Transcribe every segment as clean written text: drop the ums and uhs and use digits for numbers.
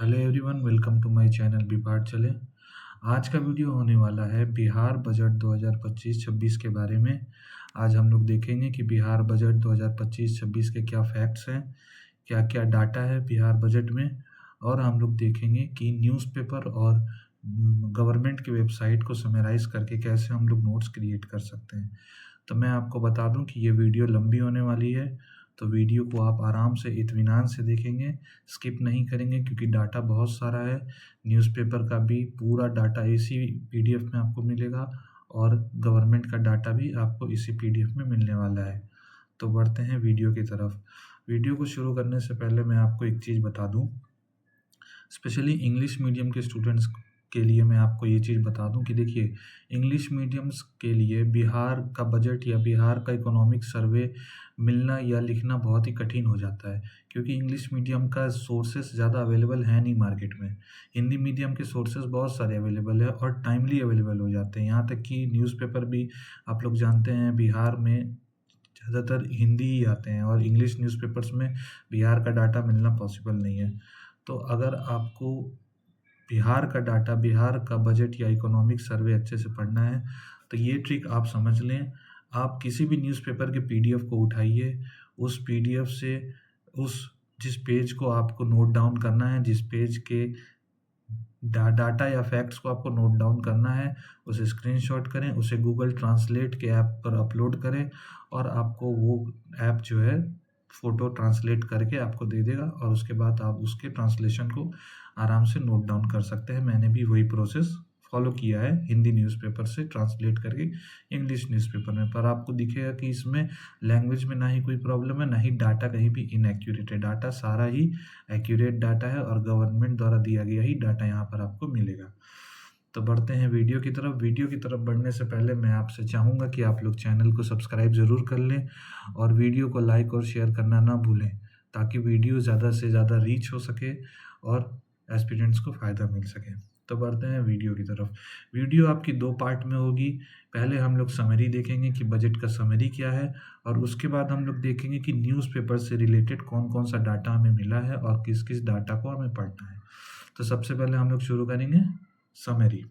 Hello everyone, welcome to my channel Bihar चले। आज का वीडियो होने वाला है बिहार बजट 2025-26 के बारे में। आज हम लोग देखेंगे कि बिहार बजट 2025-26 के क्या फैक्ट्स हैं, क्या क्या डाटा है बिहार बजट में, और हम लोग देखेंगे कि न्यूज़पेपर और गवर्नमेंट की वेबसाइट को समराइज़ करके कैसे हम लोग नोट्स क्रिएट कर सकते हैं। तो मैं आपको बता दूं कि ये वीडियो लंबी होने वाली है, तो वीडियो को आप आराम से इत्मीनान से देखेंगे, स्किप नहीं करेंगे क्योंकि डाटा बहुत सारा है। न्यूज़पेपर का भी पूरा डाटा इसी पीडीएफ में आपको मिलेगा और गवर्नमेंट का डाटा भी आपको इसी पीडीएफ में मिलने वाला है। तो बढ़ते हैं वीडियो की तरफ। वीडियो को शुरू करने से पहले मैं आपको एक चीज़ बता दूं, स्पेशली इंग्लिश मीडियम के स्टूडेंट्स के लिए मैं आपको ये चीज़ बता दूं कि देखिए, इंग्लिश मीडियम्स के लिए बिहार का बजट या बिहार का इकोनॉमिक सर्वे मिलना या लिखना बहुत ही कठिन हो जाता है, क्योंकि इंग्लिश मीडियम का सोर्सेस ज़्यादा अवेलेबल है नहीं मार्केट में। हिंदी मीडियम के सोर्सेस बहुत सारे अवेलेबल है और टाइमली अवेलेबल हो जाते हैं। यहाँ तक कि न्यूज़पेपर भी आप लोग जानते हैं बिहार में ज़्यादातर हिंदी ही आते हैं और इंग्लिश न्यूज़पेपर्स में बिहार का डाटा मिलना पॉसिबल नहीं है। तो अगर आपको बिहार का डाटा, बिहार का बजट या इकोनॉमिक सर्वे अच्छे से पढ़ना है, तो ये ट्रिक आप समझ लें। आप किसी भी न्यूज़पेपर के पीडीएफ को उठाइए, उस पीडीएफ से उस जिस पेज को आपको नोट डाउन करना है, जिस पेज के डाटा या फैक्ट्स को आपको नोट डाउन करना है, उसे स्क्रीनशॉट करें, उसे गूगल ट्रांसलेट के ऐप पर अपलोड करें और आपको वो ऐप जो है फ़ोटो ट्रांसलेट करके आपको दे देगा और उसके बाद आप उसके ट्रांसलेशन को आराम से नोट डाउन कर सकते हैं। मैंने भी वही प्रोसेस फॉलो किया है हिंदी न्यूज़पेपर से ट्रांसलेट करके इंग्लिश न्यूज़पेपर में। पर आपको दिखेगा कि इसमें लैंग्वेज में ना ही कोई प्रॉब्लम है, ना ही डाटा कहीं भी इनएक्यूरेट है। डाटा सारा ही एक्यूरेट डाटा है और गवर्नमेंट द्वारा दिया गया ही डाटा यहाँ पर आपको मिलेगा। तो बढ़ते हैं वीडियो की तरफ। वीडियो की तरफ बढ़ने से पहले मैं आपसे चाहूँगा कि आप लोग चैनल को सब्सक्राइब ज़रूर कर लें और वीडियो को लाइक और शेयर करना ना भूलें, ताकि वीडियो ज़्यादा से ज़्यादा रीच हो सके और एस्पिरेंट्स को फ़ायदा मिल सके। तो बढ़ते हैं वीडियो की तरफ। वीडियो आपकी 2 पार्ट में होगी। पहले हम लोग समरी देखेंगे कि बजट का समरी क्या है, और उसके बाद हम लोग देखेंगे कि न्यूज़पेपर से रिलेटेड कौन-कौन सा डाटा हमें मिला है और किस-किस डाटा को हमें पढ़ना है। तो सबसे पहले हम लोग शुरू करेंगे समरी।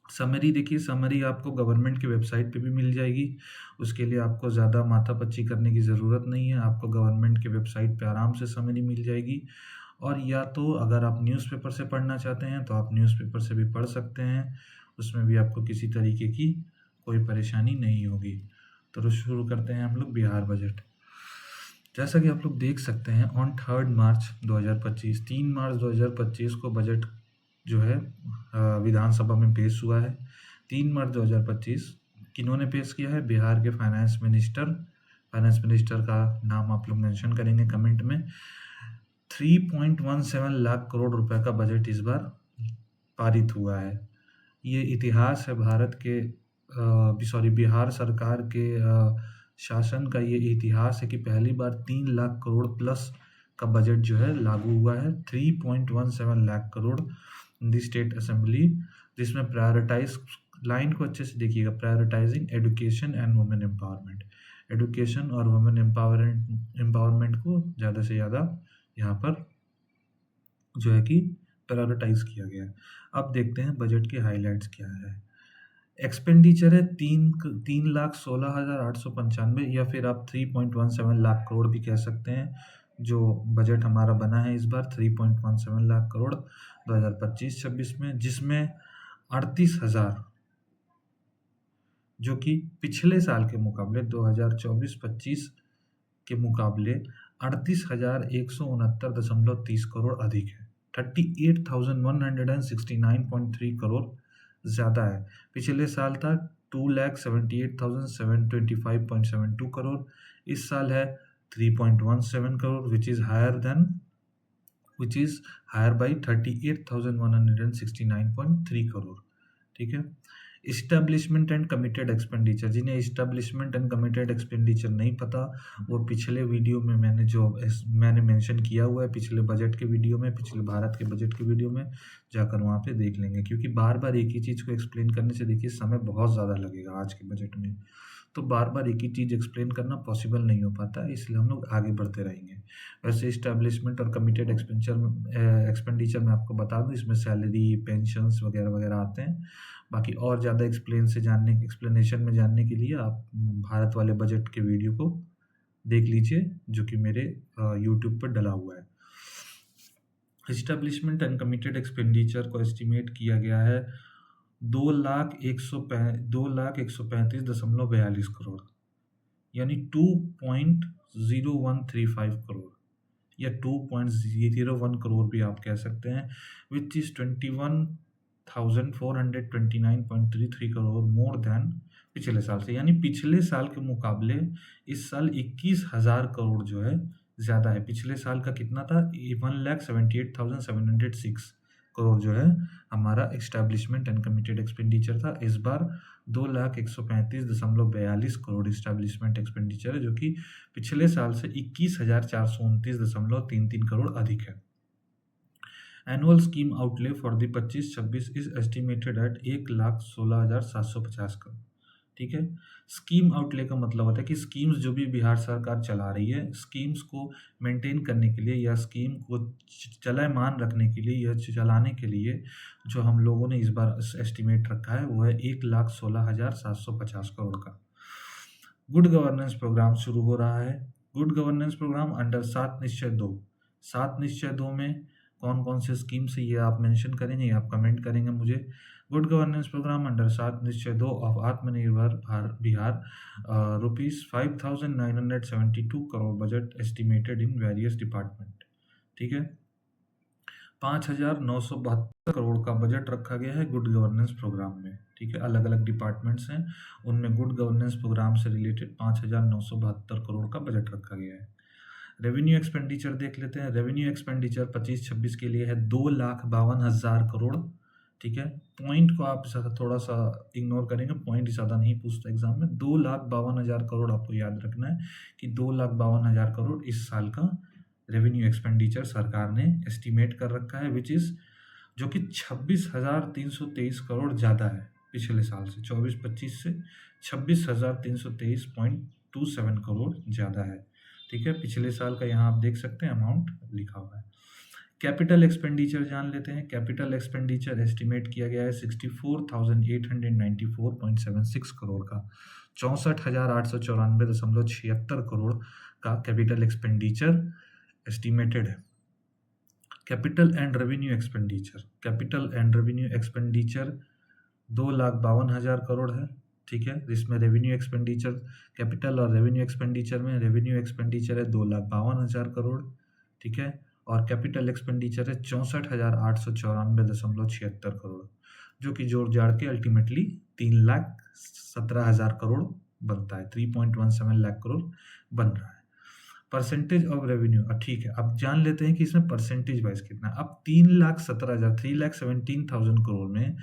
समरी देखिए, समरी आपको गवर्नमेंट की वेबसाइट पे भी मिल जाएगी। उसके लिए आपको ज़्यादा माथापच्ची करने की ज़रूरत नहीं है। आपको गवर्नमेंट की वेबसाइट पे आराम से समरी मिल जाएगी। और या तो अगर आप न्यूज़पेपर से पढ़ना चाहते हैं तो आप न्यूज़पेपर से भी पढ़ सकते हैं, उसमें भी आपको किसी तरीके की कोई परेशानी नहीं होगी। तो शुरू करते हैं हम लोग बिहार बजट। जैसा कि आप लोग देख सकते हैं, ऑन 3 मार्च 2025, 3 मार्च 2025 को बजट जो है विधानसभा में पेश हुआ है। 3 मार्च 2025 किन्होंने पेश किया है? बिहार के फाइनेंस मिनिस्टर। फाइनेंस मिनिस्टर का नाम आप लोग मेंशन करेंगे कमेंट में। 3.17 लाख करोड़ रुपए का बजट इस बार पारित हुआ है। ये इतिहास है भारत के बिहार सरकार के शासन का ये इतिहास है कि पहली बार 3 लाख करोड़ प्लस का बजट जो है लागू हुआ है। 3.17 lakh crore in the state assembly, जिसमें प्रायोरिटाइज, लाइन को अच्छे से देखिएगा, prioritising education and women empowerment. Education और वुमेन एम्पावरमेंट को ज़्यादा से ज़्यादा यहाँ पर जो है कि प्रायोरिटाइज किया गया। अब देखते हैं बजट के हाइलाइट्स क्या है। एक्सपेंडिचर है 3,16,895, या फिर आप 3.17 लाख करोड़ भी कह सकते हैं। जो बजट हमारा बना है इस बार 3.17 लाख करोड़ 2025-26 में, जिसमें 38,000, जो कि पिछले साल के मुकाबले 2024-25 के मुकाबले 38,169.30 करोड़ अधिक है। 38,169.3 करोड़ ज़्यादा है। पिछले साल था 2,78,725.72 करोड़। इस साल है 3.17 crore, which is higher by 38,169.3 crore. ठीक है। इस्टेब्लिशमेंट एंड कमिटेड एक्सपेंडिचर, जिन्हें इस्टेब्लिशमेंट एंड कमिटेड एक्सपेंडिचर नहीं पता, वो पिछले वीडियो में मैंने मेंशन किया हुआ है, पिछले बजट के वीडियो में, पिछले भारत के बजट के वीडियो में जाकर वहाँ पे देख लेंगे, क्योंकि बार बार एक ही चीज़ को एक्सप्लेन करने से देखिए समय बहुत ज़्यादा लगेगा आज के बजट में। तो बार बार एक ही चीज़ एक्सप्लेन करना पॉसिबल नहीं हो पाता है, इसलिए हम लोग आगे बढ़ते रहेंगे। वैसे इस्टेब्लिशमेंट और कमिटेड एक्सपेंडिचर मैं आपको बता दूं, इसमें सैलरी, पेंशन्स वगैरह वगैरह आते हैं। बाकी और ज़्यादा एक्सप्लेनेशन में जानने के लिए आप भारत वाले बजट के वीडियो को देख लीजिए, जो कि मेरे यूट्यूब पर डला हुआ है। इस्टेब्लिशमेंट एंड कमिटेड एक्सपेंडिचर को एस्टिमेट किया गया है 2,135.42 करोड़, यानी 2.0135 करोड़ या 2.01 करोड़ भी आप कह सकते हैं, which is 21,429.33 crore more than पिछले साल से। यानी पिछले साल के मुकाबले इस साल 21,000 करोड़ जो है ज़्यादा है। पिछले साल का कितना था? 1,78,706 करोड़ जो है हमारा एस्टैब्लिशमेंट एंड कमिटेड एक्सपेंडिचर था। इस बार 2,135.42 करोड़ एस्टैब्लिशमेंट एक्सपेंडिचर है, जो कि पिछले साल से 21,429.33 करोड़ अधिक है। Annual scheme outlay for the 25-26 is estimated at 1,16,750 crore. ठीक है, स्कीम आउटले का मतलब होता है कि स्कीम्स जो भी बिहार सरकार चला रही है, स्कीम्स को मेंटेन करने के लिए या स्कीम को चलायमान रखने के लिए या चलाने के लिए जो हम लोगों ने इस बार एस्टिमेट रखा है वो है 1,16,750 करोड़ का। गुड गवर्नेंस प्रोग्राम शुरू हो रहा है। गुड गवर्नेंस प्रोग्राम अंडर 7 निश्चय 2। 7 निश्चय 2 में कौन कौन से स्कीम से ये आप मेंशन करेंगे, आप कमेंट करेंगे मुझे। गुड गवर्नेंस प्रोग्राम अंडर 7 निश्चय 2 ऑफ आत्मनिर्भर Bihar, ₹5,972 crore budget estimated in various department. ठीक है, 5,972 करोड़ का बजट रखा गया है गुड गवर्नेंस प्रोग्राम में। ठीक है, अलग अलग डिपार्टमेंट्स हैं, उनमें गुड गवर्नेंस प्रोग्राम से रिलेटेड 5,972 करोड़ का बजट रखा गया है। रेवेन्यू एक्सपेंडिचर देख लेते हैं। रेवेन्यू एक्सपेंडिचर 25-26 के लिए है 2,52,000 करोड़। ठीक है, पॉइंट को आप थोड़ा सा इग्नोर करेंगे, पॉइंट ज़्यादा नहीं पूछता एग्जाम में। 2,52,000 करोड़ आपको याद रखना है कि 2,52,000 करोड़ इस साल का रेवेन्यू एक्सपेंडिचर सरकार ने एस्टिमेट कर रखा है, विच इज़ जो कि 26,323 करोड़ ज़्यादा है पिछले साल से। 24-25 से 26,323.27 करोड़ ज़्यादा है। ठीक है, पिछले साल का यहाँ आप देख सकते हैं अमाउंट लिखा हुआ है। कैपिटल एक्सपेंडिचर जान लेते हैं। कैपिटल एक्सपेंडिचर एस्टिमेट किया गया है 64,894.76 करोड़ का। 64,894.76 करोड़ का कैपिटल एक्सपेंडिचर एस्टिमेटेड है। Capital and revenue expenditure 2,52,000 crore है। ठीक है, जिसमें रेवेन्यू एक्सपेंडिचर, कैपिटल और रेवेन्यू एक्सपेंडिचर में रेवेन्यू एक्सपेंडिचर है 2,52,000 करोड़। ठीक है, और कैपिटल एक्सपेंडिचर है 64,894.76 करोड़, जो कि जोड़ जाड़ के अल्टीमेटली 3,17,000 करोड़ बनता है। 3.17 लाख करोड़ बन रहा है। परसेंटेज ऑफ रेवेन्यू, ठीक है, अब जान लेते हैं कि इसमें परसेंटेज वाइज कितना। अब 3,17,000 करोड़ में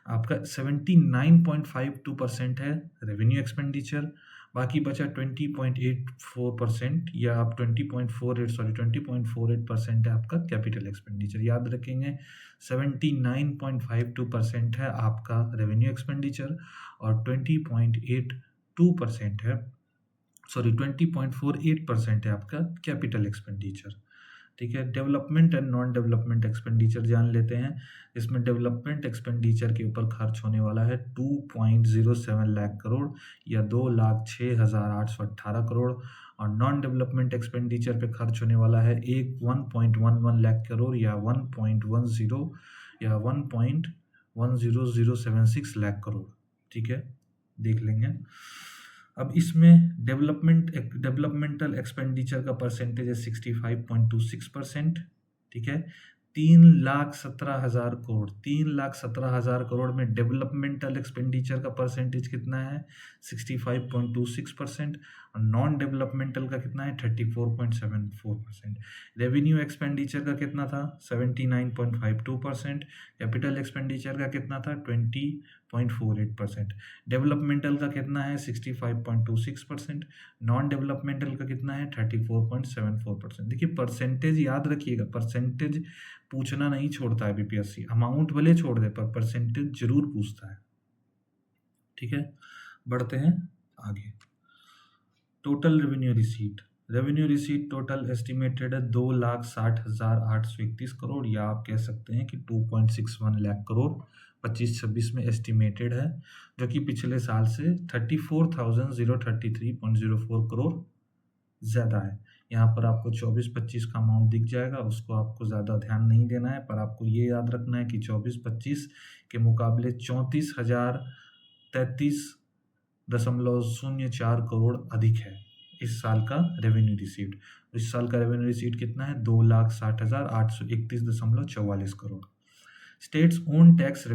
आपका 79.52% है रेवेन्यू एक्सपेंडिचर, बाकी बचा 20.84% या आप 20.48% है आपका कैपिटल एक्सपेंडिचर। याद रखेंगे 79.52% है आपका रेवेन्यू एक्सपेंडिचर और 20.48% है आपका कैपिटल एक्सपेंडिचर। ठीक है, development and non development expenditure जान लेते हैं। इसमें डेवलपमेंट एक्सपेंडिचर के ऊपर खर्च होने वाला है 2.07 लाख करोड़ या 2,06,818 करोड़, और नॉन डेवलपमेंट एक्सपेंडिचर पे खर्च होने वाला है 1.11 लाख करोड़ या 1.1076 लाख करोड़। ठीक है, देख लेंगे। अब इसमें डेवलपमेंटल एक्सपेंडिचर का परसेंटेज है 65.26%। ठीक है, 3,17,000 करोड़ 3,17,000 करोड़ में डेवलपमेंटल एक्सपेंडिचर का परसेंटेज कितना है? 65.26%। और नॉन डेवलपमेंटल का कितना है? 34.74%। रेवेन्यू एक्सपेंडिचर का कितना था? 79.52%। कैपिटल एक्सपेंडिचर का कितना था? 20.48%। डेवलपमेंटल का कितना है? 65.26%। नॉन डेवलपमेंटल का कितना है? 34.74%। देखिए, परसेंटेज याद रखिएगा, परसेंटेज पूछना नहीं छोड़ता है बीपीएससी। अमाउंट भले छोड़ दे पर परसेंटेज जरूर पूछता है। ठीक है, बढ़ते हैं आगे total revenue receipt total estimated है 2,60,831 करोड़, या आप कह सकते हैं कि 2.61 लाख करोड़ 25-26 में एस्टिमेटेड है, जो कि पिछले साल से 34,033.04 करोड़ ज़्यादा है। यहाँ पर आपको 24-25 का अमाउंट दिख जाएगा, उसको आपको ज़्यादा ध्यान नहीं देना है, पर आपको ये याद रखना है कि 24-25 के मुकाबले 34,033.04 करोड़ अधिक है इस साल का रेवेन्यू रिसीट। इस साल का रेवेन्यू रिसीट कितना है? 2,60,831.44 crore. States own tax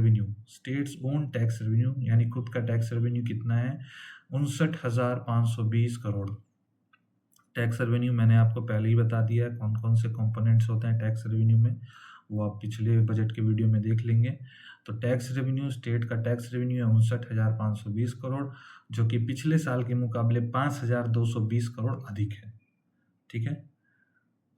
revenue यानी खुद का टैक्स रेवेन्यू कितना है? 59,520 करोड़। टैक्स रेवेन्यू मैंने आपको पहले ही बता दिया है कौन कौन से कंपोनेंट्स होते हैं टैक्स रेवेन्यू में, वो आप पिछले बजट के वीडियो में देख लेंगे। तो टैक्स रेवेन्यू, स्टेट का टैक्स रेवेन्यू है 59,520 करोड़, जो कि पिछले साल के मुकाबले 5,220 करोड़ अधिक है। ठीक है,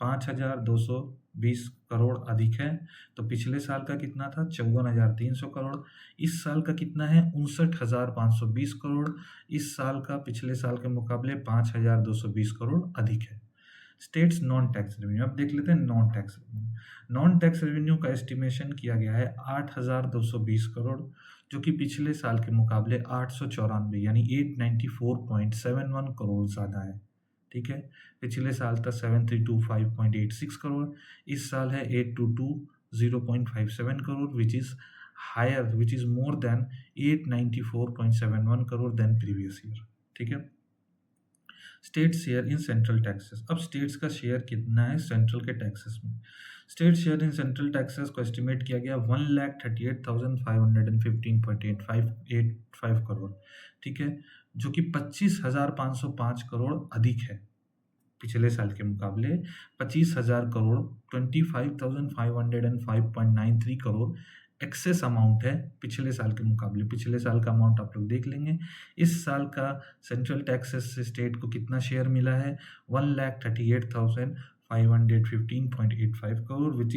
5,220 करोड़ अधिक है। तो पिछले साल का कितना था? 54,300 करोड़। इस साल का कितना है? 59,520 करोड़। इस साल का पिछले साल के मुकाबले 5,220 करोड़ अधिक है। स्टेट्स नॉन टैक्स रेवेन्यू, अब देख लेते हैं non tax revenue. Non tax revenue का एस्टिमेशन किया गया है 8,220 करोड़, जो कि पिछले साल के मुकाबले 894 यानी 894.71 करोड़ ज़्यादा है। ठीक है, पिछले साल था 7,325.86 करोड़, इस साल है 8,220.57 crore, which is more than 894.71 crore than previous year. ठीक है, state share in central taxes. अब स्टेट्स का शेयर कितना है सेंट्रल के टैक्सेस में? State share in central taxes को एस्टिमेट किया गया 1,38,515.85 करोड़। ठीक है, जो कि 25,505 करोड़ अधिक है पिछले साल के मुकाबले। 25,000 करोड़ 25,505.93 करोड़ एक्सेस अमाउंट है पिछले साल के मुकाबले। पिछले साल का अमाउंट आप लोग देख लेंगे। इस साल का सेंट्रल टैक्सेस से स्टेट को कितना शेयर मिला है? 1,38,515.85 crore, which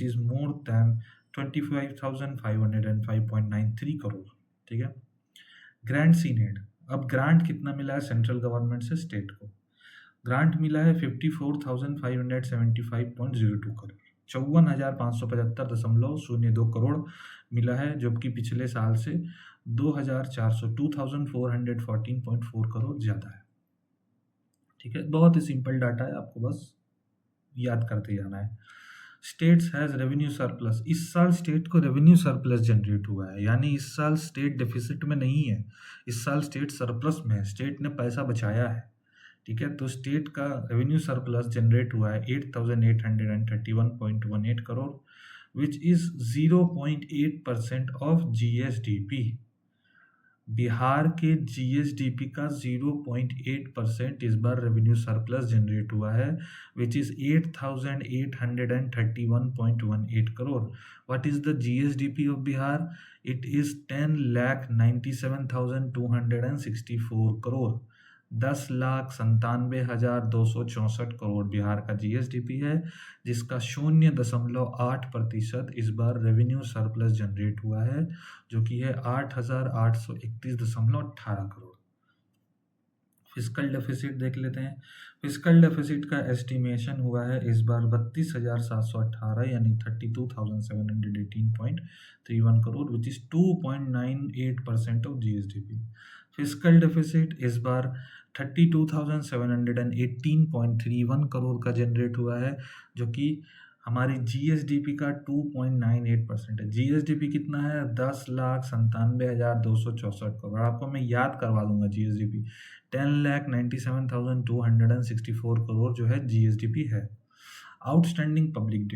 is more then 25,505.93 crore. ठीक है, ग्रांट सीनेड। अब ग्रांट कितना मिला है सेंट्रल गवर्नमेंट से स्टेट को? ग्रांट मिला है 54,575.02 करोड़, 54,575.02 करोड़ मिला है, जबकि पिछले साल से 2,414.4 करोड़ ज़्यादा है। ठीक है, बहुत ही सिंपल डाटा है, आपको बस याद करते जाना है। States has revenue surplus. इस साल स्टेट को रेवेन्यू सरप्लस जनरेट हुआ है, यानी इस साल स्टेट डेफिसिट में नहीं है, इस साल स्टेट सरप्लस में है, स्टेट ने पैसा बचाया है। ठीक है, तो स्टेट का रेवेन्यू सरप्लस जनरेट हुआ है 8,831.18 crore, which is 0.8% of GSDP. Bihar के जीएसडीपी का 0.8% इस बार रेवेन्यू सरप्लस जनरेट हुआ है, which is 8,831.18 crore. What is the GSDP of Bihar? It is 10,97,264 crore. 10,97,264 crore Bihar का जीएसडीपी है, जिसका 0.8% इस बार रेवेन्यू सरप्लस जनरेट हुआ है, जो कि है 8,831.18 करोड़। फिस्कल डेफिसिट देख लेते हैं। फिस्कल डेफिसिट का एस्टिमेशन हुआ है इस बार 32,718 यानी 32,718.31 crore, which is 2.98% of GSDP. Fiscal deficit इस बार 32,718.31 करोड़ का जनरेट हुआ है, जो कि हमारी जीएसडीपी का 2.98% है। जीएसडीपी कितना है? 10,97,264 करोड़। आपको मैं याद करवा दूंगा जीएसडीपी 10,97,264 करोड़ जो है जीएसडीपी है। आउटस्टैंडिंग पब्लिक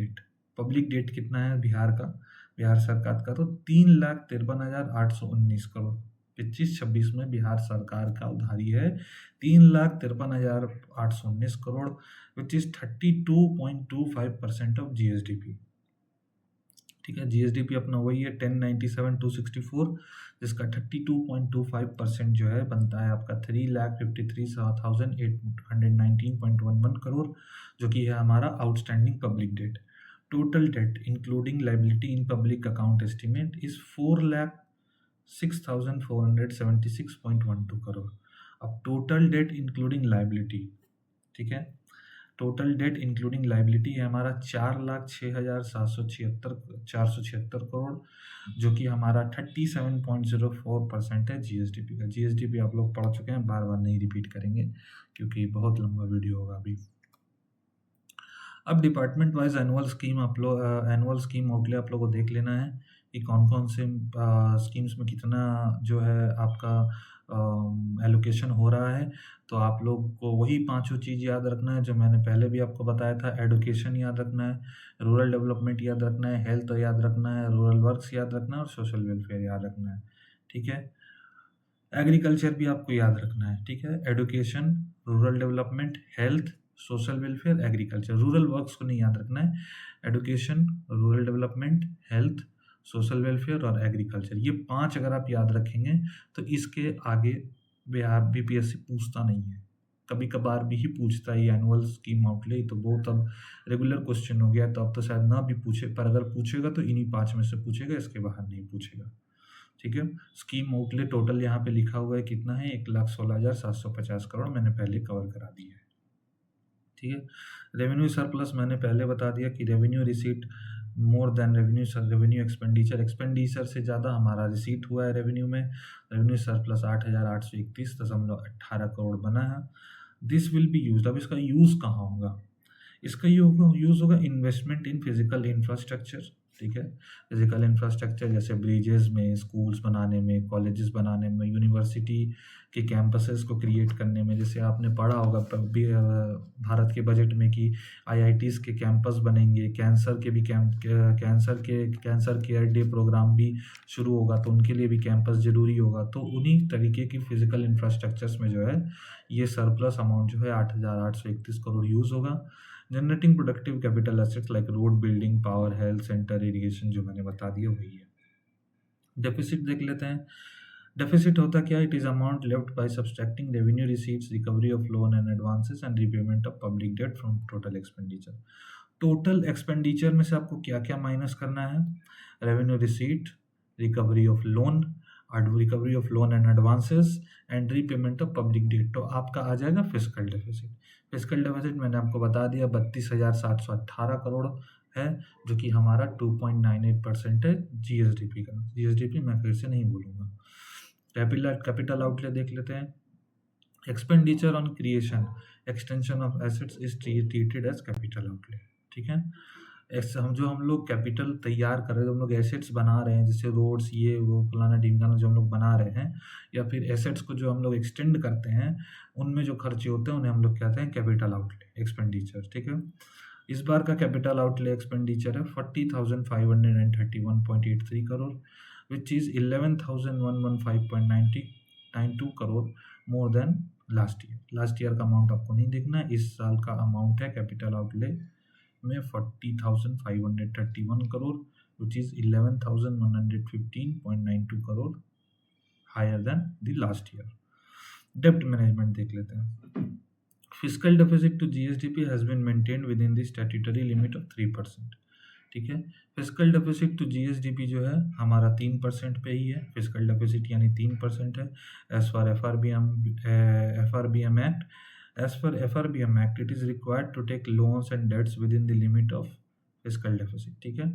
डेट कितना है बिहार का, बिहार सरकार का? तो 3,53,819 करोड़। 25-26 में बिहार सरकार का उधारी है 3,53,819 crore, which is 32.25% of GSDP. ठीक है, जीएसडीपी अपना वही है 10,97,264, जिसका 32.25% जो है बनता है आपका 3,53,819.11 करोड़, जो कि है हमारा outstanding public debt. Total date including liability in public account estimate is 4,00,000 6,476.12 crore. अब टोटल डेट इंक्लूडिंग लाइबिलिटी, ठीक है, टोटल डेट इंक्लूडिंग लाइबिलिटी है हमारा 4,06,476 करोड़, जो कि हमारा 37.04% है जीएसडीपी का। जीएसडीपी आप लोग पढ़ चुके हैं, बार बार नहीं रिपीट करेंगे क्योंकि बहुत लंबा वीडियो होगा अभी। अब department wise annual scheme outlay आप लोग को देख लेना है कि कौन कौन से स्कीम्स में कितना जो है आपका एलोकेशन हो रहा है। तो आप लोग को वही पांचों चीज़ याद रखना है जो मैंने पहले भी आपको बताया था। एडुकेशन याद रखना है, रूरल डेवलपमेंट याद रखना है, हेल्थ याद रखना है, रूरल वर्क्स याद रखना है और सोशल वेलफेयर याद रखना है, ठीक है। एग्रीकल्चर भी आपको याद रखना है, ठीक है। Education, rural development, health, social welfare, agriculture. Rural works को नहीं याद रखना है। Education, rural development, health, social welfare और एग्रीकल्चर, ये 5 अगर आप याद रखेंगे तो इसके आगे बिहार बीपीएससी पूछता नहीं है। कभी कभार भी ही पूछता है एनुअल स्कीम आउटले, तो बहुत अब रेगुलर क्वेश्चन हो गया, तो अब तो शायद ना भी पूछे, पर अगर पूछेगा तो इन्हीं 5 में से पूछेगा, इसके बाहर नहीं पूछेगा, ठीक है। स्कीम आउटले टोटल यहाँ पे लिखा हुआ है कितना है, 1,16,750 करोड़, मैंने पहले कवर करा दिया है, ठीक है। रेवेन्यू सरप्लस मैंने पहले बता दिया कि revenue receipt more than revenue expenditure से ज़्यादा हमारा रिसीट हुआ है रेवेन्यू में। रेवेन्यू सरप्लस 8,831.18 करोड़ बना है। दिस विल बी यूज, अब इसका यूज़ कहाँ होगा? इसका यूज़ होगा इन्वेस्टमेंट इन फिजिकल इंफ्रास्ट्रक्चर, ठीक है। फिजिकल इंफ्रास्ट्रक्चर जैसे ब्रिजेस में, स्कूल्स बनाने में, कॉलेजेस बनाने में, यूनिवर्सिटी के कैंपसेस को क्रिएट करने में। जैसे आपने पढ़ा होगा भारत के बजट में कि आईआईटीज़ के कैंपस बनेंगे, कैंसर केयर डे प्रोग्राम भी शुरू होगा, तो उनके लिए भी कैंपस जरूरी होगा। तो उन्हीं तरीके की फिजिकल इंफ्रास्ट्रक्चर्स में जो है ये सरप्लस अमाउंट जो है 8,831 करोड़ यूज़ होगा। Generating productive capital assets like road building, power, health centre, irrigation, जो मैंने बता दिया वही है। डेफिसिट देख लेते हैं। डेफिसिट होता क्या? It is amount left by subtracting revenue receipts, recovery of loan and advances and repayment of public debt from total expenditure. Total expenditure में से आपको क्या क्या माइनस करना है? Revenue receipt, recovery of loan and advances and repayment of public debt, तो आपका आ जाएगा फिस्कल डेफिसिट। फिस्कल डेफिसिट मैंने आपको बता दिया 32,718 करोड़ है, जो कि हमारा 2.98% है जीएसडीपी का। जीएसडीपी मैं फिर से नहीं बोलूँगा। कैपिटल आउटले देख लेते हैं। Expenditure on creation, extension of assets is treated as capital outlay, ठीक है। हम लोग कैपिटल तैयार कर रहे हैं, हम लोग एसेट्स बना रहे हैं, जैसे रोड्स, ये वो फलाना ढिमकाना जो हम लोग बना रहे हैं, या फिर एसेट्स को जो हम लोग एक्सटेंड करते हैं, उनमें जो खर्चे होते हैं उन्हें हम लोग कहते हैं कैपिटल आउटले, एक्सपेंडिचर, ठीक है। इस बार का कैपिटल आउटले एक्सपेंडिचर है 40,531.83 crore, which is 11,115.92 crore more than last year. Last year का अमाउंट आपको नहीं देखना है, इस साल का अमाउंट है कैपिटल आउटले में 40,531 crore, which is 11,115.92 crore higher than the last year. डेब्ट मैनेजमेंट देख लेते हैं। Fiscal deficit to GSDP has been maintained within the statutory limit of 3%, ठीक है। फिस्कल डेफिसिट टू जीएसडीपी जो है हमारा 3% पे ही है। फिस्कल डेफिसिट यानी 3% है। As for FRBM act, as per FRBM Act, it is required to take loans and debts within the limit of fiscal deficit, ठीक है।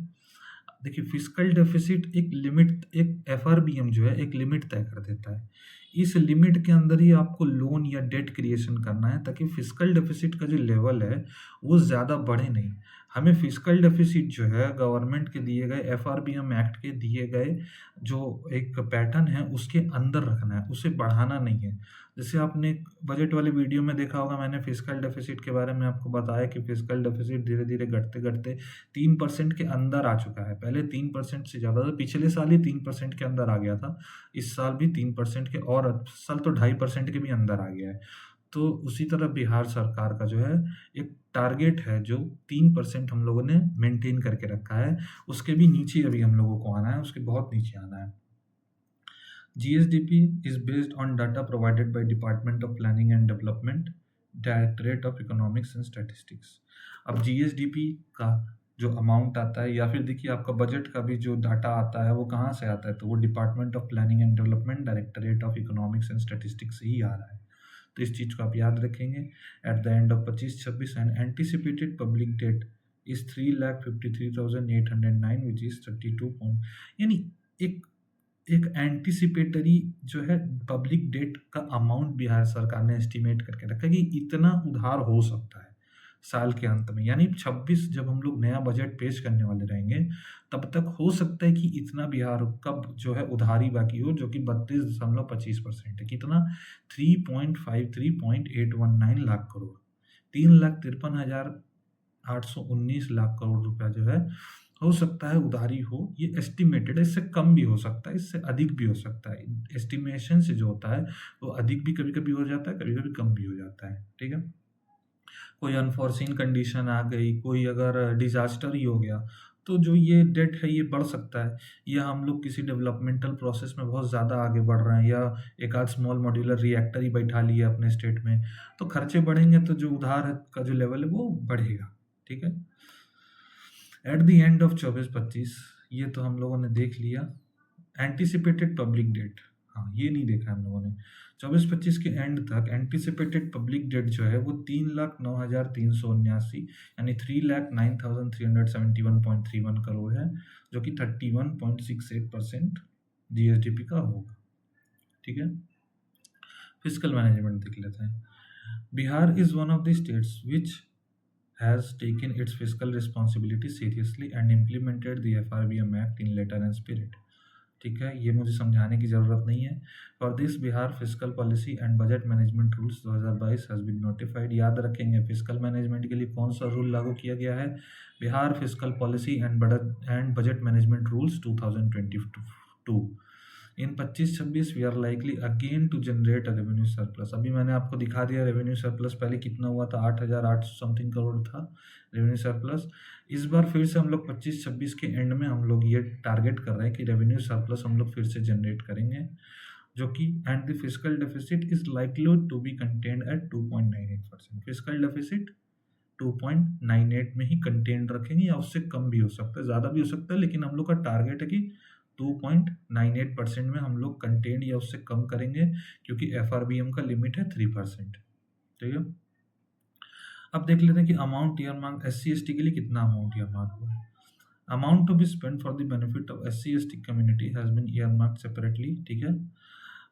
देखिए फिस्कल डेफिसिट एक लिमिट, एक FRBM जो है एक लिमिट तय कर देता है। इस लिमिट के अंदर ही आपको लोन या डेट क्रिएशन करना है, ताकि फिस्कल डेफिसिट का जो लेवल है वो ज़्यादा बढ़े नहीं। हमें फिस्कल डेफिसिट जो है गवर्नमेंट के दिए गए, FRBM एक्ट के दिए गए जो एक पैटर्न है उसके अंदर रखना है, उसे बढ़ाना नहीं है। जैसे आपने बजट वाले वीडियो में देखा होगा, मैंने फिस्कल डेफिसिट के बारे में आपको बताया कि फिस्कल डेफिसिट धीरे धीरे घटते घटते 3% के अंदर आ चुका है। पहले 3% से ज़्यादा था, पिछले साल ही 3% के अंदर आ गया था, इस साल भी 3% के, और साल तो 2.5% के भी अंदर आ गया है। तो उसी तरह बिहार सरकार का जो है एक टारगेट है जो 3% हम लोगों ने मेंटेन करके रखा है, उसके भी नीचे अभी हम लोगों को आना है, उसके बहुत नीचे आना है। GSDP is based on data provided by Department of Planning and Development, Directorate of Economics and Statistics। अब GSDP का जो अमाउंट आता है, या फिर देखिए आपका बजट का भी जो डाटा आता है वो कहाँ से आता है, तो वो department of planning and development, directorate of economics and statistics से ही आ रहा है। तो इस चीज़ को आप याद रखेंगे। At the end of 25-26 and anticipated public debt is 3,53,809 which is 32 point, यानी एक एक एंटिसिपेटरी जो है पब्लिक डेट का अमाउंट बिहार सरकार ने एस्टिमेट करके रखा है कि इतना उधार हो सकता है साल के अंत में, यानी 26 जब हम लोग नया बजट पेश करने वाले रहेंगे तब तक हो सकता है कि इतना बिहार का जो है उधारी बाकी हो, जो कि 32.25% है। कितना? 3.53.819 लाख करोड़, 3,53,819 लाख करोड़ रुपया जो है हो सकता है उधारी हो। ये एस्टिमेटेड है, इससे कम भी हो सकता है, इससे अधिक भी हो सकता है। एस्टिमेशन से जो होता है वो अधिक भी कभी कभी हो जाता है, कभी कभी कम भी हो जाता है। ठीक है, कोई अनफॉर्सीन कंडीशन आ गई, कोई अगर डिजास्टर ही हो गया, तो जो ये डेट है ये बढ़ सकता है, या हम लोग किसी डेवलपमेंटल प्रोसेस में बहुत ज़्यादा आगे बढ़ रहे हैं, या एक आध स्मॉल मॉड्यूलर रिएक्टर ही बैठा लिया अपने स्टेट में, तो खर्चे बढ़ेंगे तो जो उधार का जो लेवल है वो बढ़ेगा। ठीक है, एट द एंड ऑफ 24-25 ये तो हम लोगों ने देख लिया। एंटिसिपेटेड पब्लिक डेट, हाँ ये नहीं देखा हम लोगों ने। 24-25 के एंड तक एंटिसिपेटेड पब्लिक डेट जो है वो 3,09,379 यानी 3,09,371.31 करोड़ है, जो कि 31.68% जीएसडीपी का होगा। ठीक है, फिजिकल मैनेजमेंट देख लेते हैं। Bihar is one of the states which has taken its fiscal responsibility seriously and implemented the FRBM Act in letter and spirit। ठीक है, ये मुझे समझाने की ज़रूरत नहीं है। For this Bihar physical policy and budget management rules 2022 has been notified. याद रखेंगे फिजिकल मैनेजमेंट के लिए कौन सा रूल लागू किया गया है? Bihar physical policy and budget management rules 2022। In 25-26 we are likely again to generate a revenue surplus. अभी मैंने आपको दिखा दिया रेवेन्यू सरप्लस पहले कितना हुआ था, 8,800 समथिंग करोड़ था रेवेन्यू सरप्लस। इस बार फिर से हम लोग 25-26 के एंड में हम लोग ये टारगेट कर रहे हैं कि रेवेन्यू सरप्लस हम लोग फिर से जनरेट करेंगे, जो कि and the physical deficit is likely to be contained at 2.98%। Physical deficit 2.98 में ही कंटेन्ड रखेंगे, या उससे कम भी हो सकता है, ज़्यादा भी हो सकता है, लेकिन हम लोग का टारगेट है कि 2.98% में हम लोग कंटेंट या उससे कम करेंगे, क्योंकि एफआरबीएम का लिमिट है 3%। ठीक है, अब देख लेते हैं कि अमाउंट ईयरमार्क SC/ST के लिए कितना अमाउंट ईयरमार्क हुआ है। Amount to be spend for the benefit of SC/ST community has been earmark separately. ठीक है,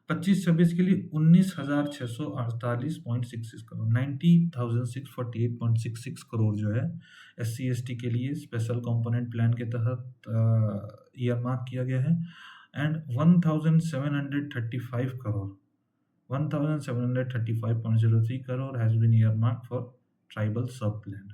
25-26 के लिए 19,648.66 करोड़, 90,648.66 करोड़ जो है SC/ST के लिए स्पेशल कंपोनेंट प्लान के तहत ईयरमार्क किया गया है। And 1,735 crore 1,735.03 crore has been earmark for tribal sub plan.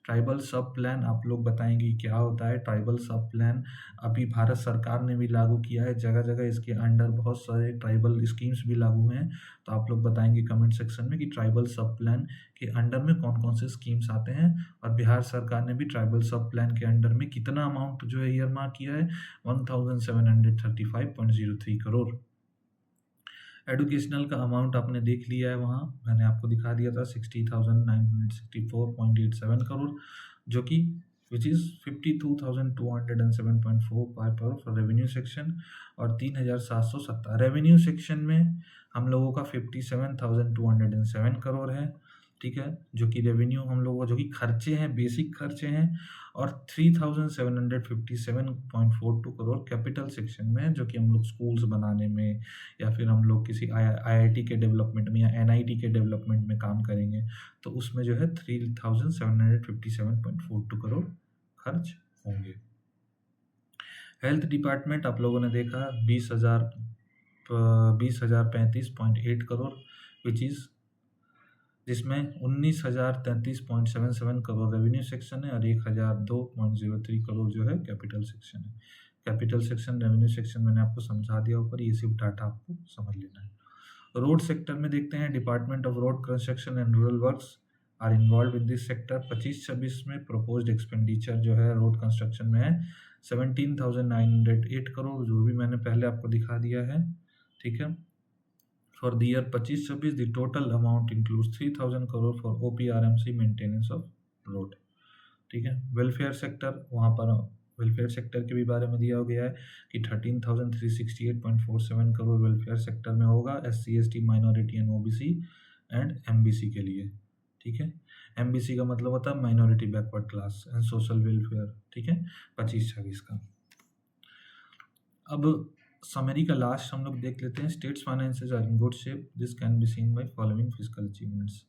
Tribal sub plan आप लोग बताएंगे क्या होता है? ट्राइबल सब प्लान अभी भारत सरकार ने भी लागू किया है, जगह जगह इसके अंडर बहुत सारे ट्राइबल स्कीम्स भी लागू हैं। तो आप लोग बताएंगे कमेंट सेक्शन में कि ट्राइबल सब प्लान के अंडर में कौन कौन से स्कीम्स आते हैं, और बिहार सरकार ने भी ट्राइबल सब प्लान के अंडर में कितना अमाउंट जो है ईयरमार्क किया है, 1,735.03 करोड़। एडुकेशनल का अमाउंट आपने देख लिया है, वहाँ मैंने आपको दिखा दिया था 60,964.87 करोड़, जो कि which is 52,207.45 crore for revenue section, और 3,770 रेवेन्यू सेक्शन में हम लोगों का 57,207 करोड़ है। ठीक है, जो कि रेवेन्यू हम लोगों जो कि खर्चे हैं, बेसिक खर्चे हैं, और 3,757.42 करोड़ कैपिटल सेक्शन में, जो कि हम लोग स्कूल्स बनाने में, या फिर हम लोग किसी IIT के डेवलपमेंट में या NIT के डेवलपमेंट में काम करेंगे, तो उसमें जो है 3,757.42 करोड़ खर्च होंगे। हेल्थ डिपार्टमेंट आप लोगों ने देखा 20,035.8 करोड़ विच इज़, जिसमें 19,033.77 करोड़ रेवेन्यू सेक्शन है, और 1,002.03 करोड़ जो है कैपिटल सेक्शन है। कैपिटल सेक्शन, रेवेन्यू सेक्शन मैंने आपको समझा दिया ऊपर, ये सिर्फ डाटा आपको समझ लेना है। रोड सेक्टर में देखते हैं, department of road construction and rural works are involve in this sector. 25-26 में प्रपोज्ड एक्सपेंडिचर जो है रोड कंस्ट्रक्शन में है 17,908 करोड़, जो भी मैंने पहले आपको दिखा दिया है। ठीक है, for the year 25-26 the total amount includes 3,000 crore for OPRMC maintenance of road। ठीक है। वेलफेयर सेक्टर, वहाँ पर वेलफेयर सेक्टर के भी बारे में दिया गया है कि 13,368.47 करोड़ वेलफेयर सेक्टर में होगा, SC ST minority and OBC and MBC के लिए। ठीक है। MBC का मतलब होता है minority backward class and social welfare. ठीक है, 25-26 का। अब समरी का लास्ट हम लोग देख लेते हैं। States finances are in good shape, this can be seen by following fiscal achievements.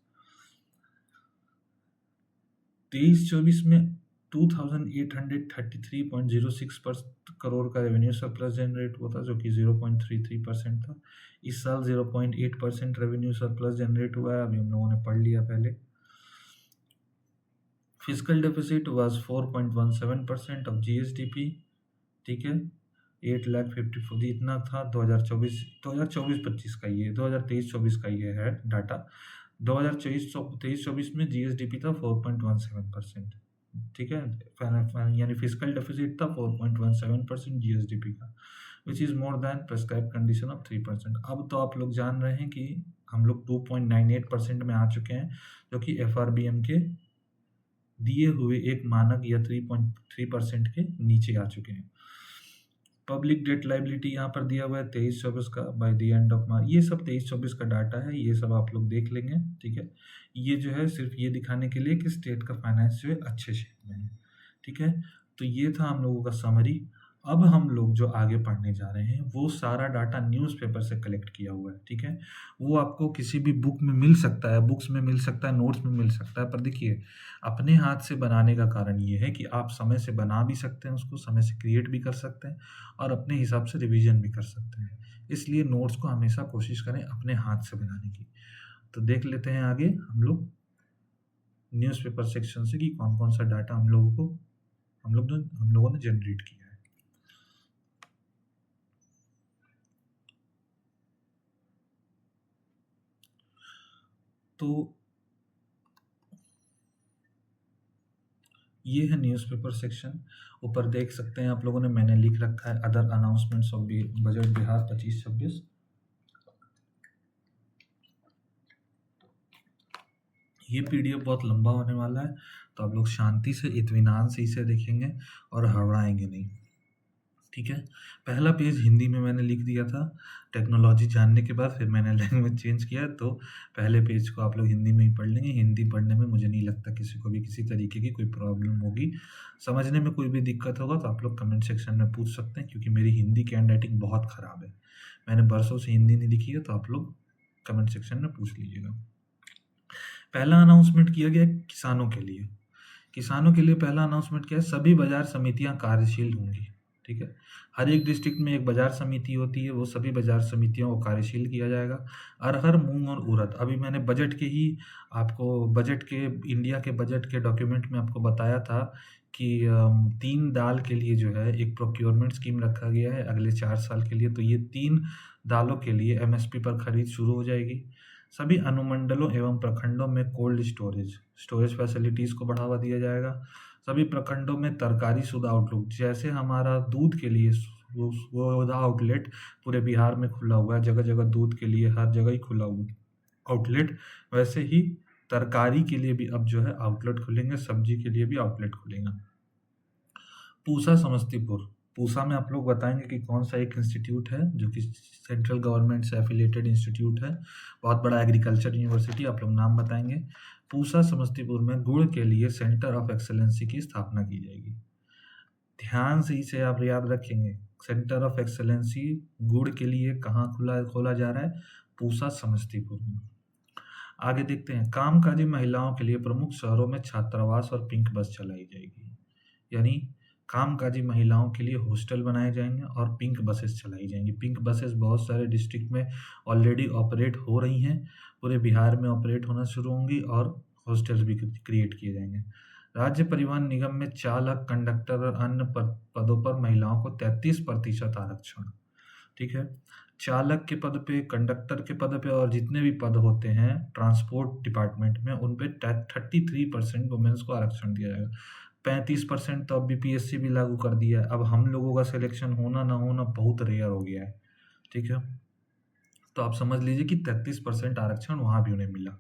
23-24 में 2833.06 करोड़ का रेवेन्यू सरप्लस जनरेट हुआ था, जो कि 0.33% था। इस साल 0.8% रेवेन्यू सरप्लस जनरेट हुआ है, अभी हम लोगों ने पढ़ लिया पहले। Physical deficit was 4.17% of GSDP। ठीक है, 8,50,000 इतना था 2024-25 का, ये 2023-24 का ये है डाटा। 2023-24 में GSDP था 4.17%। ठीक है, यानी फिजिकल डेफिसिट था 4.17% GSDP का, which is more than prescribe condition of 3%। अब तो आप लोग जान रहे हैं कि हम लोग 2.98% में आ चुके हैं, जो कि FRBM के दिए हुए एक मानक या 3.3% के नीचे आ चुके हैं। पब्लिक डेट लाइबिलिटी यहाँ पर दिया हुआ है 23-24 का by the end of March. ये सब 23-24 का डाटा है, ये सब आप लोग देख लेंगे। ठीक है, ये जो है सिर्फ ये दिखाने के लिए कि स्टेट का फाइनेंस जो है अच्छे शेप में है। ठीक है, तो ये था हम लोगों का समरी। अब हम लोग जो आगे पढ़ने जा रहे हैं वो सारा डाटा न्यूज़पेपर से कलेक्ट किया हुआ है। ठीक है, वो आपको किसी भी बुक में मिल सकता है, बुक्स में मिल सकता है, नोट्स में मिल सकता है, पर देखिए अपने हाथ से बनाने का कारण ये है कि आप समय से बना भी सकते हैं, उसको समय से क्रिएट भी कर सकते हैं और अपने हिसाब से रिवीजन भी कर सकते हैं। इसलिए नोट्स को हमेशा कोशिश करें अपने हाथ से बनाने की। तो देख लेते हैं आगे हम लोग न्यूज़पेपर सेक्शन से कि कौन कौन सा डाटा हम लोगों ने जनरेट किया है। तो ये है न्यूज़पेपर सेक्शन। ऊपर देख सकते हैं आप लोगों ने, मैंने लिख रखा है other announcements of budget Bihar 25-26। ये PDF बहुत लंबा होने वाला है, तो आप लोग शांति से इत्मीनान से इसे देखेंगे और हड़बड़ाएंगे नहीं। ठीक है, पहला पेज हिंदी में मैंने लिख दिया था, टेक्नोलॉजी जानने के बाद फिर मैंने लैंग्वेज चेंज किया, तो पहले पेज को आप लोग हिंदी में ही पढ़ लेंगे। हिंदी पढ़ने में मुझे नहीं लगता किसी को भी किसी तरीके की कोई प्रॉब्लम होगी। समझने में कोई भी दिक्कत होगा तो आप लोग कमेंट सेक्शन में पूछ सकते हैं, क्योंकि मेरी हिंदी की हैंड राइटिंग बहुत ख़राब है, मैंने बरसों से हिंदी नहीं लिखी है, तो आप लोग कमेंट सेक्शन में पूछ लीजिएगा। पहला अनाउंसमेंट किया गया किसानों के लिए। किसानों के लिए पहला अनाउंसमेंट क्या है, सभी बाजार समितियां कार्यशील होंगी। ठीक है, हर एक डिस्ट्रिक्ट में एक बाजार समिति होती है, वो सभी बाजार समितियों को कार्यशील किया जाएगा। अरहर, मूंग और उड़द, अभी मैंने बजट के ही आपको इंडिया के बजट के डॉक्यूमेंट में आपको बताया था कि 3 दाल के लिए जो है एक प्रोक्योरमेंट स्कीम रखा गया है अगले 4 साल के लिए, तो ये 3 दालों के लिए MSP पर खरीद शुरू हो जाएगी। सभी अनुमंडलों एवं प्रखंडों में कोल्ड स्टोरेज फैसिलिटीज़ को बढ़ावा दिया जाएगा। सभी प्रखंडों में तरकारी सुधा आउटलेट, जैसे हमारा दूध के लिए सुधा आउटलेट पूरे बिहार में खुला हुआ है, जगह जगह दूध के लिए हर जगह ही खुला हुआ आउटलेट, वैसे ही तरकारी के लिए भी अब जो है आउटलेट खुलेंगे, सब्जी के लिए भी आउटलेट खुलेंगे। पूसा समस्तीपुर, पूसा में आप लोग बताएंगे कि कौन सा एक इंस्टीट्यूट है जो कि सेंट्रल गवर्नमेंट से एफिलिएटेड इंस्टीट्यूट है, बहुत बड़ा एग्रीकल्चर यूनिवर्सिटी, आप लोग नाम बताएंगे। पूसा समस्तीपुर में गुड़ के लिए सेंटर ऑफ एक्सेलेंसी की स्थापना की जाएगी। ध्यान से इसे आप याद रखेंगे, सेंटर ऑफ एक्सेलेंसी गुड़ के लिए कहाँ खोला जा रहा है, पूसा समस्तीपुर में। आगे देखते हैं, कामकाजी महिलाओं के लिए प्रमुख शहरों में छात्रावास और पिंक बस चलाई जाएगी। यानी कामकाजी महिलाओं के लिए हॉस्टल बनाए जाएंगे और पिंक बसेस चलाई जाएंगी। पिंक बसेस बहुत सारे डिस्ट्रिक्ट में ऑलरेडी ऑपरेट हो रही हैं, पूरे बिहार में ऑपरेट होना शुरू होंगी और हॉस्टल्स भी क्रिएट किए जाएंगे। राज्य परिवहन निगम में चालक, कंडक्टर और अन्य पदों पर महिलाओं को 33% आरक्षण। ठीक है, चालक के पद पे, कंडक्टर के पद पे और जितने भी पद होते हैं ट्रांसपोर्ट डिपार्टमेंट में, उन पे 33% वुमेन्स को आरक्षण दिया जाएगा। 35% तो अब BPSC भी लागू कर दिया है। अब हम लोगों का सिलेक्शन होना ना होना बहुत रेयर हो गया है। ठीक है, तो आप समझ लीजिए कि 33% आरक्षण वहाँ भी उन्हें मिला।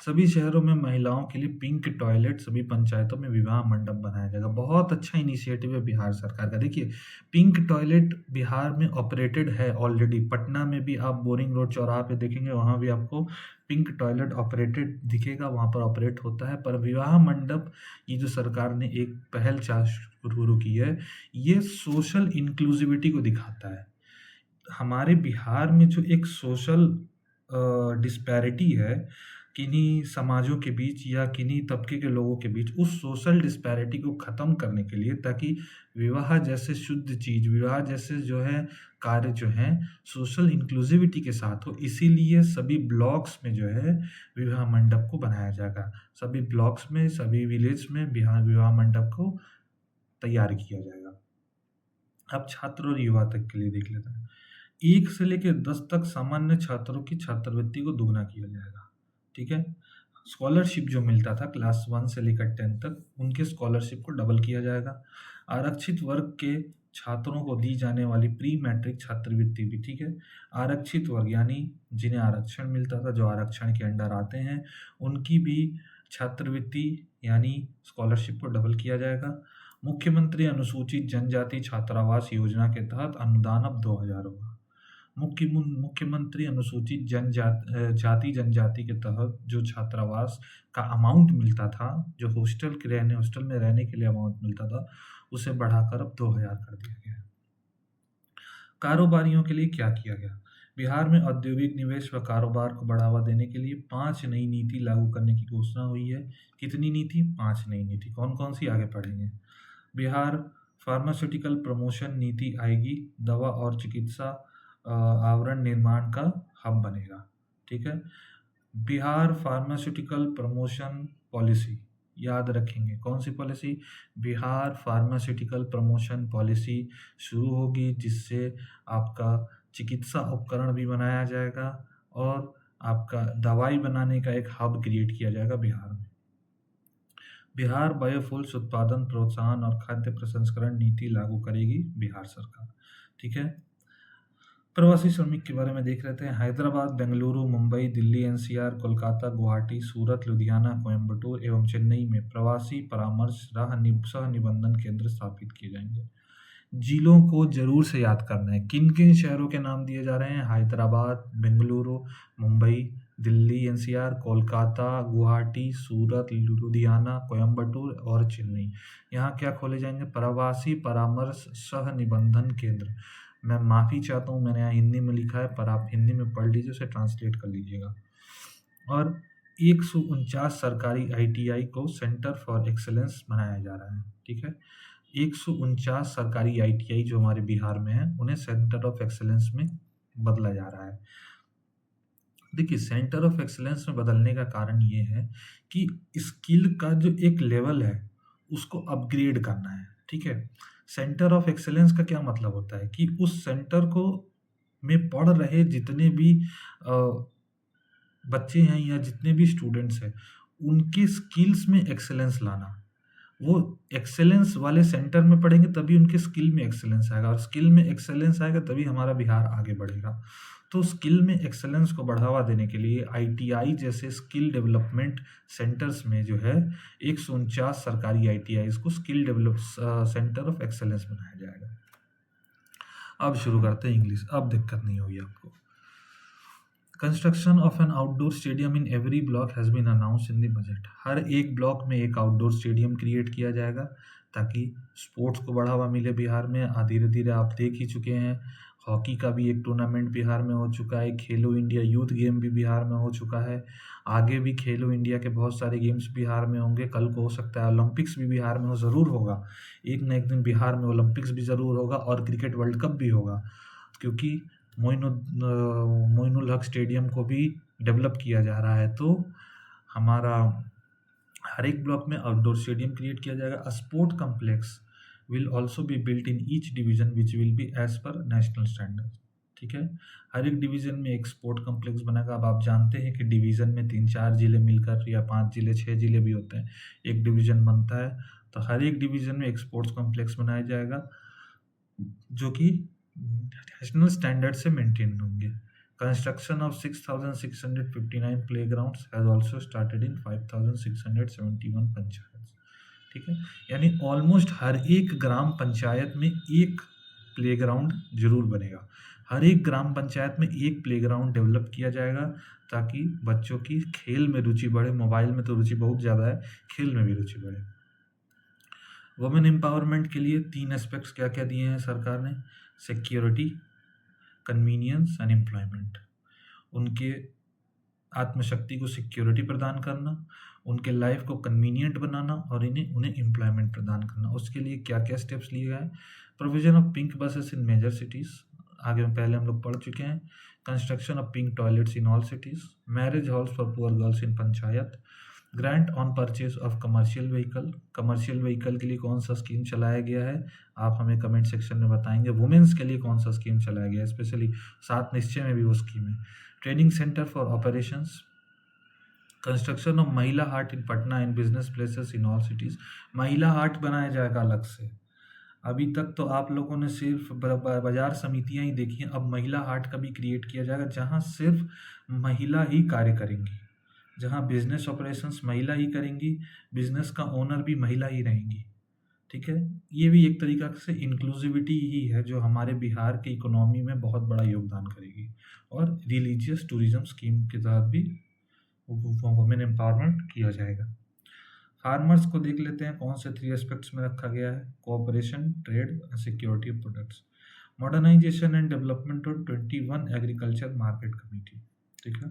सभी शहरों में महिलाओं के लिए पिंक टॉयलेट, सभी पंचायतों में विवाह मंडप बनाया जाएगा। बहुत अच्छा इनिशिएटिव है बिहार सरकार का। देखिए, पिंक टॉयलेट बिहार में ऑपरेटेड है ऑलरेडी। पटना में भी आप बोरिंग रोड चौराहा पे देखेंगे, वहाँ भी आपको पिंक टॉयलेट ऑपरेटेड दिखेगा, वहाँ पर ऑपरेट होता है। पर विवाह मंडप, ये जो सरकार ने एक पहल शुरू की है, ये सोशल इंक्लूसिविटी को दिखाता है। हमारे बिहार में जो एक सोशल डिस्पैरिटी है किन्हीं समाजों के बीच या किन्हीं तबके के लोगों के बीच, उस सोशल डिस्पैरिटी को ख़त्म करने के लिए, ताकि विवाह जैसे शुद्ध चीज़, विवाह जैसे जो है कार्य जो हैं सोशल इंक्लूसिविटी के साथ हो, इसीलिए सभी ब्लॉक्स में जो है विवाह मंडप को बनाया जाएगा। सभी ब्लॉक्स में, सभी विलेज में विवाह मंडप को तैयार किया जाएगा। अब छात्र और युवा तक के लिए देख लेते हैं। 1 से लेके 10 तक सामान्य छात्रों की छात्रवृत्ति को दुगना किया जाएगा, ठीक है? स्कॉलरशिप जो मिलता था क्लास 1 से लेकर 10 तक, उनके स्कॉलरशिप को डबल किया जाएगा। आरक्षित वर्ग के छात्रों को दी जाने वाली प्री मैट्रिक छात्रवृत्ति भी, ठीक है? आरक्षित वर्ग यानी जिन्हें आरक्षण मिलता था, जो आरक्षण के अंडर आते हैं, उनकी भी छात्रवृत्ति यानी स्कॉलरशिप को डबल किया जाएगा। मुख्यमंत्री अनुसूचित जनजाति छात्रावास योजना के तहत अनुदान अब 2000 होगा। मुख्यमंत्री अनुसूचित जाति जनजाति के तहत जो छात्रावास का अमाउंट मिलता था, जो हॉस्टल में रहने के लिए अमाउंट मिलता था, उसे बढ़ाकर अब 2000 कर दिया गया है। कारोबारियों के लिए क्या किया गया? बिहार में औद्योगिक निवेश व कारोबार को बढ़ावा देने के लिए 5 नई नीति लागू करने की घोषणा हुई है। कितनी नीति? 5 नई नीति। कौन कौन सी, आगे पढ़ेंगे। बिहार फार्मास्यूटिकल प्रमोशन नीति आएगी, दवा और चिकित्सा आवरण निर्माण का हब बनेगा, ठीक है? बिहार फार्मास्यूटिकल प्रमोशन पॉलिसी, याद रखेंगे कौन सी policy? Bihar pharmaceutical promotion policy शुरू होगी, जिससे आपका चिकित्सा उपकरण भी बनाया जाएगा और आपका दवाई बनाने का एक हब क्रिएट किया जाएगा बिहार में। बिहार बायोफ्यूल्स उत्पादन प्रोत्साहन और खाद्य प्रसंस्करण नीति लागू करेगी बिहार सरकार, ठीक है? प्रवासी श्रमिक के बारे में देख लेते हैं। हैदराबाद, बेंगलुरु, मुंबई, दिल्ली, एनसीआर, कोलकाता, गुवाहाटी, सूरत, लुधियाना, कोयम्बटूर एवं चेन्नई में प्रवासी परामर्श सह निबंधन केंद्र स्थापित किए जाएंगे। जिलों को जरूर से याद करना है। किन किन शहरों के नाम दिए जा रहे हैं? हैदराबाद, बेंगलुरु, मुंबई, दिल्ली एनसीआर, कोलकाता, गुवाहाटी, सूरत, लुधियाना, कोयम्बटूर और चेन्नई। यहाँ क्या खोले जाएंगे? प्रवासी परामर्श सह निबंधन केंद्र। मैं माफ़ी चाहता हूँ, मैंने यहाँ हिंदी में लिखा है, पर आप हिंदी में पढ़ लीजिए, उसे ट्रांसलेट कर लीजिएगा। और 149 सरकारी ITI को सेंटर फॉर एक्सेलेंस बनाया जा रहा है, ठीक है? 149 सरकारी ITI जो हमारे बिहार में है, उन्हें सेंटर ऑफ एक्सेलेंस में बदला जा रहा है। देखिए, सेंटर ऑफ एक्सेलेंस में बदलने का कारण ये है कि स्किल का जो एक लेवल है, उसको अपग्रेड करना है, ठीक है? सेंटर ऑफ एक्सेलेंस का क्या मतलब होता है कि उस सेंटर को में पढ़ रहे जितने भी बच्चे हैं या जितने भी स्टूडेंट्स हैं, उनकी स्किल्स में एक्सेलेंस लाना। वो एक्सेलेंस वाले सेंटर में पढ़ेंगे तभी उनके स्किल में एक्सेलेंस आएगा, और स्किल में एक्सेलेंस आएगा तभी हमारा बिहार आगे बढ़ेगा। तो स्किल में एक्सेलेंस को बढ़ावा देने के लिए ITI जैसे स्किल डेवलपमेंट सेंटर्स में जो है 149 सरकारी ITI को skill develop centre of excellence बनाया जाएगा। अब शुरू करते हैं इंग्लिश, अब दिक्कत नहीं होगी आपको। Construction of an outdoor stadium in every block has been announce in the budget. हर एक ब्लॉक में एक आउटडोर स्टेडियम क्रिएट किया जाएगा ताकि स्पोर्ट्स को बढ़ावा मिले बिहार में। धीरे धीरे आप देख ही चुके हैं, हॉकी का भी एक टूर्नामेंट बिहार में हो चुका है, खेलो इंडिया यूथ गेम भी बिहार में हो चुका है, आगे भी खेलो इंडिया के बहुत सारे गेम्स बिहार में होंगे। कल को हो सकता है ओलंपिक्स भी बिहार में हो, ज़रूर होगा, एक न एक दिन बिहार में ओलंपिक्स भी ज़रूर होगा और क्रिकेट वर्ल्ड कप भी होगा, क्योंकि मोइनुल हक स्टेडियम को भी डेवलप किया जा रहा है। तो हमारा हर एक ब्लॉक में आउटडोर स्टेडियम क्रिएट किया जाएगा। Sport complex will also be built in each division which will be as per national standard, ठीक है? हर एक डिवीज़न में एक स्पोर्ट कम्प्लेक्स बनेगा। अब आप जानते हैं कि डिवीज़न में 3-4 जिले मिलकर या 5 जिले 6 जिले भी होते हैं, एक डिवीज़न बनता है। तो हर एक डिवीज़न में एक स्पोर्ट्स कम्प्लेक्स बनाया जाएगा जो कि नेशनल स्टैंडर्ड से मेंटेन होंगे, construction of 6,659 playgrounds has also started in 5,671 panchayat. ठीक है, यानी ऑलमोस्ट हर एक ग्राम पंचायत में एक प्लेग्राउंड जरूर बनेगा। हर एक ग्राम पंचायत में एक प्लेग्राउंड डेवलप किया जाएगा ताकि बच्चों की खेल में रुचि बढ़े। मोबाइल में तो रुचि बहुत ज़्यादा है, खेल में भी रुचि बढ़े। वुमेन एम्पावरमेंट के लिए 3 एस्पेक्ट्स क्या क्या दिए हैं सरकार ने? Security, convenience and employment. उनके आत्मशक्ति को सिक्योरिटी प्रदान करना, उनके लाइफ को कन्वीनियंट बनाना और उन्हें एम्प्लॉयमेंट प्रदान करना। उसके लिए क्या क्या स्टेप्स लिए गए? Provision of pink buses in major cities, आगे पहले हम लोग पढ़ चुके हैं। Construction of pink toilets in all cities, marriage halls for poor girls in panchayat, grant on purchase of commercial vehicle. Commercial vehicle के लिए कौन सा स्कीम चलाया गया है, आप हमें कमेंट सेक्शन में बताएंगे। वुमेन्स के लिए कौन सा स्कीम चलाया गया है, स्पेशली 7 निश्चय में भी वो स्कीम है। Training centre for operations, construction of Mahila Haat in Patna and business places in all cities. Mahila Haat बनाया जाएगा अलग से। अभी तक तो आप लोगों ने सिर्फ बाजार समितियां ही देखी हैं, अब महिला हाट का भी क्रिएट किया जाएगा जहां सिर्फ महिला ही कार्य करेंगी, जहां बिजनेस ऑपरेशंस महिला ही करेंगी, बिजनेस का ओनर भी महिला ही रहेंगी। ठीक है, ये भी एक तरीका से इंक्लूसिविटी ही है जो हमारे बिहार के इकोनॉमी में बहुत बड़ा योगदान करेगी। और रिलीजियस टूरिज्म स्कीम के तहत भी वुमेन एम्पावरमेंट किया जाएगा। फार्मर्स को देख लेते हैं कौन से 3 एस्पेक्ट्स में रखा गया है। Cooperation, trade and security of products, modernisation and development of 21 agriculture market committee. ठीक है,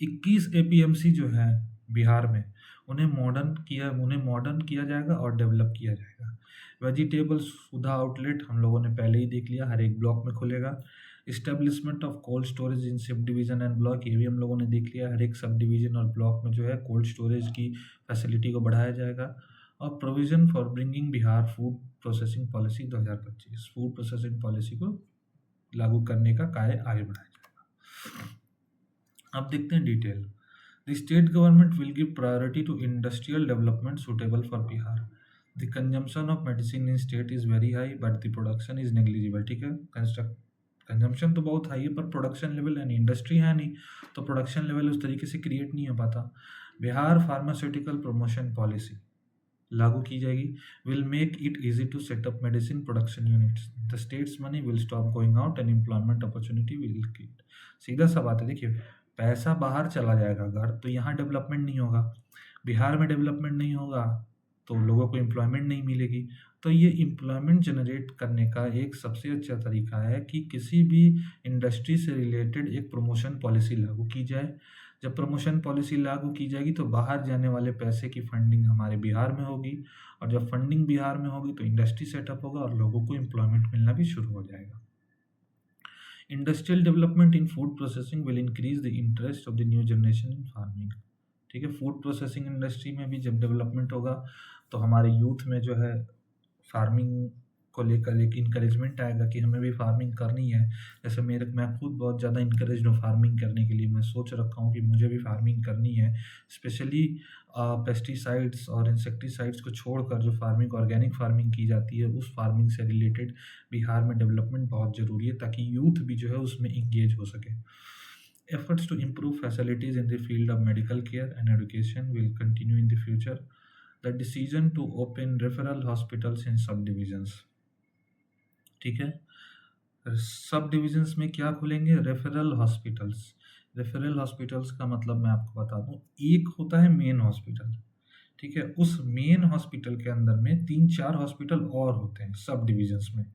21 एपीएमसी जो है बिहार में उन्हें मॉडर्न किया जाएगा और डेवलप किया जाएगा। वेजिटेबल सुधा आउटलेट हम लोगों ने पहले ही देख लिया, हर एक ब्लॉक में खुलेगा। Establishment of cold storage in sub division and block, ये भी हम लोगों ने देख लिया, हर एक सब डिवीजन और ब्लॉक में जो है कोल्ड स्टोरेज की फैसिलिटी को बढ़ाया जाएगा। और provision for bringing Bihar food processing policy 2025, food processing policy को लागू करने का कार्य आगे बढ़ाया जाएगा। अब देखते हैं detail. The state government will give priority to industrial development suitable for Bihar. The consumption of medicine in state is very high but the production is negligible. ठीक है, कंजम्पशन तो बहुत हाई है पर प्रोडक्शन लेवल यानी इंडस्ट्री है नहीं, तो प्रोडक्शन लेवल उस तरीके से क्रिएट नहीं हो पाता। बिहार फार्मास्यूटिकल प्रमोशन पॉलिसी लागू की जाएगी, will make it easy to set up medicine production units. The state's money will stop going out and employment opportunity will create. सीधा सा बात है, देखिए पैसा बाहर चला जाएगा अगर, तो यहाँ डेवलपमेंट नहीं होगा, बिहार में डेवलपमेंट नहीं होगा तो लोगों को एम्प्लॉयमेंट नहीं मिलेगी। तो ये एम्प्लॉयमेंट जनरेट करने का एक सबसे अच्छा तरीका है कि किसी भी इंडस्ट्री से रिलेटेड एक प्रमोशन पॉलिसी लागू की जाए। जब प्रमोशन पॉलिसी लागू की जाएगी तो बाहर जाने वाले पैसे की फंडिंग हमारे बिहार में होगी, और जब फंडिंग बिहार में होगी तो इंडस्ट्री सेटअप होगा और लोगों को एम्प्लॉयमेंट मिलना भी शुरू हो जाएगा। Industrial development in food processing will increase the interest of the new generation in farming. ठीक है, फूड प्रोसेसिंग इंडस्ट्री में भी जब डेवलपमेंट होगा तो हमारे यूथ में जो है फार्मिंग को लेकर एक इंकरेजमेंट आएगा कि हमें भी फार्मिंग करनी है। जैसे मैं खुद बहुत ज़्यादा इंकरेज हूँ फार्मिंग करने के लिए, मैं सोच रखा हूँ कि मुझे भी फार्मिंग करनी है। स्पेशली पेस्टिसाइड्स और इंसेक्टिसाइड्स को छोड़कर जो फार्मिंग ऑर्गेनिक फार्मिंग की जाती है उस फार्मिंग से रिलेटेड बिहार में डेवलपमेंट बहुत ज़रूरी है ताकि यूथ भी जो है उसमें इंगेज हो सके। Efforts to improve facilities in the field of medical care and education will continue in the future. The decision to open referral hospitals in subdivisions. ठीक है, सब डिविजन्स में क्या खुलेंगे? Referral hospitals. रेफरल हॉस्पिटल्स का मतलब मैं आपको बता दूं, एक होता है मेन हॉस्पिटल, ठीक है, उस मेन हॉस्पिटल के अंदर में 3-4 हॉस्पिटल और होते हैं सब डिविजन्स में।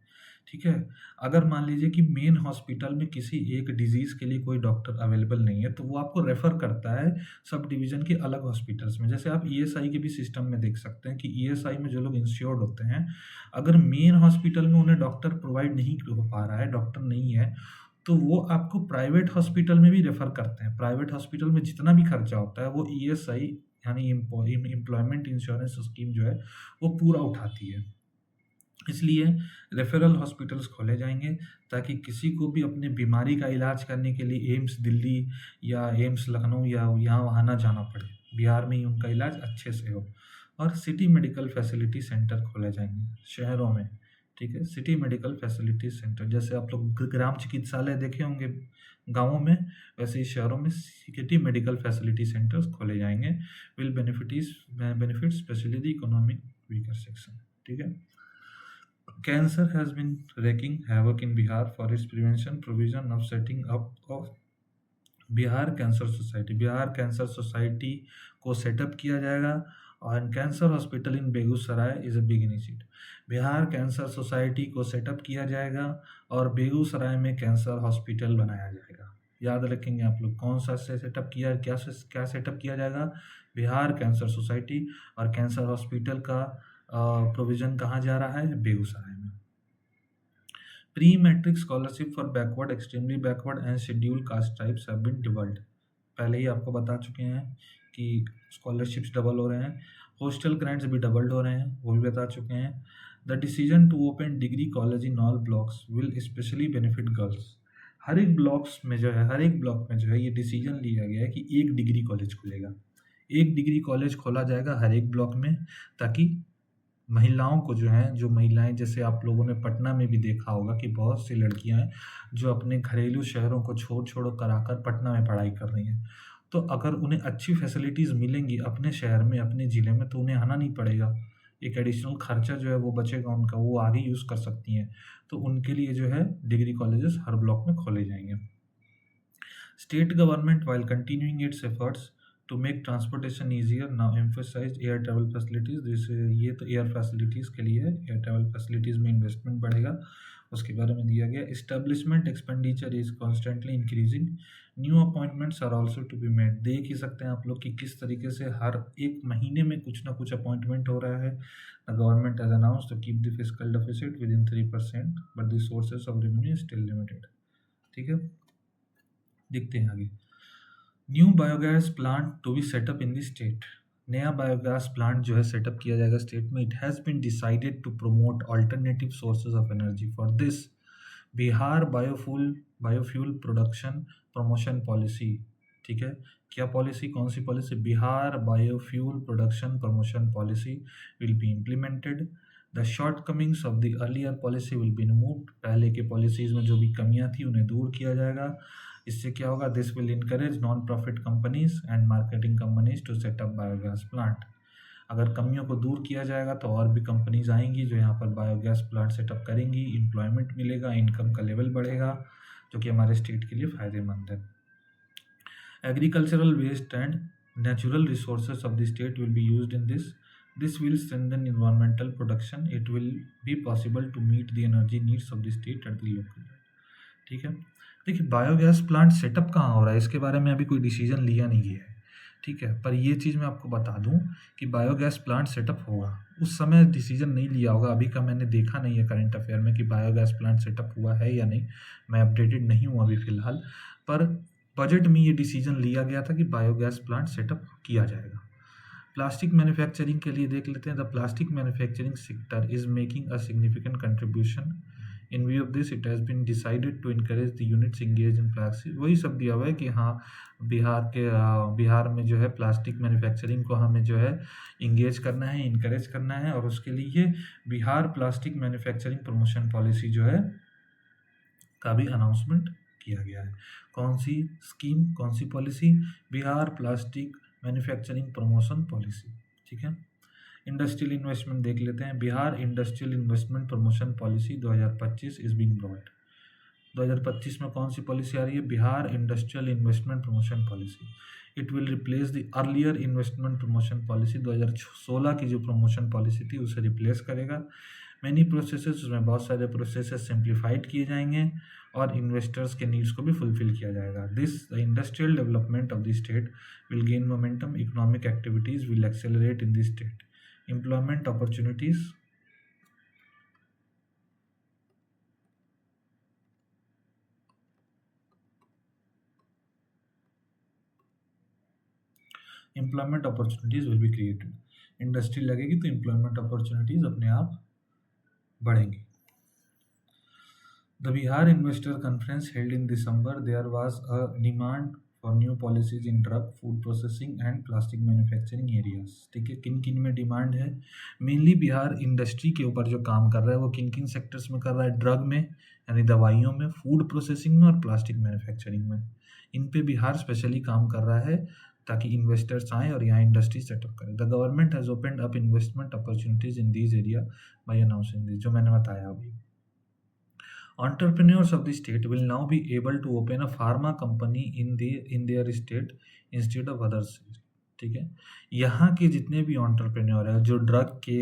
ठीक है, अगर मान लीजिए कि मेन हॉस्पिटल में किसी एक डिजीज़ के लिए कोई डॉक्टर अवेलेबल नहीं है तो वो आपको रेफ़र करता है सब डिवीज़न के अलग हॉस्पिटल्स में। जैसे आप ईएसआई के भी सिस्टम में देख सकते हैं कि ईएसआई में जो लोग इंश्योर्ड होते हैं, अगर मेन हॉस्पिटल में उन्हें डॉक्टर प्रोवाइड नहीं हो पा रहा है, डॉक्टर नहीं है, तो वो आपको प्राइवेट हॉस्पिटल में भी रेफ़र करते हैं। प्राइवेट हॉस्पिटल में जितना भी खर्चा होता है वो ईएसआई यानी एम्प्लॉयमेंट इंश्योरेंस स्कीम जो है वो पूरा उठाती है। इसलिए रेफरल हॉस्पिटल्स खोले जाएंगे ताकि किसी को भी अपने बीमारी का इलाज करने के लिए एम्स दिल्ली या एम्स लखनऊ या यहाँ वहाँ ना जाना पड़े, बिहार में ही उनका इलाज अच्छे से हो। और सिटी मेडिकल फैसिलिटी सेंटर खोले जाएंगे शहरों में, ठीक है। सिटी मेडिकल फैसिलिटी सेंटर, जैसे आप लोग ग्राम चिकित्सालय देखे होंगे गाँवों में, वैसे ही शहरों में सिटी मेडिकल फैसिलिटी सेंटर्स खोले जाएंगे। Will benefit specially the economic weaker section, ठीक है। Cancer has been wreaking havoc in Bihar. For its prevention, provision of setting up of Bihar cancer society, Bihar cancer society को सेटअप किया जाएगा। और cancer hospital in Begusarai is a big initiative. Bihar cancer society को setup किया जाएगा और बेगूसराय में कैंसर हॉस्पिटल बनाया जाएगा। याद रखेंगे आप लोग, कौन सा से सेटअप किया, क्या सेटअप किया जाएगा? Bihar cancer society. और कैंसर हॉस्पिटल का प्रोविजन कहाँ जा रहा है? बेगूसराय में। Pre matric scholarship for backward, extremely backward and schedule caste tribes have been doubled. पहले ही आपको बता चुके हैं कि स्कॉलरशिप्स डबल हो रहे हैं, हॉस्टल ग्रांट्स भी डबल्ड हो रहे हैं, वो भी बता चुके हैं। The decision to open degree college in all blocks will specially benefit girls. हर एक ब्लॉक्स में जो है, हर एक ब्लॉक में जो है ये डिसीजन लिया गया है कि एक डिग्री कॉलेज खुलेगा, एक डिग्री कॉलेज खोला जाएगा हर एक ब्लॉक में, ताकि महिलाओं को जो है, जो महिलाएं, जैसे आप लोगों ने पटना में भी देखा होगा कि बहुत सी लड़कियां हैं जो अपने घरेलू शहरों को छोड़ कराकर पटना में पढ़ाई कर रही हैं। तो अगर उन्हें अच्छी फैसिलिटीज़ मिलेंगी अपने शहर में, अपने ज़िले में, तो उन्हें आना नहीं पड़ेगा। एक एडिशनल खर्चा जो है वो बचेगा उनका, वो आगे यूज़ कर सकती हैं। तो उनके लिए जो है डिग्री कॉलेजेस हर ब्लॉक में खोले जाएंगे। State government while continuing its efforts to make transportation easier now emphasise air travel facilities. जैसे ये तो एयर फैसिलिटीज़ के लिए है, एयर ट्रैवल फैसिलिटीज़ में इन्वेस्टमेंट बढ़ेगा, उसके बारे में दिया गया। Establishment expenditure is constantly increasing, new appointments are also to be made. देख ही सकते हैं आप लोग कि किस तरीके से हर एक महीने में कुछ ना कुछ अपॉइंटमेंट हो रहा है। The government has announced to keep the fiscal deficit within 3%, but the sources of revenue still limited, ठीक है। देखते हैं आगे। New biogas plant to be set up in the state. नया बायोगैस प्लांट जो है सेटअप किया जाएगा स्टेट में। It has been decided to promote alternative sources of energy. For this Bihar biofuel production promotion policy, ठीक है। क्या पॉलिसी, कौन सी policy? Bihar biofuel production promotion policy will be implemented. The shortcomings of the earlier policy will be removed. पहले के policies में जो भी कमियां थी उन्हें दूर किया जाएगा। इससे क्या होगा? This will encourage non profit companies and marketing companies to set up biogas plant. अगर कमियों को दूर किया जाएगा तो और भी कंपनीज आएंगी जो यहाँ पर बायोगैस प्लांट सेटअप करेंगी, एम्प्लॉयमेंट मिलेगा, इनकम का लेवल बढ़ेगा, जो कि हमारे स्टेट के लिए फ़ायदेमंद है। Agricultural waste and natural resources of the state will be used in this will strengthen environmental protection. It will be possible to meet the energy needs of the state at the local level, ठीक है। देखिए, biogas plant setup कहाँ हो रहा है इसके बारे में अभी कोई डिसीजन लिया नहीं गया है, ठीक है। पर ये चीज़ मैं आपको बता दूं कि बायोगैस प्लांट सेटअप होगा। उस समय डिसीजन नहीं लिया होगा, अभी का मैंने देखा नहीं है करंट अफेयर में कि बायोगैस प्लांट सेटअप हुआ है या नहीं, मैं अपडेटेड नहीं हूँ अभी फ़िलहाल। पर बजट में ये डिसीजन लिया गया था कि बायोगैस प्लांट सेटअप किया जाएगा। प्लास्टिक मैन्युफैक्चरिंग के लिए देख लेते हैं। The plastic manufacturing sector is making a significant contribution. In view of this it has been decided to encourage the units engage in plastic. वही सब दिया हुआ है कि हाँ, बिहार में जो है प्लास्टिक मैन्युफैक्चरिंग को हमें जो है इंगेज करना है, इनकरेज करना है, और उसके लिए Bihar plastic manufacturing promotion policy जो है का भी अनाउंसमेंट किया गया है। कौन सी स्कीम, कौन सी policy? Bihar plastic manufacturing promotion policy, ठीक है। इंडस्ट्रियल इन्वेस्टमेंट देख लेते हैं। Bihar industrial investment promotion policy 2025 is being brought. 2025 में कौन सी पॉलिसी आ रही है? Bihar industrial investment promotion policy. It will replace the earlier investment promotion policy. 2016 की जो प्रमोशन पॉलिसी थी उसे रिप्लेस करेगा। मैनी प्रोसेसेस, उसमें बहुत सारे प्रोसेसेस सिंप्लीफाइड किए जाएंगे और इन्वेस्टर्स के नीड्स को भी फुलफिल किया जाएगा। The industrial development of the state will gain momentum. Economic activities will accelerate in the state. Employment opportunities, employment opportunities will be created. Industry लगेगी तो एम्प्लॉयमेंट अपॉर्चुनिटीज अपने आप बढ़ेंगी। The Bihar Investor Conference held in December, there was a demand for new policies in drug, food processing and plastic manufacturing areas. ठीक है, किन किन में डिमांड है? मेनली बिहार इंडस्ट्री के ऊपर जो काम कर रहा है वो किन किन सेक्टर्स में कर रहा है? ड्रग में यानी दवाइयों में, फूड प्रोसेसिंग में और प्लास्टिक मैन्युफैक्चरिंग में। इन पे बिहार स्पेशली काम कर रहा है ताकि इन्वेस्टर्स आएँ और यहाँ इंडस्ट्री सेटअप करें। The government has opened up investment opportunities in these area bye announcing this, जो मैंने बताया अभी। Entrepreneurs of the state will now be able to open a pharma company in their state instead of other states। ठीक है, यहाँ के जितने भी एंटरप्रेन्योर है जो ड्रग के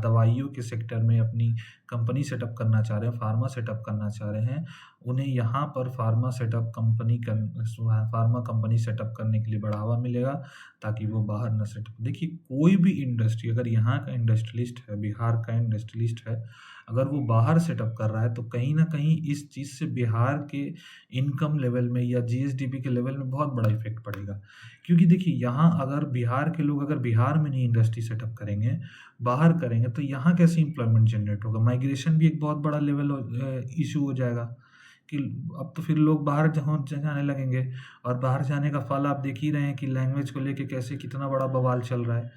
दवाइयों के सेक्टर में अपनी कंपनी सेटअप करना चाह रहे हैं, फार्मा सेटअप करना चाह रहे हैं, उन्हें यहाँ पर फार्मा कंपनी सेटअप करने के लिए बढ़ावा मिलेगा ताकि वो बाहर न सेटअप। देखिए, कोई भी इंडस्ट्री अगर यहाँ का इंडस्ट्रियलिस्ट है, बिहार का इंडस्ट्रियलिस्ट है, अगर वो बाहर सेटअप कर रहा है तो कहीं ना कहीं इस चीज़ से बिहार के इनकम लेवल में या जीएसडीपी के लेवल में बहुत बड़ा इफेक्ट पड़ेगा। क्योंकि देखिए, यहाँ अगर बिहार के लोग अगर बिहार में नहीं इंडस्ट्री सेटअप करेंगे, बाहर करेंगे, तो यहाँ कैसे एम्प्लॉयमेंट जनरेट होगा? माइग्रेशन भी एक बहुत बड़ा लेवल इशू हो जाएगा कि अब तो फिर लोग बाहर जाने लगेंगे, और बाहर जाने का फल आप देख ही रहे हैं कि लैंग्वेज को लेके कैसे कितना बड़ा बवाल चल रहा है।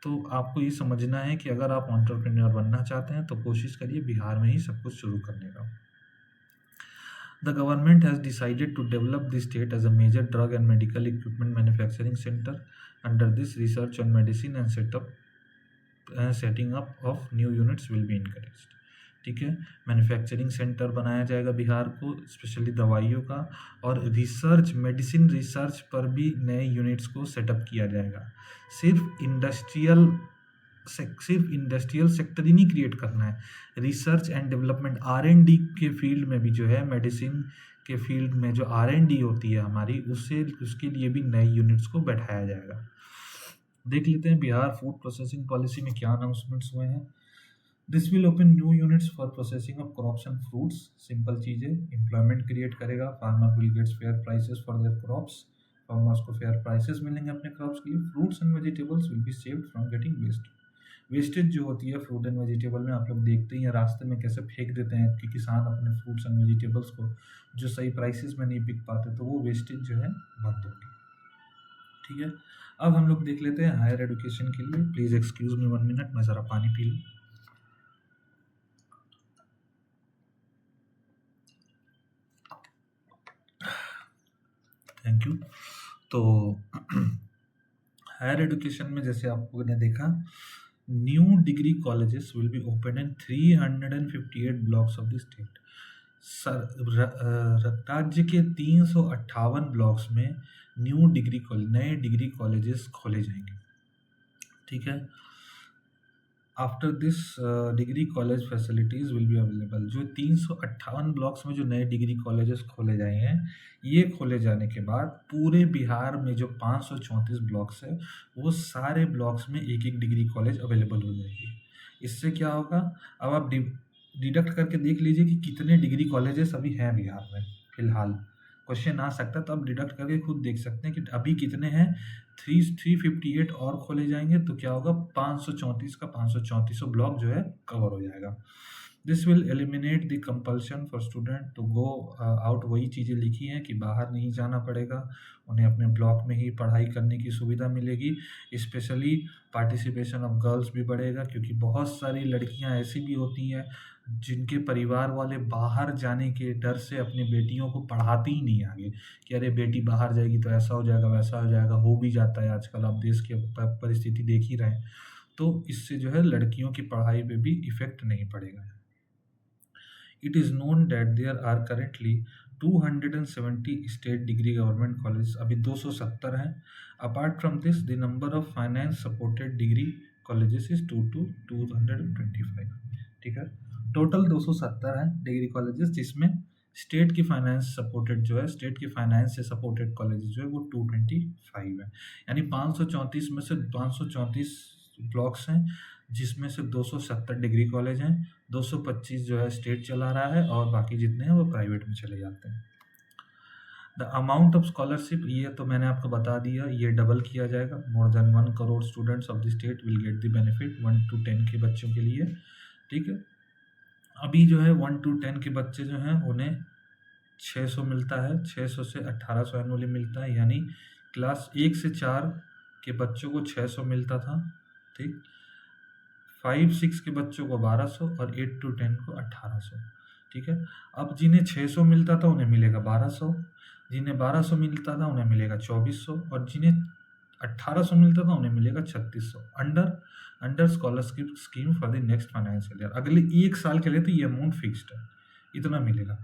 तो आपको ये समझना है कि अगर आप एंटरप्रेन्योर बनना चाहते हैं तो कोशिश करिए बिहार में ही सब कुछ शुरू करने का। The government has decided to develop the state as a major drug and medical equipment manufacturing center. Under this, research on medicine and setting up of new units will be encouraged। ठीक है, manufacturing centre बनाया जाएगा बिहार को, specially दवाइयों का, और medicine research पर भी नए यूनिट्स को सेटअप किया जाएगा। सिर्फ इंडस्ट्रियल सेक्टर ही नहीं क्रिएट करना है, रिसर्च एंड डेवलपमेंट R&D के फील्ड में भी जो है, मेडिसिन के फील्ड में जो R&D होती है हमारी, उसके लिए भी नए यूनिट्स को बैठाया जाएगा। देख लेते हैं बिहार फूड प्रोसेसिंग पॉलिसी में क्या अनाउंसमेंट्स हुए हैं। This will open new units for processing of crops and fruits. Simple चीज़ें, एम्प्लॉयमेंट क्रिएट करेगा, farmer will gets fair prices for their crops, farmers को फेयर प्राइसेस मिलेंगे अपने क्रॉप्स के लिए। Fruits and vegetables will be saved from getting wastage जो होती है फ्रूट एंड वेजिटेबल में, आप लोग देखते ही हैं रास्ते में कैसे फेंक देते हैं कि किसान अपने फ्रूट्स एंड वेजिटेबल्स को जो सही प्राइसेस में नहीं बिक पाते, तो वो वेस्टेज जो है बंद होगी। ठीक है, अब हम लोग देख लेते हैं हायर एजुकेशन के लिए। प्लीज़ एक्सक्यूज मी 1 मिनट, मैं ज़रा पानी पी लूँ। Thank you. तो हायर एजुकेशन में जैसे आप लोगों ने देखा, new degree colleges will be open in 358 blocks of the state. राज्य के 358 ब्लॉक्स में नए डिग्री कॉलेजेस खोले जाएंगे। ठीक है, after this degree college facilities will be available. जो 358 ब्लॉक्स में जो नए डिग्री कॉलेजेस खोले जाएंगे, ये खोले जाने के बाद पूरे बिहार में जो 534 ब्लॉक्स है, वो सारे ब्लॉक्स में एक एक डिग्री कॉलेज अवेलेबल हो जाएगी। इससे क्या होगा, अब आप डिडक्ट करके देख लीजिए कि कितने डिग्री कॉलेजेस अभी हैं बिहार में फिलहाल। क्वेश्चन आ सकता, तो आप डिडक्ट करके खुद देख सकते हैं कि अभी कितने हैं। 358 और खोले जाएंगे तो क्या होगा, 534 का 534 ब्लॉक जो है कवर हो जाएगा। This will eliminate the compulsion for student to go out. वही चीज़ें लिखी हैं कि बाहर नहीं जाना पड़ेगा, उन्हें अपने ब्लॉक में ही पढ़ाई करने की सुविधा मिलेगी। स्पेशली पार्टिसिपेशन ऑफ गर्ल्स भी बढ़ेगा, क्योंकि बहुत सारी लड़कियां ऐसी भी होती हैं जिनके परिवार वाले बाहर जाने के डर से अपनी बेटियों को पढ़ाती ही नहीं आगे, कि अरे बेटी बाहर जाएगी तो ऐसा हो जाएगा वैसा हो जाएगा। हो भी जाता है आजकल, आप देश की परिस्थिति देख ही रहे हैं। तो इससे जो है लड़कियों की पढ़ाई पे भी इफेक्ट नहीं पड़ेगा। It is known that there are currently 270 state degree government colleges, अभी 270 हैं। Apart from this, the number of finance supported degree colleges is 225। ठीक है, टोटल 270 हैं डिग्री कॉलेजेस, जिसमें स्टेट की फाइनेंस सपोर्टेड जो है, स्टेट की फाइनेंस से सपोर्टेड कॉलेजेस जो है वो 225 है। यानी 534 में से 534 ब्लॉक्स हैं, जिसमें से 270 डिग्री कॉलेज हैं, 225 जो है स्टेट चला रहा है, और बाकी जितने हैं वो प्राइवेट में चले जाते हैं। द अमाउंट ऑफ स्कॉलरशिप, ये तो मैंने आपको बता दिया, ये डबल किया जाएगा। More than 1 crore students of the state will get the benefit 1 to 10 के बच्चों के लिए। ठीक है, अभी जो है 1 to 10 के बच्चे जो हैं उन्हें 600 मिलता है, 600 से 1800 एनुअली मिलता है, यानी क्लास 1 से 4 के बच्चों को 600 मिलता था, ठीक। 5-6 के बच्चों को 1200 और 8-10 को 1800, ठीक है। अब जिन्हें 600 मिलता था उन्हें मिलेगा 1200, जिन्हें 1200 मिलता था उन्हें मिलेगा 2400, और जिन्हें 1800 मिलता था उन्हें मिलेगा 3600 under scholarship scheme for the next financial year. अगले 1 साल के लिए तो ये अमाउंट फिक्स्ड है, इतना मिलेगा।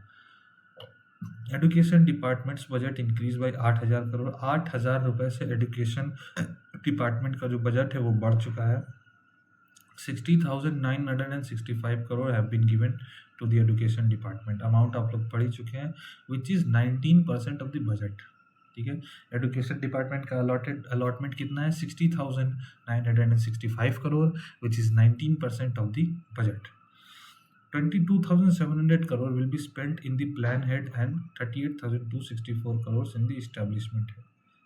Education departments budget increase by 8,000 crore. 8,000 रुपये से एजुकेशन डिपार्टमेंट का जो बजट है वो बढ़ चुका है। 60,965 crore have been given to the education department। Amount आप लोग पढ़ ही चुके हैं, which is 19% of the budget, ठीक है। एजुकेशन डिपार्टमेंट का अलॉटमेंट कितना है? 60,965 crore, which is 19% of the budget. 22,700 crore will be spent in the plan head and 38,264 crores in the establishment head,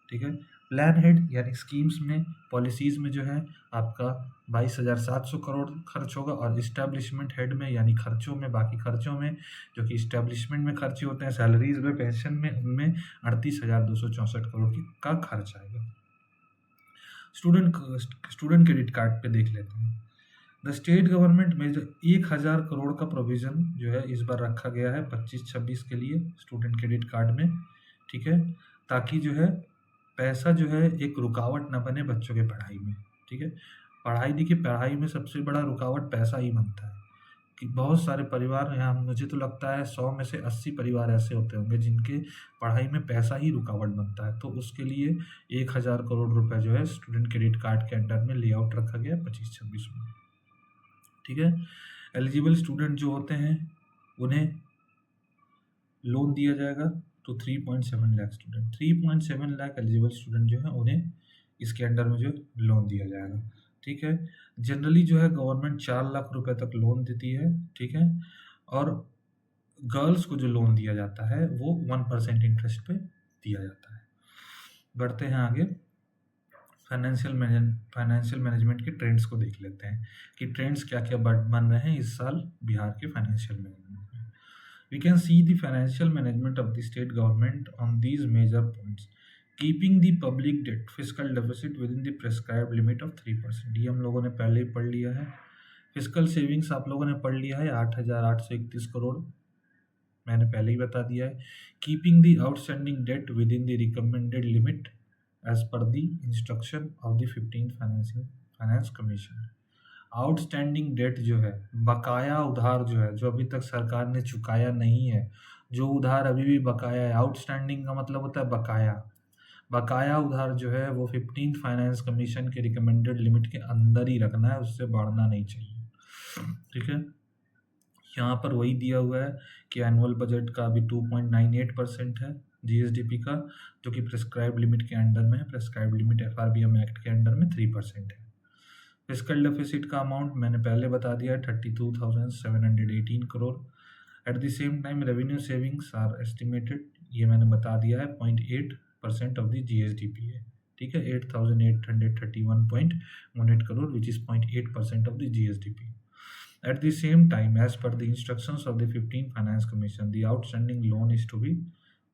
ठीक है। प्लान हेड यानी स्कीम्स में, policies में जो है आपका 22,700 करोड़ खर्च होगा, और इस्टेब्लिशमेंट हेड में यानी खर्चों में, बाकी खर्चों में जो कि इस्टेब्लिशमेंट में खर्चे होते हैं, सैलरीज में, पेंशन में, उनमें 38,264 करोड़ का खर्च आएगा। स्टूडेंट क्रेडिट कार्ड पे देख लेते हैं। द स्टेट गवर्नमेंट में जो 1,000 करोड़ का प्रोविज़न जो है इस बार रखा गया है 25-26 के लिए स्टूडेंट क्रेडिट कार्ड में, ठीक है, ताकि जो है पैसा जो है एक रुकावट ना बने बच्चों के पढ़ाई में, ठीक है। पढ़ाई में सबसे बड़ा रुकावट पैसा ही बनता है, कि बहुत सारे परिवार यहाँ, मुझे तो लगता है 100 में से 80 परिवार ऐसे होते होंगे जिनके पढ़ाई में पैसा ही रुकावट बनता है। तो उसके लिए 1,000 करोड़ रुपए जो है स्टूडेंट क्रेडिट कार्ड के अंडर में लेआउट रखा गया 25-26 में, ठीक है। एलिजिबल स्टूडेंट जो होते हैं उन्हें लोन दिया जाएगा, तो 3.7 lakh student, 3.7 lakh eligible student जो है उन्हें इसके अंडर में जो लोन दिया जाएगा, ठीक है। जनरली जो है गवर्नमेंट 4 लाख रुपए तक लोन देती है, ठीक है, और गर्ल्स को जो लोन दिया जाता है वो 1% इंटरेस्ट पे दिया जाता है। बढ़ते हैं आगे, फाइनेंशियल मैनेजमेंट के ट्रेंड्स को देख लेते हैं कि ट्रेंड्स क्या क्या बन रहे हैं इस साल बिहार के फाइनेंशियल मैनेजमेंट में। We can see the financial management of the state government on these major points. Keeping the public debt fiscal deficit within the prescribed limit of 3%, ये हम लोगों ने पहले ही पढ़ लिया है। फिजिकल सेविंग्स आप लोगों ने पढ़ लिया है 8,831 करोड़, मैंने पहले ही बता दिया है। Keeping the outstanding debt within the recommended limit as per the instruction of the 15th finance commission. Outstanding debt जो है, बकाया उधार जो है, जो अभी तक सरकार ने चुकाया नहीं है, जो उधार अभी भी बकाया है, आउटस्टैंडिंग का मतलब होता है बकाया उधार जो है वो 15th फाइनेंस कमीशन के रिकमेंडेड लिमिट के अंदर ही रखना है, उससे बढ़ना नहीं चाहिए, ठीक है। यहाँ पर वही दिया हुआ है कि एनुअल बजट का अभी 2.98% है जीएसडीपी का, जो कि प्रेस्क्राइब लिमिट के अंडर में है। प्रेस्क्राइब लिमिट एफआरबीएम एक्ट के अंडर में 3% है। फिजिकल डेफिसिट का अमाउंट मैंने पहले बता दिया है 32,718 crore. At the same time revenue savings are estimated, ये मैंने बता दिया है 0.8% ऑफ द जीएसडीपी है, ठीक है, 8,831.18 crore which is 0.8% of the GSDP. At the same time, as per the instructions of the 15th Finance Commission, the outstanding loan is to be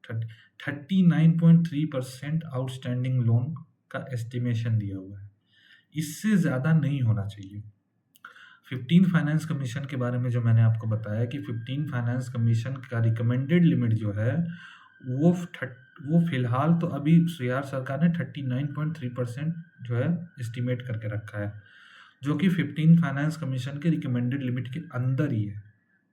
39.3% outstanding loan का estimation दिया हुआ है, इससे ज़्यादा नहीं होना चाहिए। 15th फाइनेंस कमीशन के बारे में जो मैंने आपको बताया कि 15th फाइनेंस कमीशन का रिकमेंडेड लिमिट जो है वो फिलहाल तो अभी बिहार सरकार ने 39.3% जो है एस्टिमेट करके रखा है, जो कि 15th फाइनेंस कमीशन के रिकमेंडेड लिमिट के अंदर ही है,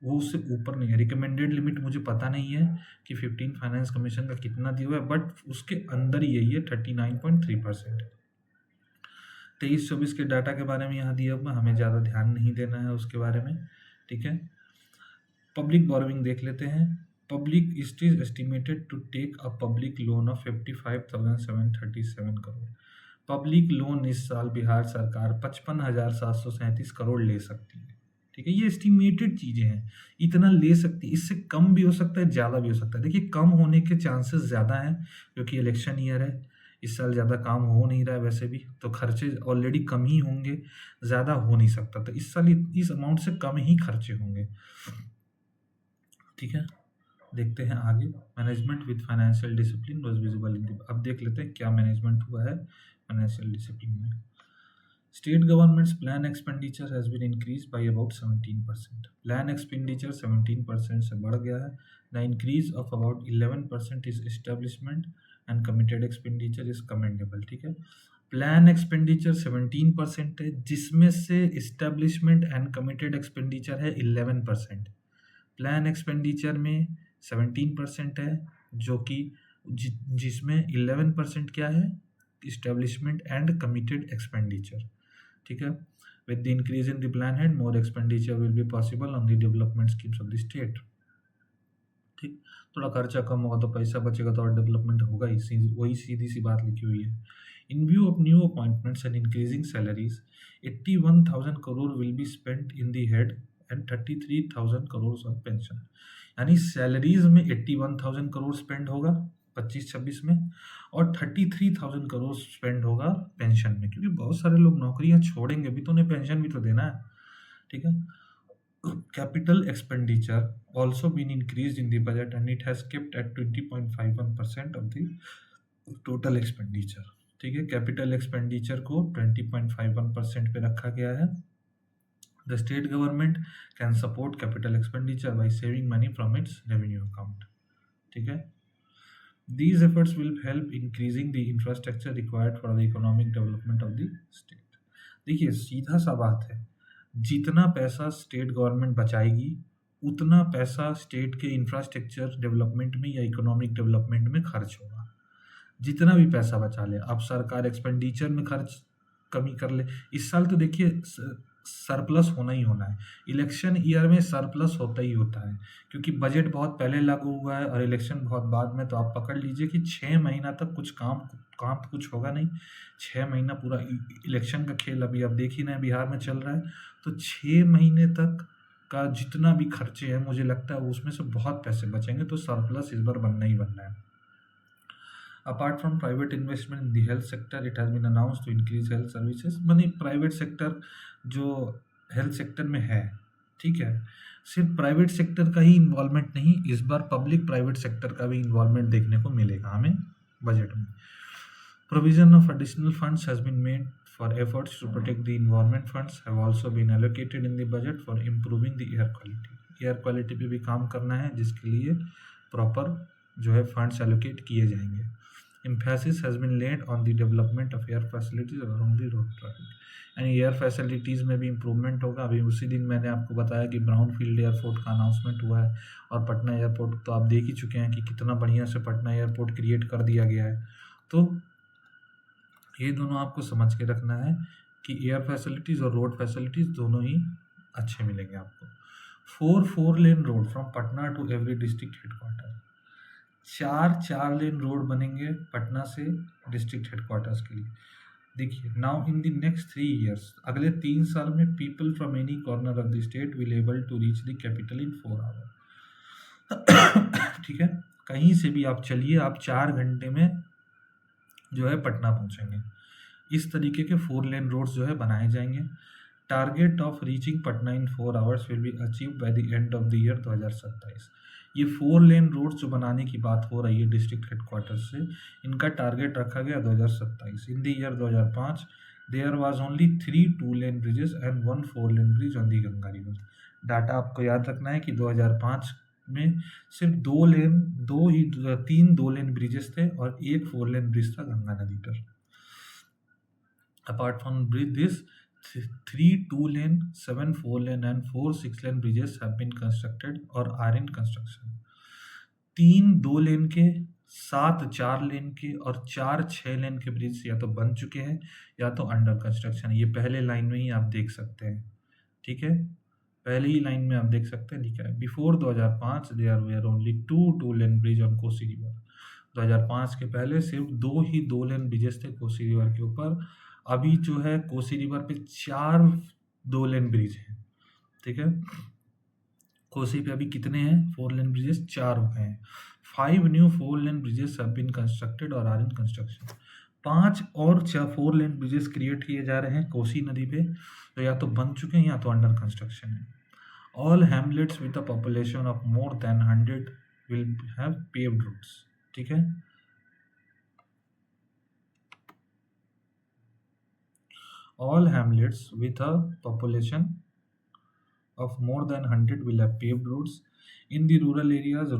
वो उससे ऊपर नहीं है। रिकमेंडेड लिमिट मुझे पता नहीं है कि 15th फाइनेंस कमीशन का कितना दिया हुआ है, बट उसके अंदर ही है 39.3%। 23-24 के डाटा के बारे में यहाँ दिया हुआ, हमें ज़्यादा ध्यान नहीं देना है उसके बारे में, ठीक है। पब्लिक बोरोइंग देख लेते हैं। Public it is estimated to take a public loan of 55,737 crore. Public loan इस साल बिहार सरकार 55,737 करोड़ ले सकती है, ठीक है। ये एस्टिमेटेड चीज़ें हैं, इतना ले सकती है, इससे कम भी हो सकता है, ज़्यादा भी हो सकता है। देखिए कम होने के चांसेस ज़्यादा हैं क्योंकि इलेक्शन ईयर है, इस साल ज़्यादा काम हो नहीं रहा है वैसे भी, तो खर्चे ऑलरेडी कम ही होंगे, ज़्यादा हो नहीं सकता, तो इस साल इस अमाउंट से कम ही खर्चे होंगे, ठीक है। देखते हैं आगे। Management with financial discipline was visible in the, अब देख लेते हैं क्या मैनेजमेंट हुआ है फाइनेंशियल डिसिप्लिन में। State government's plan expenditure has been increased by about 17%. Plan expenditure 17% से बढ़ गया है. The increase of about 11% is establishment and committed expenditure is commendable. ठीक है, प्लान एक्सपेंडिचर 17% है, जिसमें से इस्टेब्लिशमेंट एंड कमिटेड एक्सपेंडिचर है 11%. प्लान एक्सपेंडिचर में 17% है, जो कि जिसमें 11% क्या है, इस्टेब्लिशमेंट एंड कमिटेड एक्सपेंडिचर. ठीक है, with the increase in the plan head more expenditure will be possible on the development schemes of the state. ठीक, थोड़ा खर्चा कम होगा तो पैसा बचेगा तो और डेवलपमेंट होगा ही, वही सीधी सी बात लिखी हुई है. इन view of new appointments and increasing salaries 81,000 crore will be spent in the head and 33,000 crore on pension. यानी सैलरीज में 81,000 करोड़ स्पेंड होगा 25-26 में, और 33,000 करोड़ स्पेंड होगा पेंशन में, क्योंकि बहुत सारे लोग नौकरियां छोड़ेंगे भी तो उन्हें पेंशन भी तो देना है. ठीक है, capital expenditure also been increased in the budget and it has kept at 20.51% of the total expenditure. ठीक है, कैपिटल एक्सपेंडिचर को 20.51% पे रखा गया है. The state government can support capital expenditure by saving money from its revenue account. ठीक है, these efforts will help increasing the infrastructure required for the economic development of the state. देखिए सीधा सा बात है, जितना पैसा स्टेट गवर्नमेंट बचाएगी उतना पैसा स्टेट के इंफ्रास्ट्रक्चर डेवलपमेंट में या इकोनॉमिक डेवलपमेंट में खर्च होगा. जितना भी पैसा बचा ले, अब सरकार एक्सपेंडिचर में खर्च कमी कर ले, इस साल तो देखिए सरप्लस होना ही होना है. इलेक्शन ईयर में सरप्लस होता ही होता है, क्योंकि बजट बहुत पहले लागू हुआ है और इलेक्शन बहुत बाद में. तो आप पकड़ लीजिए कि 6 महीना तक कुछ काम तो कुछ होगा नहीं. 6 महीना पूरा इलेक्शन का खेल अभी आप देख ही ना बिहार में चल रहा है. तो 6 महीने तक का जितना भी खर्चे हैं, मुझे लगता है उसमें से बहुत पैसे बचेंगे. तो सरप्लस इस बार बनना ही बनना है. Apart from private investment in the health sector, it has been announced to increase health services. मानी प्राइवेट सेक्टर जो हेल्थ सेक्टर में है, ठीक है, सिर्फ प्राइवेट सेक्टर का ही इन्वॉल्वमेंट नहीं, इस बार पब्लिक प्राइवेट सेक्टर का भी इन्वॉल्वमेंट देखने को मिलेगा हमें बजट में. Provision of additional funds has been made for efforts to protect the environment. Funds have also been allocated in the budget for improving the air quality. Air quality पे भी काम करना है, जिसके लिए प्रॉपर जो है फंड्स एलोकेट किए जाएंगे. Emphasis has been laid on the development of air facilities around the road traffic. यानी एयर फैसिलिटीज़ में भी इम्प्रूवमेंट होगा. अभी उसी दिन मैंने आपको बताया कि ब्राउन फील्ड एयरपोर्ट का अनाउंसमेंट हुआ है, और पटना एयरपोर्ट तो आप देख ही चुके हैं कि कितना बढ़िया से पटना एयरपोर्ट क्रिएट कर दिया गया है. तो ये दोनों आपको समझ के रखना है कि एयर फैसिलिटीज़ और रोड फैसिलिटीज़ दोनों ही अच्छे मिलेंगे आपको. 4 lane road from Patna to every district headquarter. 4 lane road बनेंगे पटना से डिस्ट्रिक्ट हेडक्वार्टर्स के लिए. देखिए, now in the next 3 years, अगले 3 साल में people from any corner of the state will able to reach the capital in 4 hour. ठीक है, कहीं से भी आप चलिए, आप 4 घंटे में जो है पटना पहुंचेंगे. इस तरीके के 4 लेन रोड्स जो है बनाए जाएंगे. Target of reaching Patna in 4 hours will be achieve by the end of the year 2027. ये 4 लेन रोड्स जो बनाने की बात हो रही है डिस्ट्रिक्ट हेडक्वार्टर से, इनका टारगेट रखा गया 2027. In the year 2005 there was only 3 2 lane bridges and 1 4 lane bridge on the Ganga river. Data आपको याद रखना है कि 2005 में सिर्फ 3 2 लेन ब्रिजेस थे और 1 4 लेन ब्रिज था गंगा नदी पर. Apart from bridge this 3 2 lane, 7 4 lane and 4 6 lane bridges have been constructed or are in construction. 3 2 लेन के, 7 4 लेन के और 4 6 लेन के ब्रिज या तो बन चुके हैं या तो अंडर कंस्ट्रक्शन. ये पहले लाइन में ही आप देख सकते हैं. ठीक है, पहले ही लाइन में आप देख सकते हैं लिखा है. Before 2005 there were only 2 2 lane bridge on Kosi river. 2005 के पहले सिर्फ 2 लेन ब्रिजेस थे कोसी रिवर के ऊपर. अभी जो है कोसी रिवर पे 4 2 लेन ब्रिज हैं. ठीक है, कोसी पे अभी कितने हैं 4 लेन ब्रिजेस? 4 हो गए हैं. 5 new 4 lane bridges have been constructed और आर इन कंस्ट्रक्शन. 5 और 4 लेन ब्रिजेस क्रिएट किए जा रहे हैं कोसी नदी पे, तो या तो बन चुके हैं या तो अंडर कंस्ट्रक्शन है. All Hamlet's with a population of more than 100 will have paved roads. ठीक है. All hamlets with a population of more than 100 will have paved roads. In the rural areas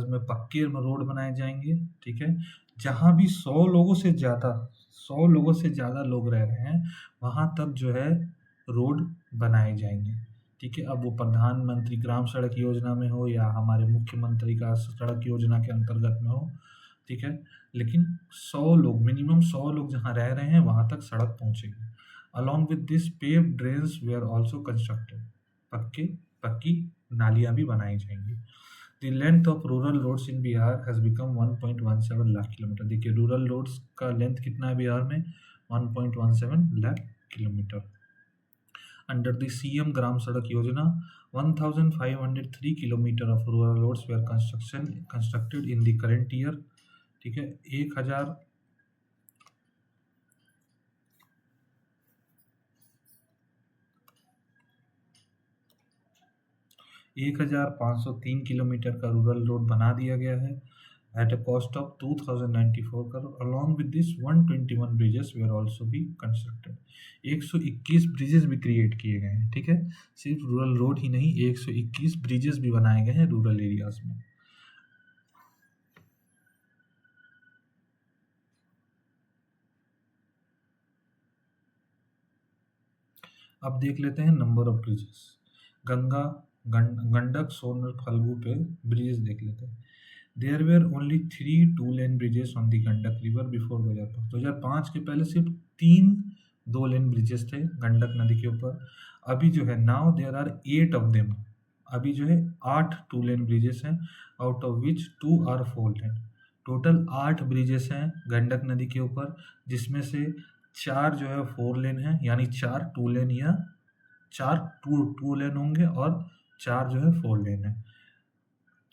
में पक्के रोड बनाए जाएंगे. ठीक है. जहाँ भी 100 लोगों से ज़्यादा लोग रह रहे हैं वहाँ तक जो है रोड बनाए जाएंगे. ठीक है. अब वो प्रधानमंत्री ग्राम सड़क योजना में हो या हमारे मुख्यमंत्री का सड़क योजना के अंतर्गत में हो. ठीक है. लेकिन 100 लोग जहाँ रह रहे हैं वहाँ तक सड़क पहुँचेगी. Along with this, paved drains were also constructed. पक्की नालियां भी बनाई जाएंगी. The length of rural roads in Bihar has become 1.17 lakh kilometre. देखिए रूरल रोड्स का लेंथ कितना है बिहार में, 1.17 lakh kilometre. Under the CM ग्राम सड़क योजना 1503 kilometre of rural roads were constructed in the current year. ठीक है. 1503 किलोमीटर का रूरल रोड बना दिया गया है at a cost of 2094 crore. Along with this 121 bridges were also be constructed. 121 bridges भी क्रिएट किए गए हैं. ठीक है. सिर्फ रूरल रोड ही नहीं, 121 ब्रिजेस भी बनाए गए हैं रूरल एरियाज में. अब देख लेते हैं number of bridges. Gandak Son और फल्गु पे ब्रिजेस देख लेते हैं. There were only 3 two lane bridges on the Gandak river before 2005 के पहले सिर्फ 3 2-लेन ब्रिजेस थे गंडक नदी के ऊपर. अभी जो है now there are 8 of them. अभी जो है 8 2-लेन ब्रिजेस हैं, out of which 2 are four lane. Total 8 bridges हैं गंडक नदी के ऊपर, जिसमें से 4 जो है 4-लेन हैं, यानी 4 2-लेन या 4 2-लेन होंगे और 4 जो है 4-लेन है.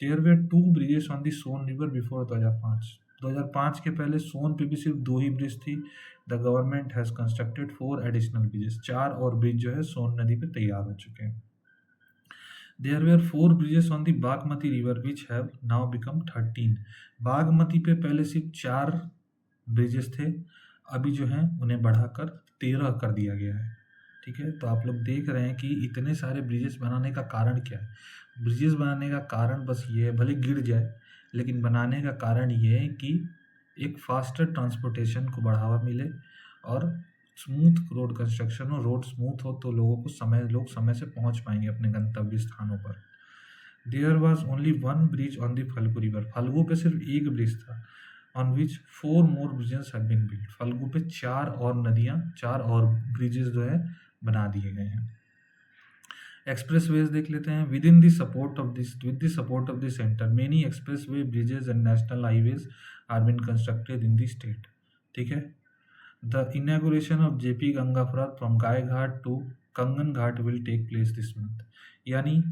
There were 2 bridges on the Son river before 2005 के पहले सोन पे भी सिर्फ 2 ही ब्रिज थी. The government has constructed 4 additional bridges. 4 और ब्रिज जो है सोन नदी पे तैयार हो चुके हैं. There were 4 bridges on the Bagmati river which have now become 13. Bagmati पे पहले सिर्फ 4 ब्रिजेस थे, अभी जो है उन्हें बढ़ाकर 13 कर दिया गया है. ठीक है. तो आप लोग देख रहे हैं कि इतने सारे ब्रिजेस बनाने का कारण क्या है. ब्रिजेस बनाने का कारण बस ये है, भले गिर जाए लेकिन बनाने का कारण ये है कि एक फास्टर ट्रांसपोर्टेशन को बढ़ावा मिले और स्मूथ रोड कंस्ट्रक्शन हो. रोड स्मूथ हो तो लोग समय से पहुंच पाएंगे अपने गंतव्य स्थानों पर. There was only 1 bridge on the Falgu river. Falgu पे सिर्फ 1 ब्रिज था, on which 4 more bridges have been built. Falgu पे 4 और ब्रिजेस जो है बना दिए गए हैं. एक्सप्रेसवेज देख लेते हैं. With the support of the centre many expressway bridges and national highways are been constructed in the state. ठीक है. The inauguration of JP Ganga from from Gai Ghat to Kangan Ghat will take place this month. यानी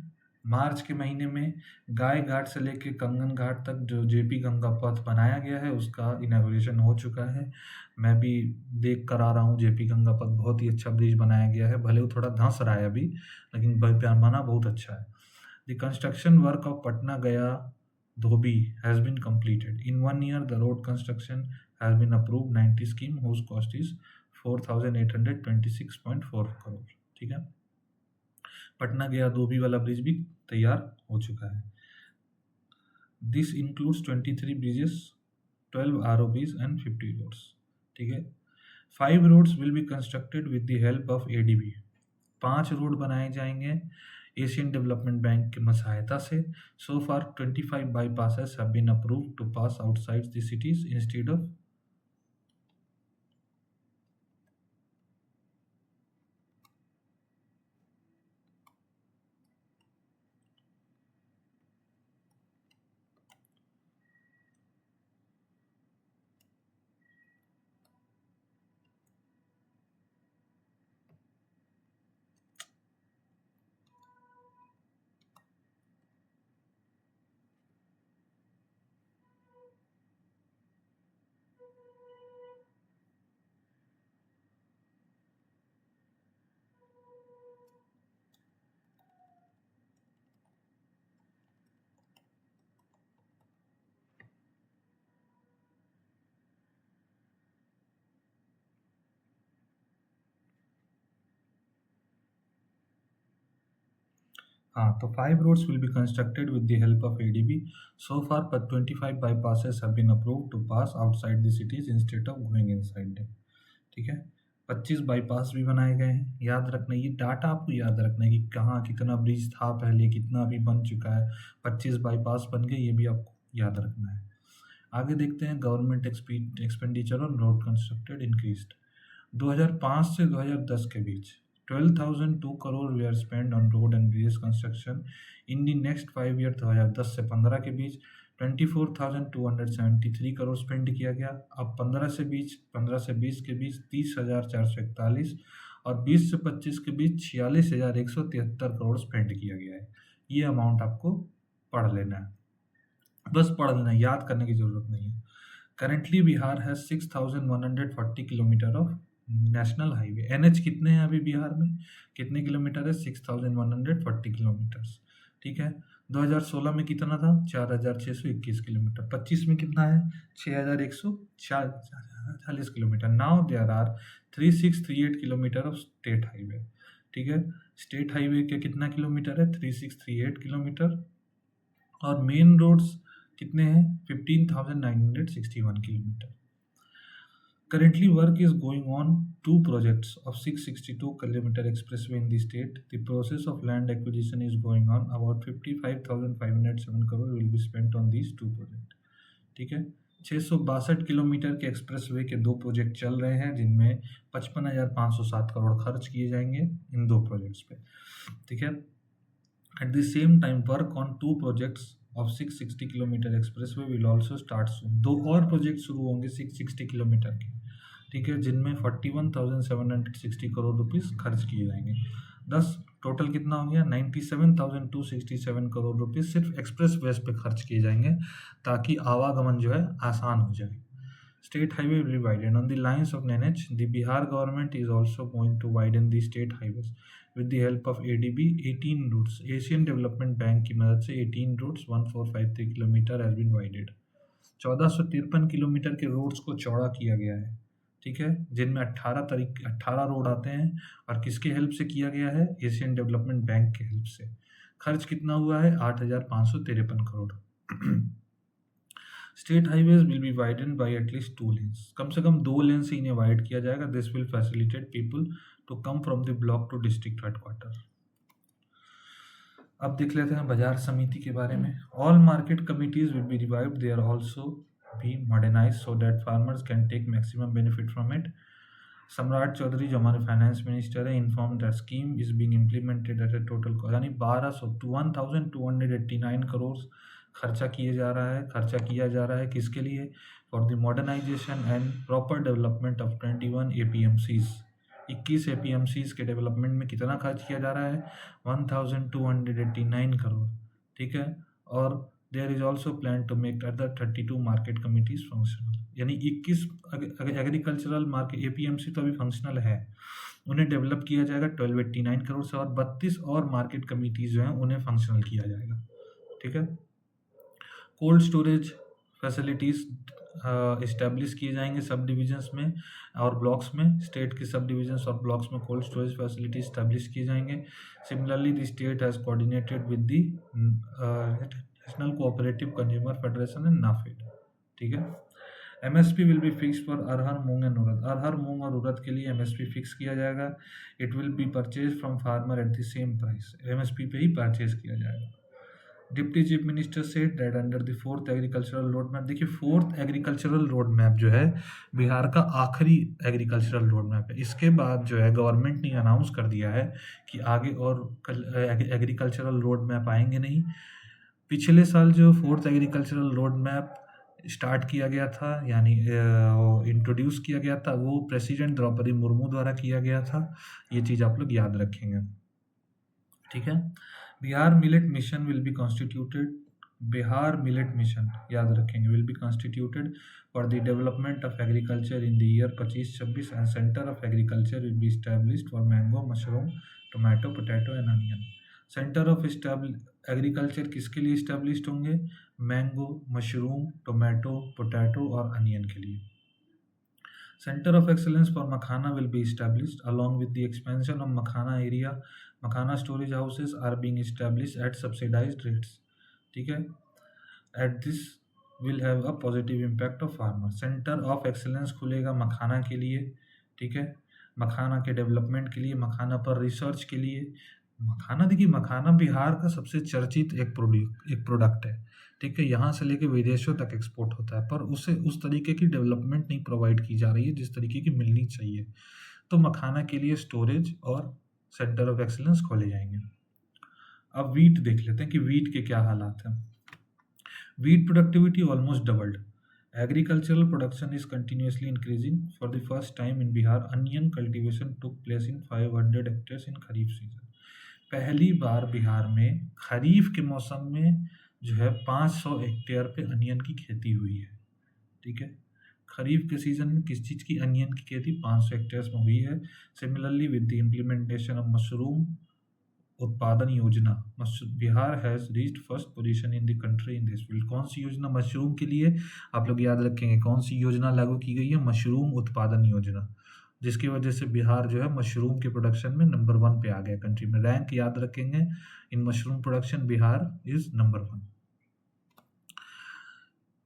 मार्च के महीने में गाय घाट से लेकर कंगन घाट तक जो जेपी गंगा पथ बनाया गया है उसका इनॉग्रेशन हो चुका है. मैं भी देख कर आ रहा हूँ. जेपी गंगा पथ बहुत ही अच्छा ब्रिज बनाया गया है, भले वो थोड़ा धंस रहा है अभी, लेकिन पैमाना बहुत अच्छा है. The construction work of Patna गया धोबी has been completed. In 1 year, the road construction has been approved 90 scheme whose cost is 4,826.4 crore. ठीक है. पटना गया धोबी वाला ब्रिज भी तैयार हो चुका है. This includes 23 bridges, 12 ROBs and 50 roads. ठीक है. 5 roads will be constructed with the help of ADB. 5 road बनाए जाएंगे एशियन डेवलपमेंट बैंक की सहायता से. सो फार 25 bypasses have been approved to pass outside the cities instead of हाँ, तो 5 roads will be constructed with the help of ADB. So far, but 25 bypasses have been approved to pass outside the cities instead of going inside them. ठीक है, 25 bypass भी बनाए गए हैं। याद रखना, ये डाटा आपको याद रखना है कि कहाँ कितना ब्रिज था पहले, कितना अभी बन चुका है। 25 बाईपास बन गए, ये भी आपको याद रखना है। आगे देखते हैं, government expenditure on road constructed increased. 2005 से 2010 के बीच 12,002 crore we are spend on road and bridges construction. In the next 5 year 2010 से 15 के बीच 24,273 करोड़ स्पेंड किया गया। अब 15 से 20 के बीच 30,441 और 20 से 25 के बीच 46,173 करोड़ स्पेंड किया गया है। ये अमाउंट आपको पढ़ लेना है, बस पढ़ लेना, याद करने की जरूरत नहीं है। करेंटली बिहार है 6,140 kilometre of national highway. NH कितने हैं अभी बिहार में, कितने किलोमीटर है? 6,140 किलोमीटर्स। ठीक है, 2016 में कितना था? 4,621 किलोमीटर। 25 में कितना है? 6,140 kilometre. Now there are 3,638 kilometre of state highway. ठीक है, स्टेट हाईवे के कितना किलोमीटर है? 3,638 किलोमीटर। और मेन रोड्स कितने हैं? 15,961 kilometre. Currently, work is going on 2 projects of 662 kilometer expressway in the state. The process of land acquisition is going on. About 55,507 crore will be spent on these 2 projects. ठीक है, 662 kilometre के expressway के 2 project चल रहे हैं, जिनमें 55,507 करोड़ खर्च किए जाएंगे इन 2 प्रोजेक्ट्स पे। ठीक है, eight the same time work on 2 projects of 660 kilometre expressway will also start सून। 2 और प्रोजेक्ट शुरू होंगे 660 किलोमीटर के। ठीक है, जिनमें 41,760 करोड़ रुपीस खर्च किए जाएंगे। 10 टोटल कितना हो गया? 97,267 करोड़ रुपीस सिर्फ एक्सप्रेस वेज पे खर्च किए जाएंगे, ताकि आवागमन जो है आसान हो जाए। State highway will be widened on the lines of NH. The Bihar government is also going to widen the state highways with the help of ADB. 18 routes, Asian Development Bank की मदद से 18 routes 1453 kilometre has been widened. 1453 kilometre के roads को चौड़ा किया गया है। ठीक है, जिनमें 18 रोड आते हैं, और किसके हेल्प से किया गया है? एशियन डेवलपमेंट बैंक के हेल्प से। खर्च कितना हुआ है? 8,553 crore. State highways will be widen by at least 2 lanes. कम से कम 2 लेन से इन्हें वाइड किया जाएगा। This will facilitate people to come from the block to district headquarter. अब देख लेते हैं बाजार समिति के बारे में। All market committees will be revived, they are also be modernised so that farmers can take maximum benefit from it. Samrat Choudhary जो हमारे फाइनेंस मिनिस्टर है, inform that scheme is being implemented at a total cost, यानी 1,289 करोड़ खर्चा किया जा रहा है। किसके लिए? For the modernisation and proper development of 21 APMCs। 21 APMCs के डेवलपमेंट में कितना खर्च किया जा रहा है? 1,289 करोड़। ठीक है, और there is also plan to make other 32 market committees functional, यानी 21 एग्रीकल्चरल मार्केट APMC तो अभी फंक्शनल है, उन्हें डेवलप किया जाएगा 1289 करोड़ से, और 32 और मार्केट कमिटीज जो हैं उन्हें फंक्शनल किया जाएगा। ठीक है, कोल्ड स्टोरेज फैसिलिटीज़ इस्टेब्लिश किए जाएंगे सब डिविजन्स में और ब्लॉक्स में। स्टेट के सब डिविजन्स और ब्लॉक्स में कोल्ड स्टोरेज फैसिलिटी इस्टेब्लिश किए जाएंगे। Similarly the state has coordinated with the national cooperative consumer federation and NAFED. ठीक है, MSP will be fix for arhar, moong and urad. अरहर, मूंग और उड़द के लिए MSP फिक्स किया जाएगा। It will be purchase from farmer at the same price, MSP पे ही परचेज किया जाएगा। Deputy chief minister said that under the 4th agricultural road map. देखिए, 4th एग्रीकल्चरल रोड मैप जो है बिहार का आखिरी एग्रीकल्चरल रोड मैप है। इसके बाद जो है गवर्नमेंट ने अनाउंस कर दिया है कि आगे और एग्रीकल्चरल रोड मैप आएंगे नहीं। पिछले साल जो 4th agricultural road map start किया गया था, यानी इंट्रोड्यूस किया गया था, वो प्रेसिडेंट द्रौपदी मुर्मू द्वारा किया गया था। ये चीज़ आप लोग याद रखेंगे। ठीक है, Bihar millet mission will be constituted. Bihar millet mission याद रखेंगे, will be constituted for the development of agriculture in the year 25-26 and centre of agriculture will be established for mango, mushroom, tomato, potato and onion. Centre of agriculture किसके लिए established होंगे? Mango, mushroom, tomato, potato और onion के लिए। Center of Excellence for Makhana will be established along with the expansion of Makhana area makhana storage houses are being establish at subsidised rates, ठीक है। At this will have a positive impact of farmer. Centre of excellence खुलेगा मखाना के लिए, ठीक है, मखाना के development के लिए, मखाना पर रिसर्च के लिए। मखाना, देखिए मखाना बिहार का सबसे चर्चित एक प्रोडक्ट है, ठीक है, यहाँ से लेके विदेशों तक एक्सपोर्ट होता है, पर उसे उस तरीके की डेवलपमेंट नहीं प्रोवाइड की जा रही है जिस तरीके की मिलनी चाहिए। तो मखाना के लिए स्टोरेज और सेंटर ऑफ एक्सीलेंस खोले जाएंगे। अब वीट देख लेते हैं कि वीट के क्या हालात हैं। Wheat productivity almost doubled. Agricultural production is continuously increasing. For the first time in Bihar, onion cultivation took place in 500 hectares in kharif season. पहली बार बिहार में खरीफ के मौसम में जो है 500 हेक्टेयर पे अनियन की खेती हुई है, ठीक है। खरीफ के सीजन में किस चीज़ की, अनियन की खेती 500 हेक्टेयर में हुई है। Similarly with the implementation of mushroom उत्पादन योजना, Bihar has reached first position in the country in this field. कौन सी योजना मशरूम के लिए, आप लोग याद रखेंगे कौन सी योजना लागू की गई है, मशरूम उत्पादन योजना, जिसकी वजह से बिहार जो है मशरूम के प्रोडक्शन में नंबर 1 पे आ गया कंट्री में। रैंक याद रखेंगे, in mushroom production Bihar is number 1।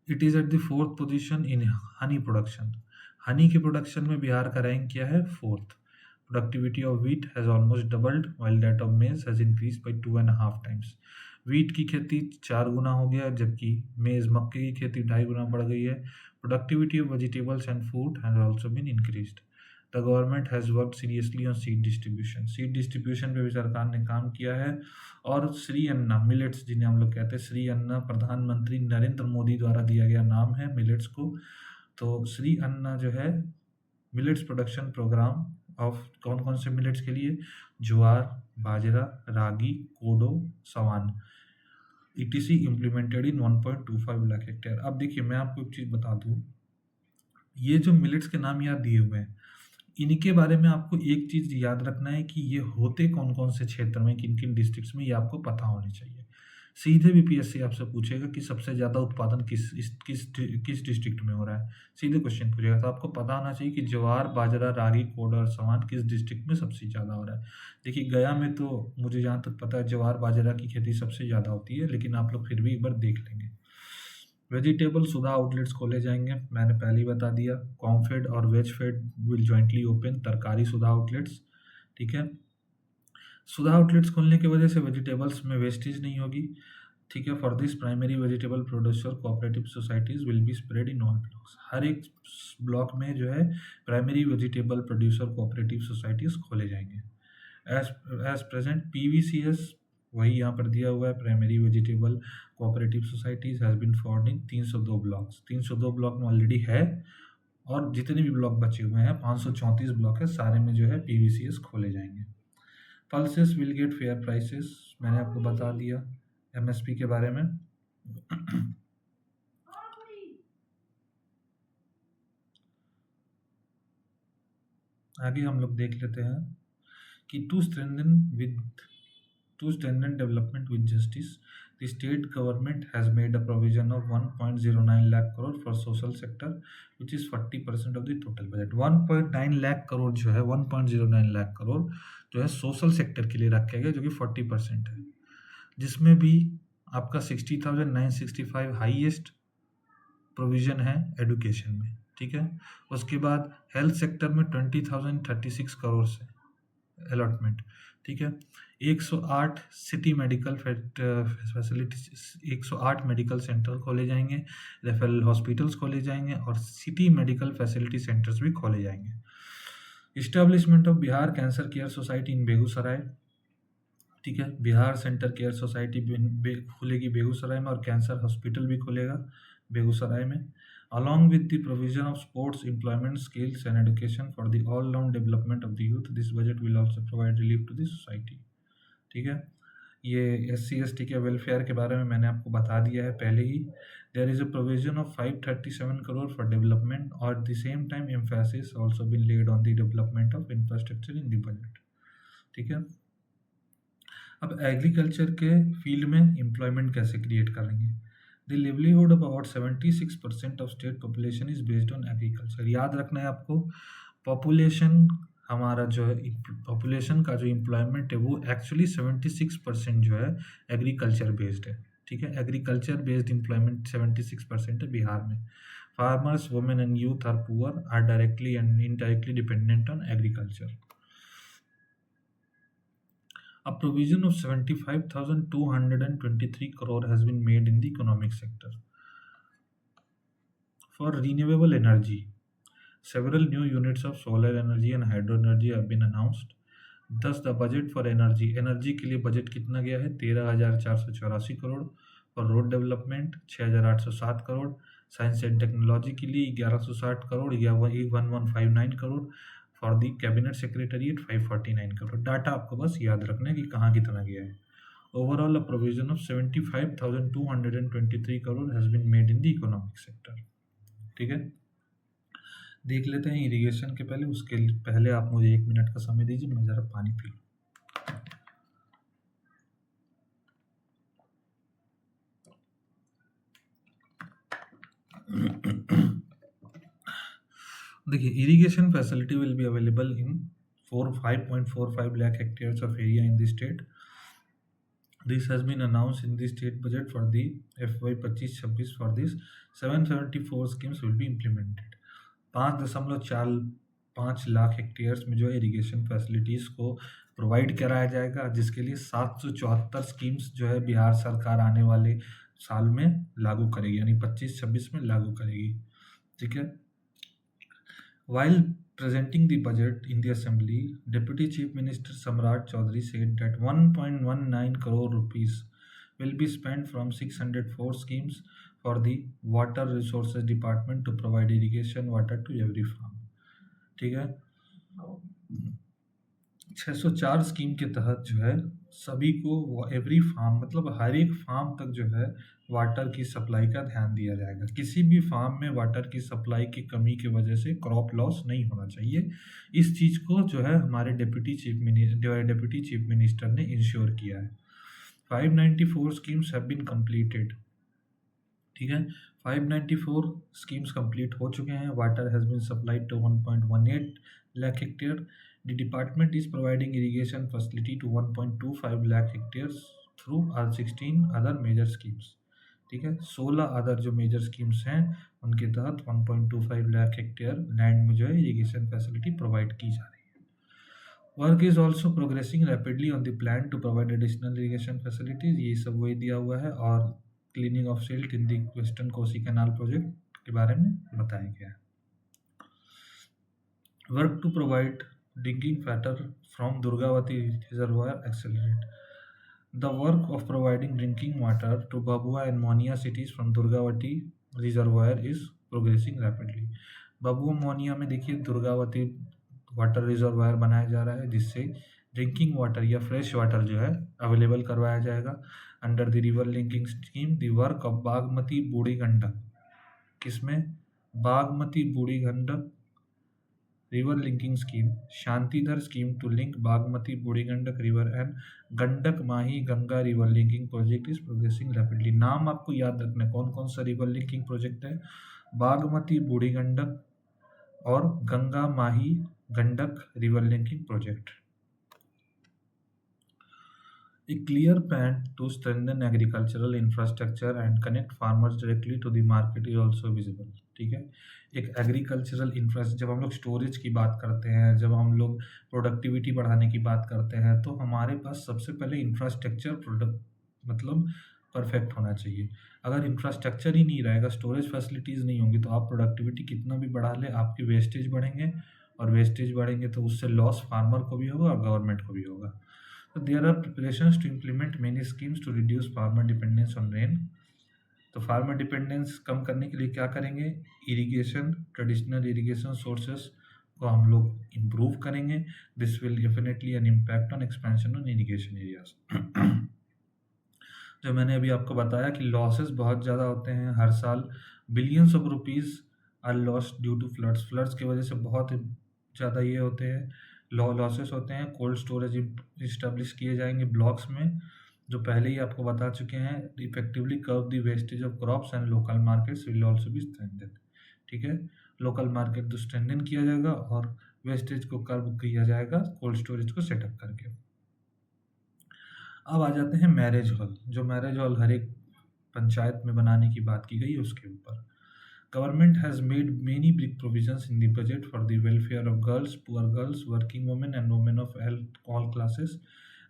It is at the 4th position in honey production. Honey के प्रोडक्शन में बिहार का रैंक क्या है, 4th। Productivity of wheat has almost doubled, while that of maize has increased by 2.5 times. wheat की खेती 4 गुना हो गया, जबकि मेज मक्के की खेती 2.5 गुना बढ़ गई है। Productivity of vegetables and fruit has also been increased. The government has worked seriously on seed distribution. seed distribution पे भी सरकार ने काम किया है। और श्री अन्ना मिलेट्स, जिन्हें हम लोग कहते हैं श्री अन्ना, प्रधानमंत्री नरेंद्र मोदी द्वारा दिया गया नाम है मिलेट्स को। तो श्री अन्ना जो है मिलेट्स प्रोडक्शन प्रोग्राम ऑफ कौन कौन से मिलेट्स के लिए, jowar, bajra, ragi, kodo, sawan, etc implemented in 1.25 lakh hectare. अब देखिए मैं आपको एक चीज़ बता दूं, ये जो मिलेट्स के नाम यहाँ दिए हुए हैं, इनके बारे में आपको एक चीज़ याद रखना है कि ये होते कौन कौन से क्षेत्र में, किन किन डिस्ट्रिक्ट्स में, ये आपको पता होनी चाहिए। सीधे भी पीएससी आपसे पूछेगा कि सबसे ज़्यादा उत्पादन किस डिस्ट्रिक्ट में हो रहा है, सीधे क्वेश्चन पूछेगा, तो आपको पता होना चाहिए कि ज्वार, बाजरा, रागी, कोडा और सवान किस डिस्ट्रिक्ट में सबसे ज़्यादा हो रहा है। देखिए गया में तो मुझे जहाँ तक पता है ज्वार बाजरा की खेती सबसे ज़्यादा होती है, लेकिन आप लोग फिर भी एक बार देख लेंगे। वेजिटेबल सुधा आउटलेट्स खोले जाएंगे, मैंने पहले ही बता दिया। कॉमफेड और VEGFED will jointly open Tarkari Sudha outlets, ठीक है। सुधा आउटलेट्स खोलने की वजह से वेजिटेबल्स में वेस्टेज नहीं होगी, ठीक है। For this primary vegetable producer cooperative societies will be spread in all blocks. हर एक ब्लॉक में जो है primary vegetable producer cooperative societies खोले जाएंगे। एज प्रेजेंट पीवीसीएस वही यहाँ पर दिया हुआ है, primary vegetable cooperative societies has been formed in 302 blocks. 302 block में ऑलरेडी है, और जितने भी ब्लॉक बचे हुए हैं 534 ब्लॉक है, सारे में जो है पीवीसीएस खोले जाएंगे। Pulses will get fair prices, मैंने आपको बता दिया एमएसपी के बारे में। आगे हम लोग देख लेते हैं कि to strengthen development with justice, the state government has made a provision of 1.09 lakh crore for social sector which is 40% of the total budget. 1.9 lakh crore जो है, 1.09 लाख करोड़ जो है सोशल सेक्टर के लिए रखा गया, जो कि 40% है, जिसमें भी आपका 60,965 हाईएस्ट प्रोविज़न है एडुकेशन में, ठीक है। उसके बाद हेल्थ सेक्टर में 20,036 करोड़ से अलॉटमेंट, ठीक है। 108 city medical facilities, 108 medical centre खोले जाएंगे, रेफरल हॉस्पिटल्स खोले जाएंगे, और सिटी मेडिकल फैसिलिटी सेंटर्स भी खोले जाएंगे। Establishment of Bihar cancer care society in Begusarai, ठीक है। बिहार सेंटर केयर सोसाइटी खुलेगी बेगूसराय में, और कैंसर हॉस्पिटल भी खुलेगा बेगूसराय में। Along with the provision of sports, employment, skills and education for the all-round development of the youth, this budget will also provide relief to the society, ठीक है। ये SC/ST के वेलफेयर के बारे में मैंने आपको बता दिया है पहले ही। There is a provision of 537 crore for development, or at the same time emphasis also been laid on the development of infrastructure in the budget, ठीक है। अब एग्रीकल्चर के फील्ड में एम्प्लॉयमेंट कैसे क्रिएट करेंगे। The livelihood of about 76% of state population is based on agriculture। याद रखना है आपको, पॉपुलेशन हमारा जो है पॉपुलेशन का जो एम्प्लॉयमेंट है वो एक्चुअली 76% जो है एग्रीकल्चर बेस्ड है। ठीक है, एग्रीकल्चर बेस्ड एम्प्लॉयमेंट 76% है बिहार में। Farmers, women and youth are poor, are directly and indirectly dependent on agriculture. A provision of 75,223 crore has been made in the economic sector. For renewable energy, several new units of solar energy and hydro energy have been announced. Thus, the budget for energy के लिए budget कितना गया है? 13,484 करोड़। और road development 6,807 crore. Science and technology के लिए 1,160 करोड़ या 1159 crore. For the cabinet secretariat 549 crore. Data आपको बस याद रखना है कि कहाँ कितना गया है। Overall a provision of 75,223 crore has been made in the economic sector. ठीक है, देख लेते हैं इरिगेशन के पहले। उसके पहले आप मुझे 1 मिनट का समय दीजिए, मैं ज़रा पानी पी लूँ। देखिए, irrigation facility will be available in 5.45 lakh hectares of area in the state. This has been announced in the state budget for the FY 25-26. For this 774 schemes will be implemented. 5.45 lakh hectares में जो है irrigation facilities को provide कराया जाएगा, जिसके लिए 774 schemes जो है बिहार सरकार आने वाले साल में लागू करेगी, यानी 25-26 में लागू करेगी। ठीक है, while presenting the budget in the assembly, Deputy Chief Minister Samrat Chaudhary said that 1.19 crore rupees will be spent from 604 schemes for the Water Resources Department to provide irrigation water to every farm. ठीक है, 604 scheme के तहत जो है सभी को every farm मतलब हर एक फार्म तक जो है वाटर की सप्लाई का ध्यान दिया जाएगा। किसी भी फार्म में वाटर की सप्लाई की कमी की वजह से क्रॉप लॉस नहीं होना चाहिए। इस चीज़ को जो है हमारे डेप्यूटी चीफ मिनिस्टर ने इंश्योर किया है। 594 स्कीम्स हैव बीन कंप्लीटेड। ठीक है, 594 स्कीम्स कंप्लीट हो चुके हैं। Water has been supplied to 1.18 lakh hectare. The department is providing irrigation facility to 1.25 lakh hectares through 16 other major schemes. ठीक है, 16 अदर जो मेजर स्कीम्स हैं उनके तहत 1.25 लाख हेक्टेयर लैंड में जो है इरिगेशन फैसिलिटी प्रोवाइड की जा रही है। Work is also progressing rapidly on the plan to provide additional irrigation facilities. ये सब वही दिया हुआ है और cleaning of silt in the western Kosi canal project के बारे में बताया गया है। Work to provide drinking water from Durgavati Reservoir accelerate. The work of providing drinking water to Babua and Monia cities from Durgavati Reservoir is progressing rapidly. Babua Moniya में देखिए Durgavati water reservoir बनाया जा रहा है, जिससे ड्रिंकिंग वाटर या fresh water जो है अवेलेबल करवाया जाएगा। Under the river linking scheme the work of Bagmati Budhi Gandak, किसमें? Bagmati Budhi Gandak river linking scheme, Shantidhar scheme to link Bagmati Budhi Gandak river and Gandak Mahi Ganga river linking project is progressing rapidly. नाम आपको याद रखना है कौन कौन सा रिवर लिंकिंग प्रोजेक्ट है। बागमती बूढ़ी गंडक और Ganga Mahi Gandak river linking project. A clear plan to strengthen agricultural infrastructure and connect farmers directly to the market is also visible. ठीक है, एक एग्रीकल्चरल इंफ्रास्ट्रक्चर, जब हम लोग स्टोरेज की बात करते हैं, जब हम लोग प्रोडक्टिविटी बढ़ाने की बात करते हैं, तो हमारे पास सबसे पहले इंफ्रास्ट्रक्चर मतलब परफेक्ट होना चाहिए। अगर इंफ्रास्ट्रक्चर ही नहीं रहेगा, स्टोरेज फैसिलिटीज़ नहीं होंगी, तो आप प्रोडक्टिविटी कितना भी बढ़ा ले, आपकी वेस्टेज बढ़ेंगे और वेस्टेज बढ़ेंगे तो उससे लॉस फार्मर को भी होगा और गवर्नमेंट को भी होगा। So there are preparations to implement many schemes to reduce farmer dependence on rain. तो फार्मर डिपेंडेंस कम करने के लिए क्या करेंगे? इरिगेशन, ट्रेडिशनल इरिगेशन सोर्सेस को हम लोग इम्प्रूव करेंगे। This will definitely an impact on expansion on irrigation areas. जो मैंने अभी आपको बताया कि लॉसेस बहुत ज़्यादा होते हैं हर साल, billions of rupees are lost due to floods. Floods की वजह से बहुत ज़्यादा ये होते हैं, लॉसेस होते हैं। कोल्ड स्टोरेज इस्टेब्लिश किए जाएंगे ब्लॉक्स में, जो पहले ही आपको बता चुके हैं। Effectively curve the wastage of crops and local markets will also B strengthened. ठीक है, लोकल मार्केट तो स्ट्रेंथन किया जाएगा और वेस्टेज को कर्व किया जाएगा कोल्ड स्टोरेज को सेटअप करके। अब आ जाते हैं मैरिज हॉल। जो मैरिज हॉल हर एक पंचायत में बनाने की बात की गई उसके ऊपर। Government has made many big provisions in the budget for the welfare of girls, poor girls, working women and women of all classes.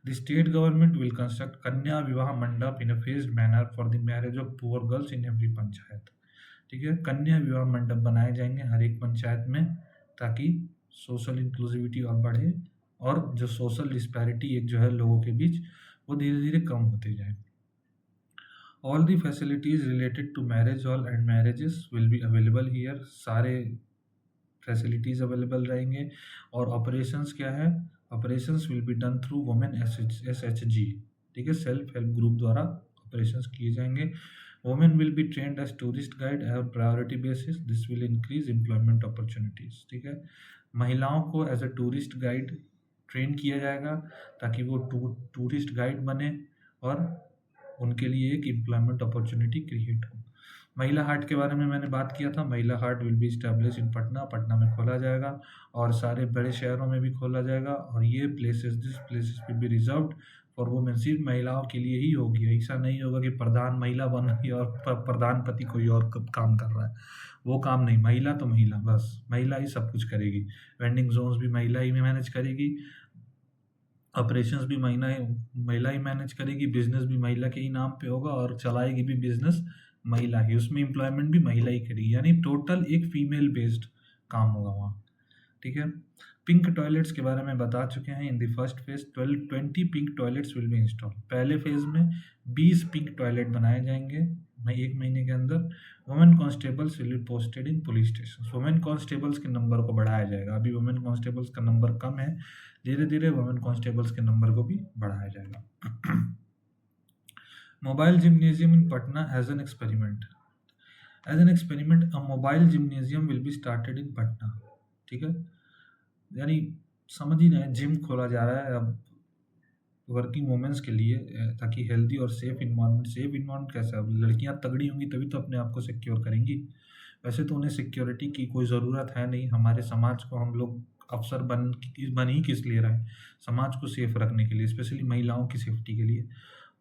The state government will construct Kanya Vivaha Mandap in a phased manner for the marriage of poor girls in every panchayat. ठीक है, कन्या विवाह मंडप बनाए जाएंगे हर एक पंचायत में ताकि सोशल इंक्लूसिविटी और बढ़े और जो सोशल डिस्पैरिटी एक जो है लोगों के बीच वो धीरे धीरे कम होते जाए। All the facilities related to marriage hall and marriages will be available here। सारे फैसिलिटीज़ अवेलेबल रहेंगे। और ऑपरेशंस क्या है, operations will be done through women SHG। ठीक है, सेल्फ हेल्प ग्रुप द्वारा ऑपरेशंस किए जाएंगे। Women will be trained as tourist guide at priority basis. This will increase employment opportunities. ठीक है, महिलाओं को as a tourist guide train किया जाएगा ताकि वो टूरिस्ट गाइड बने और उनके लिए एक एम्प्लॉयमेंट अपॉर्चुनिटी क्रिएट हो। महिला हाट के बारे में मैंने बात किया था। Mahila Haat will be establish in Patna. Patna में खोला जाएगा और सारे बड़े शहरों में भी खोला जाएगा। और ये this places will be reserved for women. सिर्फ महिलाओं के लिए ही होगी। ऐसा नहीं होगा कि प्रधान महिला बन रही है और प्रधानपति कोई और काम कर रहा है, वो काम नहीं। महिला तो महिला, बस महिला ही सब कुछ करेगी। वेंडिंग जोन्स भी महिला ही मैनेज करेगी, ऑपरेशंस भी महिला ही मैनेज करेगी, बिजनेस भी महिला के ही नाम पे होगा और चलाएगी भी बिजनेस महिला ही, उसमें एम्प्लॉयमेंट भी महिला ही करेगी। यानी टोटल एक फीमेल बेस्ड काम होगा वहाँ। ठीक है, पिंक टॉयलेट्स के बारे में बता चुके हैं। In the first phase 20 pink toilets will be install. पहले फेज में 20 पिंक टॉयलेट बनाए जाएंगे एक महीने के अंदर। Women constables will be posted in police station. Women constables के नंबर को बढ़ाया जाएगा। अभी वुमेन कांस्टेबल्स का नंबर कम है, धीरे धीरे वुमेन कांस्टेबल्स के नंबर को भी बढ़ाया जाएगा। Mobile gymnasium in Patna as an experiment. As an experiment a mobile gymnasium will be started in Patna. ठीक है, यानी समझ ही रहे हैं, जिम खोला जा रहा है अब वर्किंग वुमेन्स के लिए ताकि हेल्दी और सेफ इन्वायरमेंट कैसा, अब लड़कियां तगड़ी होंगी तभी तो अपने आप को सिक्योर करेंगी। वैसे तो उन्हें सिक्योरिटी की कोई ज़रूरत है नहीं। हमारे समाज को हम लोग अफसर बन ही किस लिए रहे हैं, समाज को सेफ रखने के लिए, स्पेशली महिलाओं की सेफ्टी के लिए।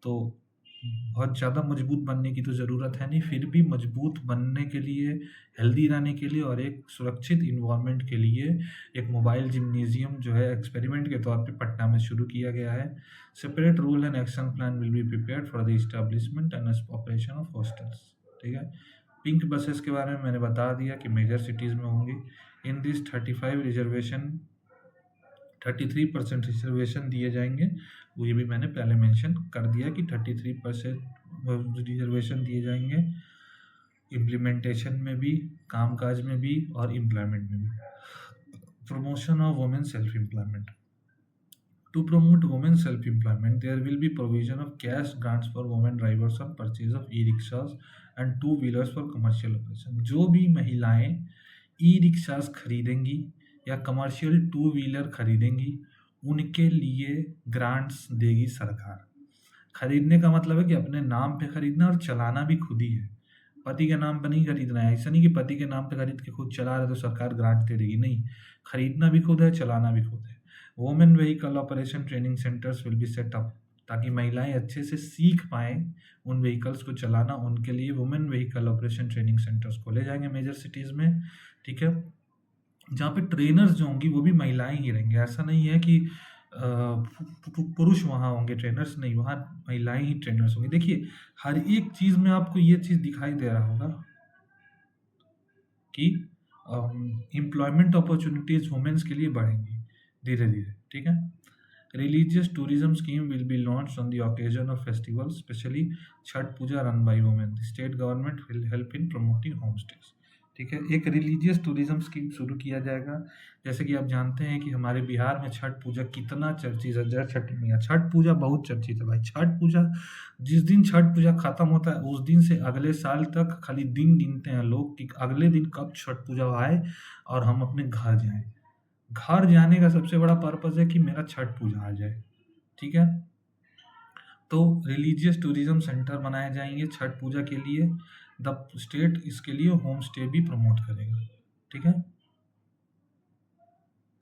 तो बहुत ज़्यादा मजबूत बनने की तो ज़रूरत है नहीं, फिर भी मजबूत बनने के लिए, हेल्दी रहने के लिए और एक सुरक्षित इन्वायरमेंट के लिए एक मोबाइल जिम्नेजियम जो है एक्सपेरिमेंट के तौर पे पटना में शुरू किया गया है। Separate rule and action plan will be prepared for the establishment and operation of hostels. ठीक है, पिंक बसेस के बारे में मैंने बता दिया कि मेजर सिटीज़ में होंगी। इन दिस 33% रिजर्वेशन दिए जाएंगे। वो ये भी मैंने पहले मेंशन कर दिया कि 33% रिजर्वेशन दिए जाएंगे इम्प्लीमेंटेशन में भी, कामकाज में भी और एम्प्लॉयमेंट में भी। Promotion of women self employment. To promote women self-employment, there will be provision of cash grants for women drivers on purchase of e-rickshaws and two-wheelers for commercial operation। जो भी महिलाएं ई-रिक्शास खरीदेंगी या कमर्शियल टू व्हीलर खरीदेंगी उनके लिए grants देगी सरकार। खरीदने का मतलब है कि अपने नाम पे खरीदना और चलाना भी खुद ही है, पति के नाम पे नहीं खरीदना है। ऐसा नहीं कि पति के नाम पे खरीद के खुद चला रहे तो सरकार ग्रांट दे देगी, नहीं, खरीदना भी खुद है, चलाना भी खुद है। Women vehicle operation training centres will be set up ताकि महिलाएं अच्छे से सीख पाएँ उन व्हीकल्स को चलाना। उनके लिए women vehicle operation training centres खोले जाएंगे मेजर सिटीज़ में। ठीक है, जहाँ पे ट्रेनर्स जो होंगी वो भी महिलाएं ही रहेंगे। ऐसा नहीं है कि पुरुष वहाँ होंगे ट्रेनर्स, नहीं, वहाँ महिलाएं ही ट्रेनर्स होंगी। देखिए, हर एक चीज़ में आपको ये चीज़ दिखाई दे रहा होगा कि एम्प्लॉयमेंट अपॉर्चुनिटीज़ वुमेन्स के लिए बढ़ेंगी धीरे धीरे। ठीक है, religious tourism scheme will be launch on the occasion of festival, specially Chhath Puja run by women. The state government will help in promoting home stage. ठीक है, एक रिलीजियस टूरिज्म स्कीम शुरू किया जाएगा। जैसे कि आप जानते हैं कि हमारे बिहार में छठ पूजा कितना चर्चित है। जय छठ मैया, छठ पूजा बहुत चर्चित है भाई। छठ पूजा, जिस दिन छठ पूजा खत्म होता है उस दिन से अगले साल तक खाली दिन गिनते हैं लोग कि अगले दिन कब छठ पूजा आए और हम अपने घर जाएं। घर जाने का सबसे बड़ा पर्पज़ है कि मेरा छठ पूजा आ जाए। ठीक है, तो रिलीजियस टूरिज्म सेंटर बनाए जाएंगे छठ पूजा के लिए। द स्टेट इसके लिए होम स्टे भी प्रमोट करेगा। ठीक है,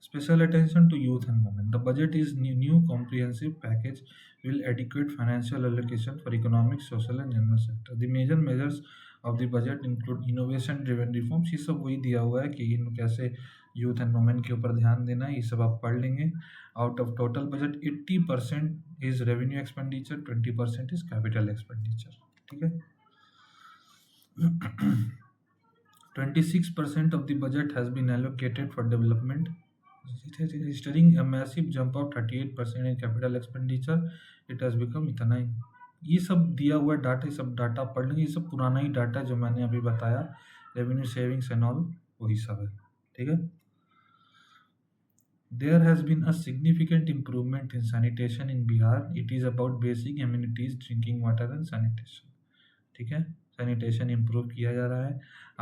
Special attention to youth and women. The budget is new comprehensive package will adequate financial allocation for economic, social and general sector. The major measures of the budget include innovation driven reforms. ये सब वही दिया हुआ है कि इन कैसे youth and women के ऊपर ध्यान देना है, ये सब आप पढ़ लेंगे. Out of total budget 80% is revenue expenditure, 20% is capital expenditure. ठीक है. 26% of the budget has been allocated for development. It is registering a massive jump of 38% in capital expenditure. It has become इतना ही. ये सब दिया हुआ data, ये सब data पढ़ लेंगे. ये सब पुराना ही डाटा जो मैंने अभी बताया, रेवेन्यू सेविंग्स एंड ऑल, वही सब है. ठीक है. There has been a significant improvement in sanitation in Bihar. It is about basic amenities, drinking water and sanitation. ठीक है. Sanitation improve किया जा रहा है.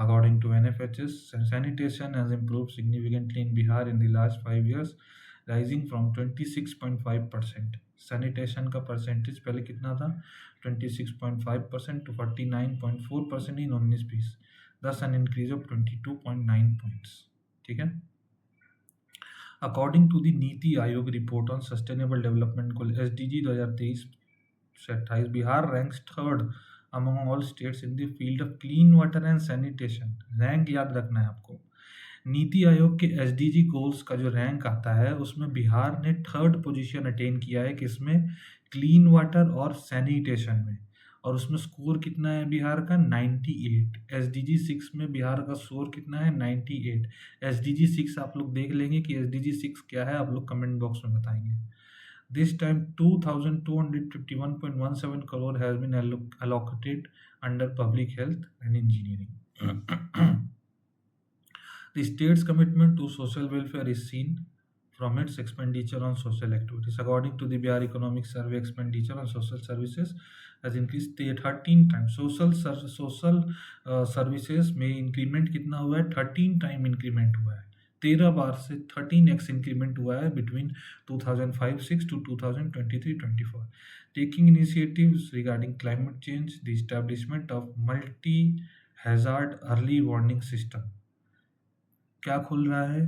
According to NFHS, sanitation has improved significantly in Bihar in the last 5 years, rising from 26.5%. Sanitation का percentage पहले कितना था? 26.5% to 49.4% in 19-20. Thus an increase of 22.9 points. ठीक है. According to the NITI Aayog report on sustainable development goal SDG 2023-28, Bihar ranks third among all states in the field of clean water and sanitation. Rank याद रखना है आपको. नीति आयोग के SDG goals का जो rank आता है उसमें बिहार ने थर्ड पोजीशन अटेन किया है, किसमें? क्लीन वाटर और सैनिटेशन में. और उसमें स्कोर कितना है बिहार का? 98. SDG 6 में बिहार का स्कोर कितना है? 98. SDG 6 आप लोग देख लेंगे कि SDG 6 क्या है, आप लोग कमेंट बॉक्स में बताएंगे. This time 2,251.17 crore has been allocated under public health and engineering. The state's commitment to social welfare is seen from its expenditure on social activities. According to the Bihar Economic Survey, expenditure on social services has increased 13 times. Social services में increment कितना हुआ है? 13 time increment हुआ है. 13 बार से 13x increment हुआ है between 2005-06 to 2023-24. Taking initiatives regarding climate change, the establishment of multi-hazard early warning system. क्या खुल रहा है?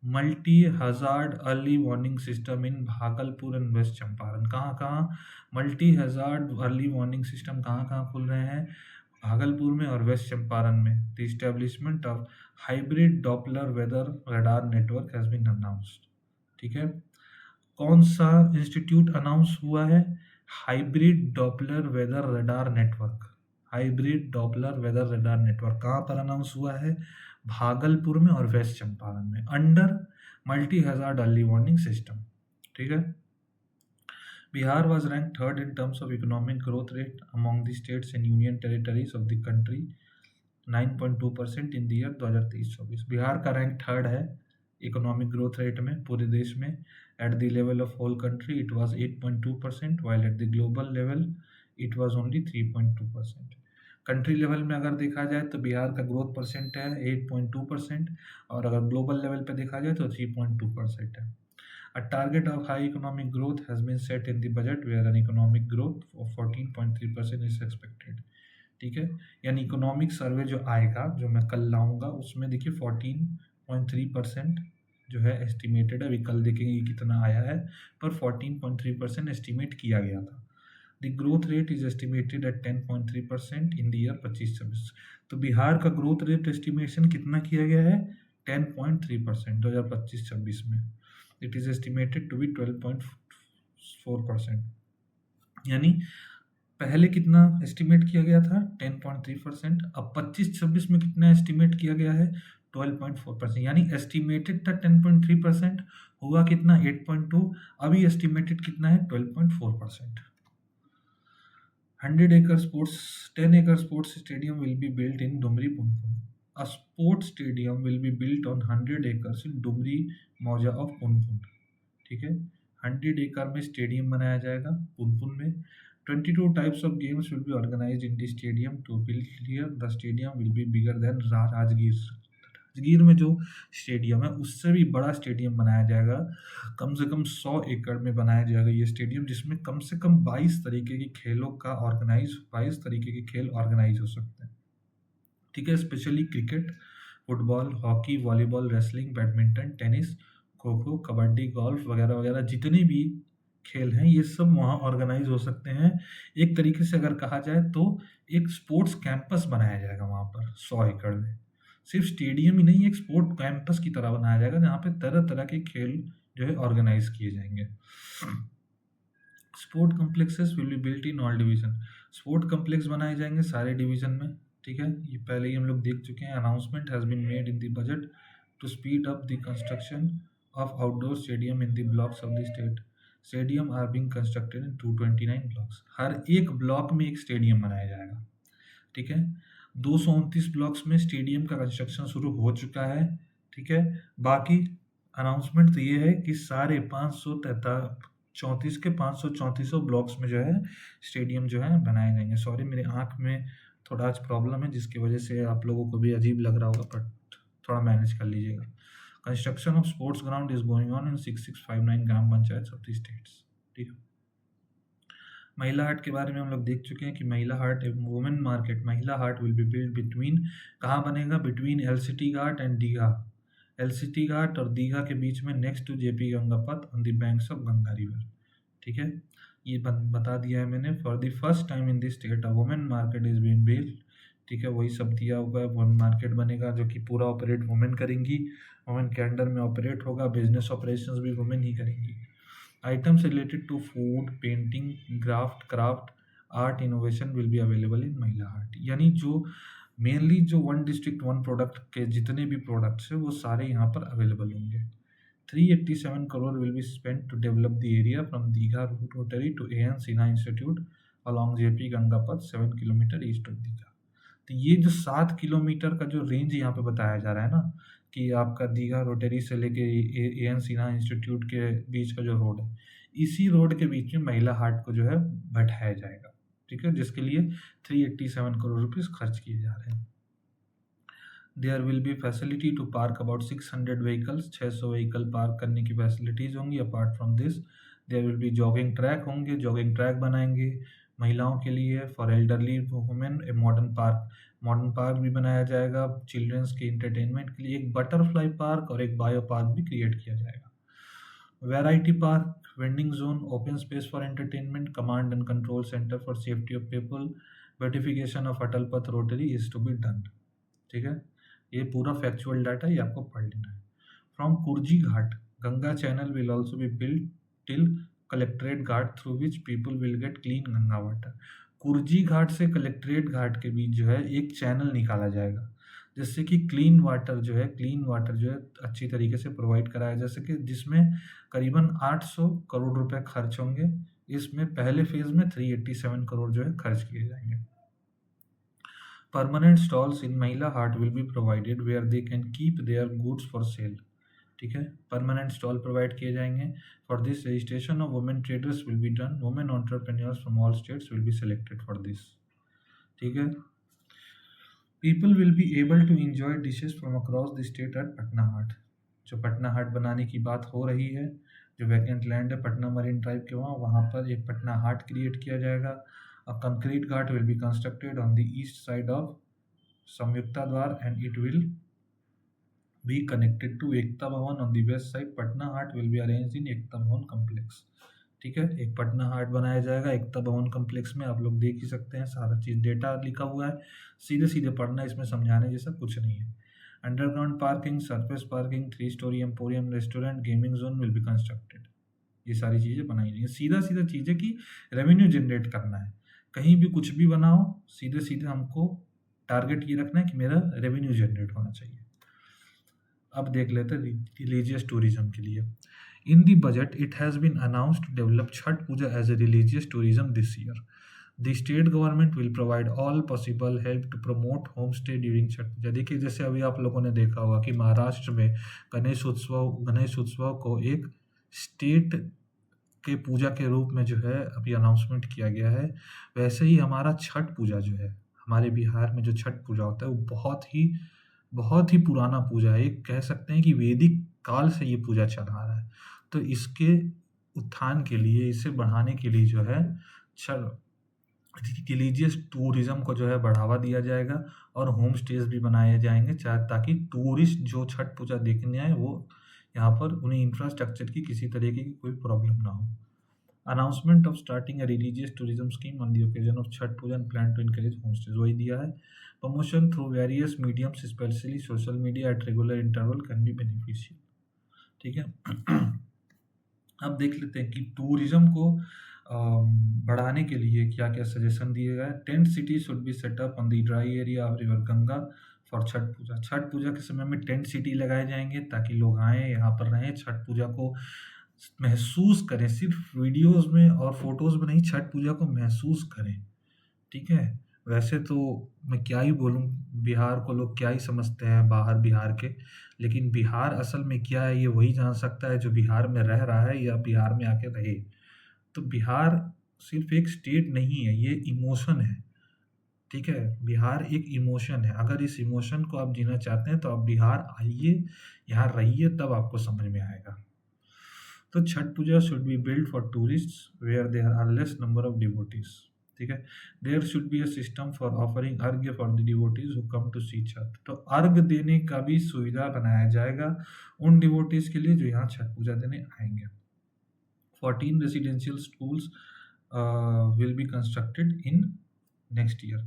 Multi hazard early warning system in Bhagalpur and West Champaran. कहाँ multi hazard early warning system कहाँ खुल रहे हैं? भागलपुर में और वेस्ट चंपारण में. The establishment of hybrid Doppler weather radar network has been announced. ठीक है. कौन सा इंस्टीट्यूट अनाउंस हुआ है? Hybrid Doppler weather radar network. Hybrid Doppler weather radar network कहाँ पर अनाउंस हुआ है? भागलपुर में और वेस्ट चंपारण में, under multi hazard early warning system. ठीक है. Bihar was rank third in terms of economic growth rate among the states and union territories of the country, 9.2% in the year 2023-24. Bihar का रैंक थर्ड है economic growth rate में पूरे देश में. At the level of whole country it was 8.2%, while at the global level it was only 3.2%. Country level में अगर देखा जाए तो बिहार का ग्रोथ परसेंट है 8.2%, और अगर ग्लोबल लेवल पे देखा जाए तो 3.2% है. A target of high economic growth has been set in the budget where an economic growth of 14.3% is expected. ठीक है. यानी इकोनॉमिक सर्वे जो आएगा, जो मैं कल लाऊंगा, उसमें देखिए 14.3% जो है एस्टिमेटेड है. अभी कल देखेंगे कितना आया है, पर 14.3% एस्टिमेट किया गया था. The growth rate is estimated at 10.3% in the year 25-26. तो बिहार का ग्रोथ रेट एस्टिमेशन कितना किया गया है? 10.3% 2025-26 में. It is estimated to be 12.4%. यानी पहले कितना एस्टिमेट किया गया था? 10.3%. अब 25-26 में कितना एस्टिमेट किया गया है? 12.4%. यानी एस्टिमेटेड था 10.3%, हुआ कितना? 8.2. अभी एस्टिमेटेड कितना है? 12.4%. 10 acre sports stadium will be built in Dumri, Punpun. A sports stadium will be built on 100 acres in Dumri, मौजा of Punpun. ठीक है. 100 acre में स्टेडियम बनाया जाएगा पुनपुन में. 22 types of games will be organized in the stadium. To be clear, the stadium will be bigger than Rajgir. Rajgir में जो stadium है उससे भी बड़ा स्टेडियम बनाया जाएगा. कम से कम 100 एकड़ में बनाया जाएगा ये स्टेडियम, जिसमें कम से कम 22 तरीके के खेलों का 22 तरीके के खेल ऑर्गेनाइज हो सकते हैं. ठीक है. Specially cricket, football, hockey, volleyball, wrestling, badminton, tennis kho kho, kabaddi, golf वगैरह वगैरह जितने भी खेल हैं ये सब वहाँ ऑर्गेनाइज हो सकते हैं। एक तरीके से अगर कहा जाए तो एक स्पोर्ट्स कैंपस बनाया जाएगा वहाँ पर 100 एकड़ में। सिर्फ स्टेडियम ही नहीं, एक स्पोर्ट कैंपस की तरह बनाया जाएगा जहाँ पे तरह तरह के खेल जो है ऑर्गेनाइज किए जाएंगे। Sport complexes will be built in all division. Sport complex बनाए जाएंगे सारे डिवीजन में, ठीक है। ये पहले ही हम लोग देख चुके हैं। Announcement has been made in the budget to speed up the construction of outdoor stadium in the blocks of the state. Stadium are being constructed in 229 blocks. हर एक ब्लॉक में एक स्टेडियम बनाया जाएगा, ठीक है। 229 ब्लॉक्स में स्टेडियम का कंस्ट्रक्शन शुरू हो चुका है, ठीक है। बाकी अनाउंसमेंट तो ये है कि सारे 534 के 534 ब्लॉक्स में जो है स्टेडियम जो है बनाए जाएंगे। सॉरी, मेरे आँख में थोड़ा आज प्रॉब्लम है जिसकी वजह से आप लोगों को भी अजीब लग रहा होगा, बट थोड़ा मैनेज कर लीजिएगा। Construction of sports ground is going on in 6659 gram panchayat of the states, ठीक है। महिला हाट के बारे में हम लोग देख चुके हैं कि महिला हाट women market, Mahila Haat will be build between, कहाँ बनेगा, between LCT Ghat and Digha. LCT Ghat और दीघा के बीच में next to JP Gangapath on the banks of Ganga river, ठीक है। ये बता दिया है मैंने। For the first time in the state a women market is being build, ठीक है। वही सब दिया हुआ है। वुमेन मार्केट बनेगा जो कि पूरा ऑपरेट वुमेन करेंगी, वुमेन के अंडर में ऑपरेट होगा, बिजनेस ऑपरेशंस भी वुमेन ही करेंगी। Items related to food, painting, craft, art, innovation will be available in महिला हाट। यानी जो मेनली जो वन डिस्ट्रिक्ट वन प्रोडक्ट के जितने भी प्रोडक्ट्स हैं वो सारे यहाँ पर अवेलेबल होंगे। 387 crore will be spent to develop the area from Digha Rotary to A.N. Sinha Institute along JP Gangapath 7 kilometre east of Digha. तो ये जो 7 किलोमीटर का जो रेंज यहाँ पे बताया जा रहा है ना, कि आपका दीघा रोटरी से लेके ए.एन. सिन्हा इंस्टीट्यूट के बीच का जो रोड है, इसी रोड के बीच में महिला हाट को जो है बैठाया जाएगा, ठीक है, जिसके लिए 387 करोड़ रुपीस खर्च किए जा रहे हैं। There will be facility to park about 600 vehicles, 600 vehicle park करने की फैसिलिटीज होंगी। Apart from this there will be jogging track होंगे, जॉगिंग ट्रैक बनाएंगे महिलाओं के लिए। For elderly women a modern park भी बनाया जाएगा चिल्ड्रंस के इंटरटेनमेंट के लिए। एक बटरफ्लाई पार्क और एक बायो पार्क भी क्रिएट किया जाएगा। Variety park, vending zone, open space for entertainment, command and control centre for safety of people, verification of Atal Path rotary is to be done, ठीक है। ये पूरा फैक्चुअल डाटा ये आपको पढ़ लेना है। From Kurji Ghat, Ganga channel will also be build till collectorate Ghat through which people will get clean Ganga water. Kurji Ghat से कलेक्ट्रेट घाट के बीच जो है एक चैनल निकाला जाएगा जिससे कि क्लीन वाटर जो है अच्छी तरीके से प्रोवाइड कराया जा सके, जिसमें करीबन 800 करोड़ रुपए खर्च होंगे। इसमें पहले फेज में 387 करोड़ जो है खर्च किए जाएंगे। Permanent stalls in Mahila Haat will be provided where they can keep their goods for sale, ठीक है। परमानेंट स्टॉल प्रोवाइड किए जाएंगे। For this registration of women traders will be done, women entrepreneurs from all states will be selected for this, ठीक है। People will be able to enjoy dishes from across the state at Patna Haat. जो पटना हाट बनाने की बात हो रही है, जो वैकेंट लैंड है पटना मरीन ड्राइव के वहाँ पर एक पटना हाट क्रिएट किया जाएगा। A concrete ghat will be constructed on the east side of Sanyukta Dwar and it will be connected to Ekta Bhavan on the west side. Patna Haat will be arranged in एकता भवन कॉम्प्लेक्स, ठीक है। एक पटना हाट बनाया जाएगा एकता भवन कॉम्प्लेक्स में। आप लोग देख ही सकते हैं, सारा चीज़ डेटा लिखा हुआ है, सीधे सीधे पढ़ना, इसमें समझाने जैसा कुछ नहीं है। Underground parking, surface parking, 3 story emporium, restaurant, gaming zone will be constructed. ये सारी चीज़ें बनाई जाएंगी। सीधा सीधा चीज़ें कि रेवेन्यू जनरेट करना है, कहीं भी कुछ भी बनाओ, सीधे सीधे हमको टारगेट ये रखना है कि मेरा रेवेन्यू जनरेट होना चाहिए। अब देख लेते हैं रिलीजियस टूरिज्म के लिए। In the budget it has been announced to develop Chhath Puja as a religious tourism this year. The state government will provide all possible help to promote home stay during Chhath Puja. देखिए, जैसे अभी आप लोगों ने देखा होगा कि महाराष्ट्र में गणेश उत्सव को एक स्टेट के पूजा के रूप में जो है अभी अनाउंसमेंट किया गया है। वैसे ही हमारा छठ पूजा जो है, हमारे बिहार में जो छठ पूजा होता है वो बहुत ही पुराना पूजा है। एक कह सकते हैं कि वैदिक काल से ये पूजा चल आ रहा है। तो इसके उत्थान के लिए, इसे बढ़ाने के लिए जो है रिलीजियस टूरिज्म को जो है बढ़ावा दिया जाएगा और होम स्टेज भी बनाए जाएंगे ताकि टूरिस्ट जो छठ पूजा देखने आए वो यहाँ पर उन्हें इंफ्रास्ट्रक्चर की किसी तरीके की कोई प्रॉब्लम ना हो। Announcement of starting a religious tourism scheme on the occasion of Chhath Puja and plan to encourage homestays, वही दिया है। Promotion through various mediums specially social media at regular interval can be beneficial. ठीक है। अब देख लेते हैं कि टूरिज्म को बढ़ाने के लिए क्या क्या सजेशन दिए गए। Tent city should be set up on the dry area of river Ganga for Chhath Puja. Chhath Puja के समय में टेंट सिटी लगाए जाएंगे ताकि लोग आएँ, यहाँ पर रहें, छठ पूजा को महसूस करें, सिर्फ वीडियोस में और फोटोज में नहीं, छठ पूजा को महसूस करें। ठीक है। वैसे तो मैं क्या ही बोलूँ, बिहार को लोग क्या ही समझते हैं बाहर बिहार के, लेकिन बिहार असल में क्या है ये वही जान सकता है जो बिहार में रह रहा है या बिहार में आके रहे। तो बिहार सिर्फ एक स्टेट नहीं है, ये इमोशन है। ठीक है, बिहार एक इमोशन है। अगर इस इमोशन को आप जीना चाहते हैं तो आप बिहार आइए, यहाँ रहिए, तब आपको समझ में आएगा। तो Chhath Puja should be build for tourist where there are less number of devotees. ठीक है। There should be a system for offering arghya for the devotees who come to see Chhath. तो अर्घ देने का भी सुविधा बनाया जाएगा उन डिवोटीज के लिए जो यहाँ छठ पूजा देने आएंगे। 14 residential schools will be constructed in next year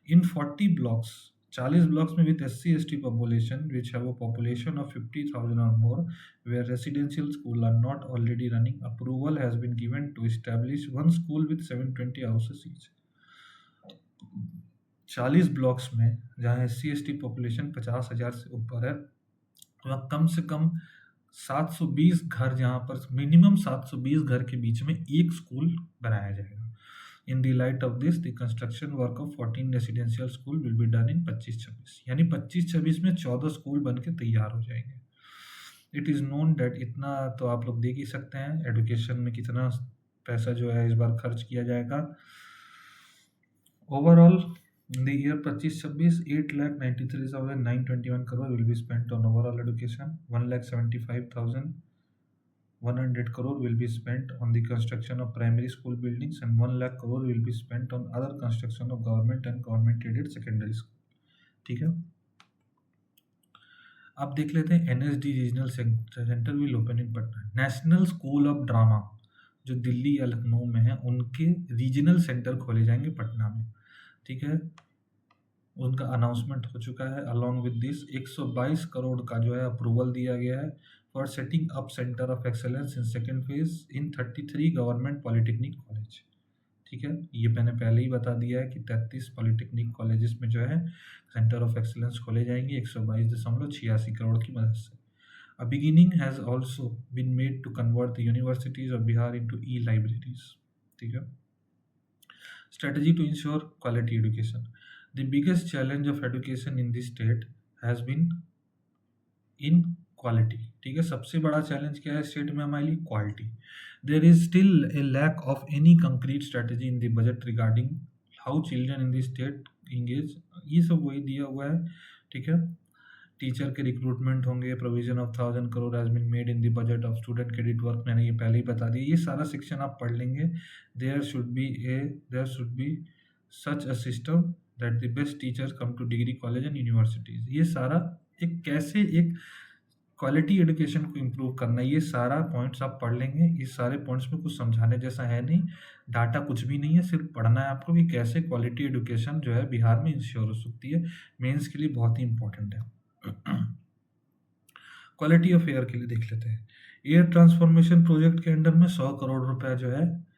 in 40 blocks. 40 blocks में with SC/ST population which have a population of 50,000 or more where residential school are not already running, approval has been given to establish one school with 720 houses each। 40 blocks में जहाँ SC/ST population 50,000 से ऊपर है, वहाँ कम से कम 720 घर, जहाँ पर मिनिमम 720 घर के बीच में एक स्कूल बनाया जाएगा। In the light of this, the construction work of 14 residential school will be done in 25-26, यानी 25-26 में 14 स्कूल बन के तैयार हो जाएंगे। इट इज़ नोन डेट, इतना तो आप लोग देख ही सकते हैं एडुकेशन में कितना पैसा जो है इस बार खर्च किया जाएगा। Overall in the year 25-26, 8,93,921 crore will be spent on overall education, 1,75,100 crore will be spent on the construction of primary school buildings, and 1 lakh crore will be spent on other construction of government and government aided secondary school। ठीक है। अब देख लेते हैं NSD regional centre will open in Patna. National school of drama जो दिल्ली या लखनऊ में है, उनके रीजनल सेंटर खोले जाएंगे पटना में। ठीक है, उनका अनाउंसमेंट हो चुका है। अलॉन्ग विद दिस 122 करोड़ का जो है अप्रूवल दिया गया है for setting up centre of excellence in second phase in 33 government polytechnic college. ठीक है, ये मैंने पहले ही बता दिया है कि 33 पॉलिटेक्निक कॉलेजेस में जो है सेंटर ऑफ एक्सेलेंस खोले जाएंगे 122.86 करोड़ की मदद से। A beginning has also been made to convert the universities of Bihar into e libraries. ठीक है। Strategy to ensure quality education. The biggest challenge of education in this state has been inequality। ठीक है, सबसे बड़ा चैलेंज क्या है स्टेट में हमारे लिए? Quality. There is still a lack of any concrete strategy in the budget regarding how children in the state engage. ये सब वही दिया हुआ है। ठीक है, टीचर के रिक्रूटमेंट होंगे, provision of 1000 crore has been made in the budget of student credit work, मैंने ये पहले ही बता दिया। ये सारा सेक्शन आप पढ़ लेंगे। There should be such a system that the best teachers come to degree college and universities। ये सारा एक कैसे एक क्वालिटी एजुकेशन को इम्प्रूव करना, ये सारा पॉइंट्स आप पढ़ लेंगे। इस सारे पॉइंट्स में कुछ समझाने जैसा है नहीं, डाटा कुछ भी नहीं है, सिर्फ पढ़ना है आपको कि कैसे क्वालिटी एजुकेशन जो है बिहार में इंश्योर हो सकती है। मेंस के लिए बहुत ही इंपॉर्टेंट है। क्वालिटी ऑफ एयर के लिए देख लेते हैं। एयर ट्रांसफॉर्मेशन प्रोजेक्ट के अंडर में 100 करोड़ रुपया जो है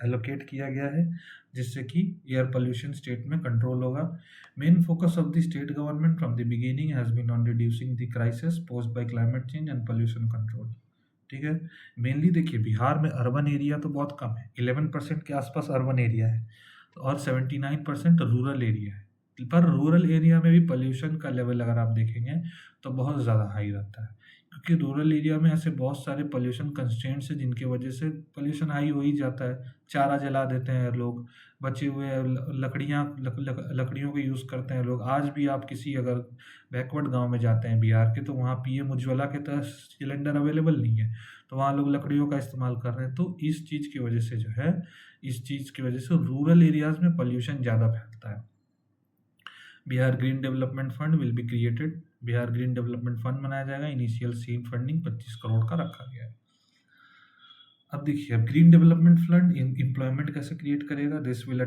एलोकेट किया गया है, जिससे कि एयर पोल्यूशन स्टेट में कंट्रोल होगा। Main focus of the state government from the beginning has been on reducing the crisis posed by climate change and pollution control. ठीक है, मेनली देखिए बिहार में अर्बन एरिया तो बहुत कम है, 11% के आसपास अर्बन एरिया है और 79% रूरल एरिया है। पर रूरल एरिया में भी पोल्यूशन का लेवल अगर आप देखेंगे तो बहुत ज़्यादा हाई रहता है, क्योंकि रूरल एरिया में ऐसे बहुत सारे पोल्यूशन कंस्ट्रेंट्स हैं जिनकी वजह से पोल्यूशन हाई हो ही जाता है। चारा जला देते हैं लोग, बचे हुए लकड़ियों का यूज़ करते हैं लोग। आज भी आप किसी अगर बैकवर्ड गांव में जाते हैं बिहार के, तो वहाँ PM उज्ज्वला के तहत सिलेंडर अवेलेबल नहीं है, तो वहाँ लोग लकड़ियों का इस्तेमाल कर रहे हैं। तो इस चीज़ की वजह से जो है, इस चीज़ की वजह से रूरल एरियाज़ में पोल्यूशन ज़्यादा फैलता है। Bihar green development fund will be created Bihar green development fund बनाया जाएगा, इनिशियल सीड फंडिंग 25 करोड़ का रखा गया है। अब देखिए, अब ग्रीन डेवलपमेंट फंड एम्प्लॉयमेंट कैसे क्रिएट करेगा? This will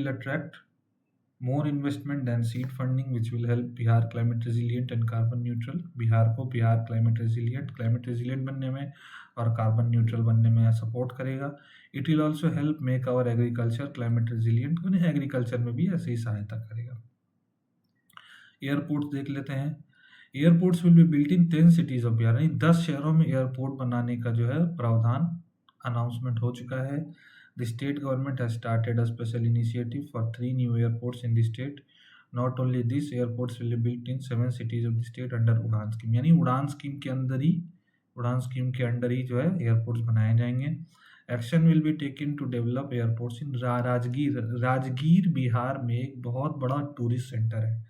attract more investment than seed funding, which will help Bihar climate resilient and carbon neutral. Bihar को climate resilient बनने में और carbon neutral बनने में सपोर्ट करेगा। It will also help make our agriculture climate resilient, यानी agriculture में भी ऐसे ही सहायता करेगा। एयरपोर्ट देख लेते हैं। Airports will B built in 10 cities of Bihar, यानी 10 शहरों में एयरपोर्ट बनाने का जो है प्रावधान अनाउंसमेंट हो चुका है। The state government has started a special initiative for 3 new airports in the state. Not only this, airports will be built in 7 cities of the state under उड़ान स्कीम, यानी उड़ान स्कीम के अंदर ही जो है एयरपोर्ट्स बनाए जाएंगे। Action will be taken to develop airports in Rajgir Bihar में एक बहुत बड़ा टूरिस्ट सेंटर है।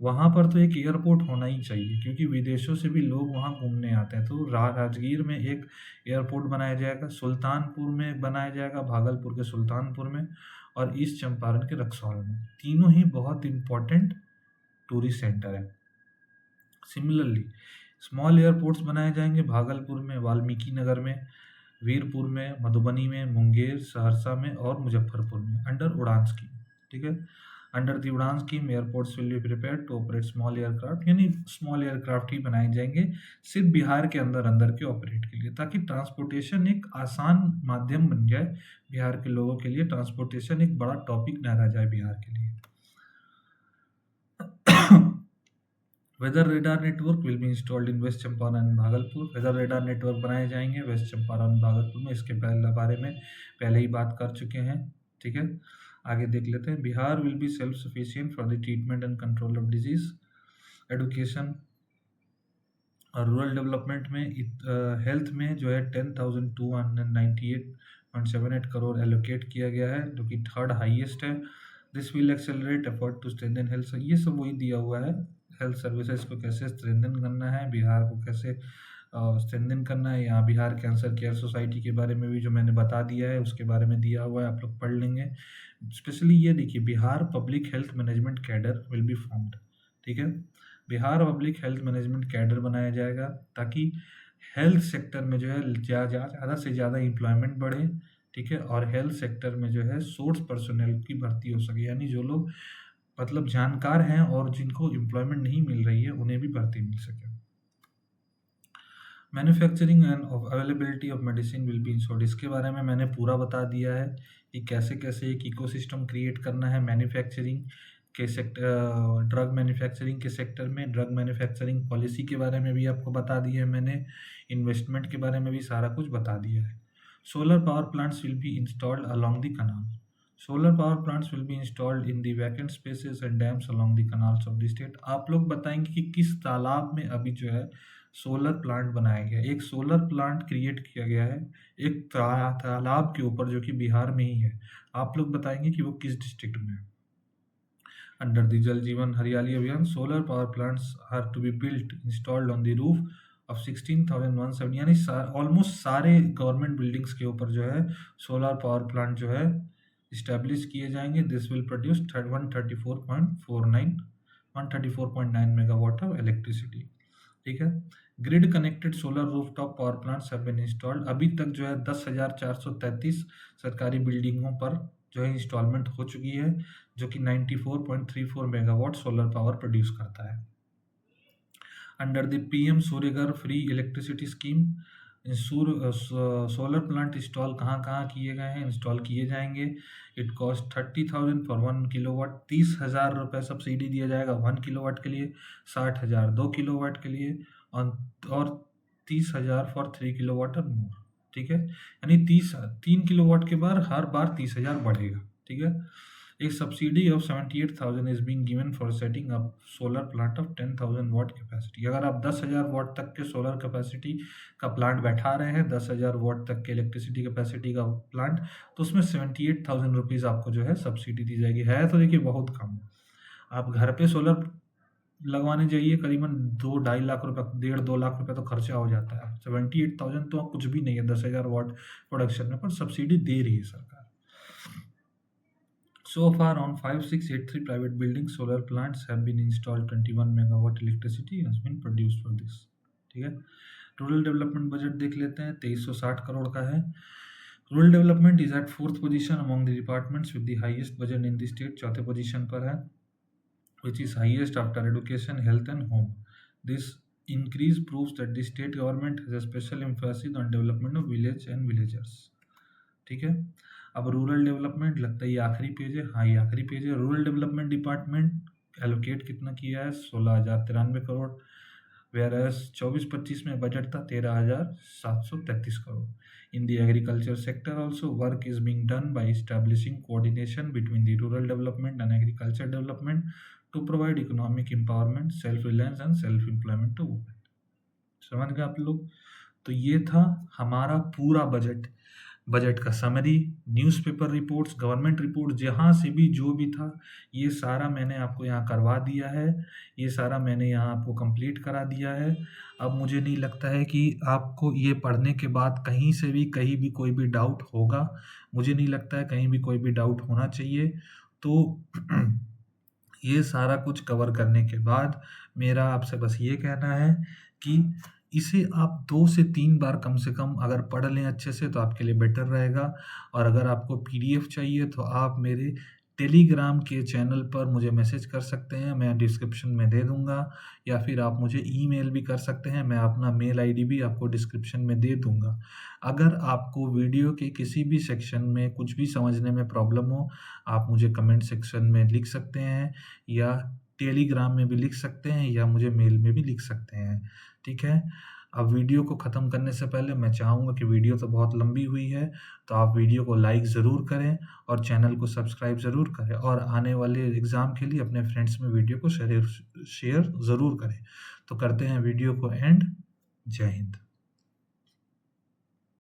वहाँ पर तो एक एयरपोर्ट होना ही चाहिए, क्योंकि विदेशों से भी लोग वहाँ घूमने आते हैं। तो राजगीर में एक एयरपोर्ट बनाया जाएगा, सुल्तानपुर में बनाया जाएगा, भागलपुर के सुल्तानपुर में, और ईस्ट चंपारण के रक्सौल में। तीनों ही बहुत इंपॉर्टेंट टूरिस्ट सेंटर है। सिमिलरली स्मॉल एयरपोर्ट्स बनाए जाएंगे भागलपुर में, वाल्मीकि नगर में, वीरपुर में, मधुबनी में, मुंगेर, सहरसा में और मुजफ्फरपुर में अंडर उड़ान स्कीम। ठीक है, under the Udan scheme airports will be prepared to operate small aircraft, यानी स्मॉल एयरक्राफ्ट ही बनाए जाएंगे सिर्फ बिहार के अंदर के ऑपरेट के लिए, ताकि ट्रांसपोर्टेशन एक आसान माध्यम बन जाए। बिहार के लोगों के लिए ट्रांसपोर्टेशन एक बड़ा टॉपिक न रह जाए बिहार के लिए। Weather radar network will be installed in west Champaran and Bhagalpur, weather radar network बनाए जाएंगे वेस्ट चंपारण भागलपुर में। इसके बारे में पहले ही बात कर चुके हैं। ठीक है, आगे देख लेते हैं। Bihar will be self sufficient for the treatment and control of disease. Education और रूरल डेवलपमेंट में हेल्थ में जो है 10,298.78 करोड़ एलोकेट किया गया है, जो कि थर्ड हाईएस्ट है। This will accelerate effort to strengthen health, ये सब वही दिया हुआ है। हेल्थ सर्विसेज को कैसे स्ट्रेंथन करना है, बिहार को कैसे स्ट्रेंथन करना है। यहाँ बिहार कैंसर केयर सोसाइटी के बारे में भी जो मैंने बता दिया है उसके बारे में दिया हुआ है, आप लोग पढ़ लेंगे। स्पेशली ये देखिए, Bihar public health management cadre will be formed. ठीक है, Bihar public health management cadre बनाया जाएगा ताकि हेल्थ सेक्टर में जो है ज़्यादा से ज़्यादा एम्प्लॉयमेंट बढ़े। ठीक है, और हेल्थ सेक्टर में जो है सोर्स पर्सनल की भर्ती हो सके, यानी जो लोग मतलब जानकार हैं और जिनको एम्प्लॉयमेंट नहीं मिल रही है उन्हें भी भर्ती मिल सके। Manufacturing and availability of medicine will be insured, इसके बारे में मैंने पूरा बता दिया है कि कैसे कैसे एक इकोसिस्टम क्रिएट करना है मैन्युफैक्चरिंग के सेक्टर, ड्रग मैन्युफैक्चरिंग के सेक्टर में। ड्रग मैन्युफैक्चरिंग पॉलिसी के बारे में भी आपको बता दिया है मैंने, इन्वेस्टमेंट के बारे में भी सारा कुछ बता दिया है। Solar power plants will be installed along the kanal, solar power plants will be installed in the vacant spaces and dams along the canals of the state. आप लोग बताएंगे कि किस तालाब में अभी जो है सोलर प्लांट बनाया गया। एक सोलर प्लांट क्रिएट किया गया है एक तालाब के ऊपर, जो कि बिहार में ही है। आप लोग बताएंगे कि वो किस डिस्ट्रिक्ट में है। अंडर द जल Jeevan Hariyali Abhiyan, solar power plants are to be built installed on the roof of 16,170, यानी ऑलमोस्ट सारे गवर्नमेंट बिल्डिंग्स के ऊपर जो है सोलर पावर प्लांट जो है इस्टेब्लिश किए जाएंगे। This will produce 134.9 megawatt of electricity. ठीक है, grid connected solar rooftop power plants have been installed. अभी तक जो है 10,433 सरकारी बिल्डिंगों पर जो है इंस्टॉलमेंट हो चुकी है, जो कि 94.34 मेगावाट सोलर पावर प्रोड्यूस करता है। Under the PM Surya Ghar free electricity scheme, solar plant install कहाँ किए गए हैं, इंस्टॉल किए जाएंगे। इट कॉस्ट 30,000 फॉर 1 किलोवाट, 30,000 रुपये सब्सिडी दिया जाएगा 1 किलोवाट के लिए, 60,000 2 किलोवाट के लिए, और 30,000 फॉर 3 किलोवाट और मोर। ठीक है, यानी 3 किलोवाट के बाद हर बार 30,000 बढ़ेगा। ठीक है, एक subsidy of 78,000 is being given for setting up solar plant of 10,000 watt capacity. अगर आप 10,000 वाट तक के सोलर कैपेसिटी का प्लांट बैठा रहे हैं, 10,000 वाट तक के इलेक्ट्रिसिटी कैपेसिटी का प्लांट, तो उसमें 78,000 रुपीज़ आपको जो है सब्सिडी दी जाएगी। है तो देखिए बहुत कम। आप घर पे सोलर लगवाने जाइए, करीबन 2-2.5 लाख रुपये, 1.5-2 लाख रुपये तो खर्चा हो जाता है। 78,000 तो कुछ भी नहीं है 10,000 वाट प्रोडक्शन में, पर सब्सिडी दे रही है सरकार। So far, on 5683 private buildings, solar plants have been installed. 21 megawatt electricity has been produced for this. ठीक है, रूरल डेवलपमेंट बजट देख लेते हैं, 2360 करोड़ का है। Rural development is at 4th position among the departments with the highest budget in the state, चौथे position पर है, which is highest after education, health and home. This increase proves that the state government has a special emphasis on development of village and villagers. ठीक है, अब rural development लगता है ये आखिरी पेज है, हाँ ये आखिरी पेज है। रूरल डेवलपमेंट डिपार्टमेंट एलोकेट कितना किया है, 16,093 करोड़, वेयर एज 24-25 में बजट था 13,733 crore. In the agriculture sector also work is being done by establishing coordination between the rural development and agriculture development to provide economic empowerment, self reliance and self employment to women. समझ गए आप लोग? तो ये था हमारा पूरा बजट का summary, newspaper reports, government report, जहाँ से भी जो भी था ये सारा मैंने आपको यहाँ करवा दिया है, ये सारा मैंने यहाँ आपको कंप्लीट करा दिया है। अब मुझे नहीं लगता है कि आपको ये पढ़ने के बाद कहीं से भी कहीं भी कोई भी डाउट होगा, मुझे नहीं लगता है कहीं भी कोई भी डाउट होना चाहिए। तो ये सारा कुछ कवर करने के बाद मेरा आपसे बस ये कहना है कि इसे आप 2 से 3 बार कम से कम अगर पढ़ लें अच्छे से तो आपके लिए बेटर रहेगा। और अगर आपको पीडीएफ चाहिए तो आप मेरे टेलीग्राम के चैनल पर मुझे मैसेज कर सकते हैं, मैं डिस्क्रिप्शन में दे दूँगा, या फिर आप मुझे ईमेल भी कर सकते हैं, मैं अपना मेल आईडी भी आपको डिस्क्रिप्शन में दे दूँगा। अगर आपको वीडियो के किसी भी सेक्शन में कुछ भी समझने में प्रॉब्लम हो, आप मुझे कमेंट सेक्शन में लिख सकते हैं, या टेलीग्राम में भी लिख सकते हैं, या मुझे मेल में भी लिख सकते हैं। ठीक है, अब वीडियो को ख़त्म करने से पहले मैं चाहूँगा कि वीडियो तो बहुत लंबी हुई है, तो आप वीडियो को लाइक ज़रूर करें और चैनल को सब्सक्राइब ज़रूर करें, और आने वाले एग्ज़ाम के लिए अपने फ्रेंड्स में वीडियो को शेयर ज़रूर करें। तो करते हैं वीडियो को एंड। जय हिंद।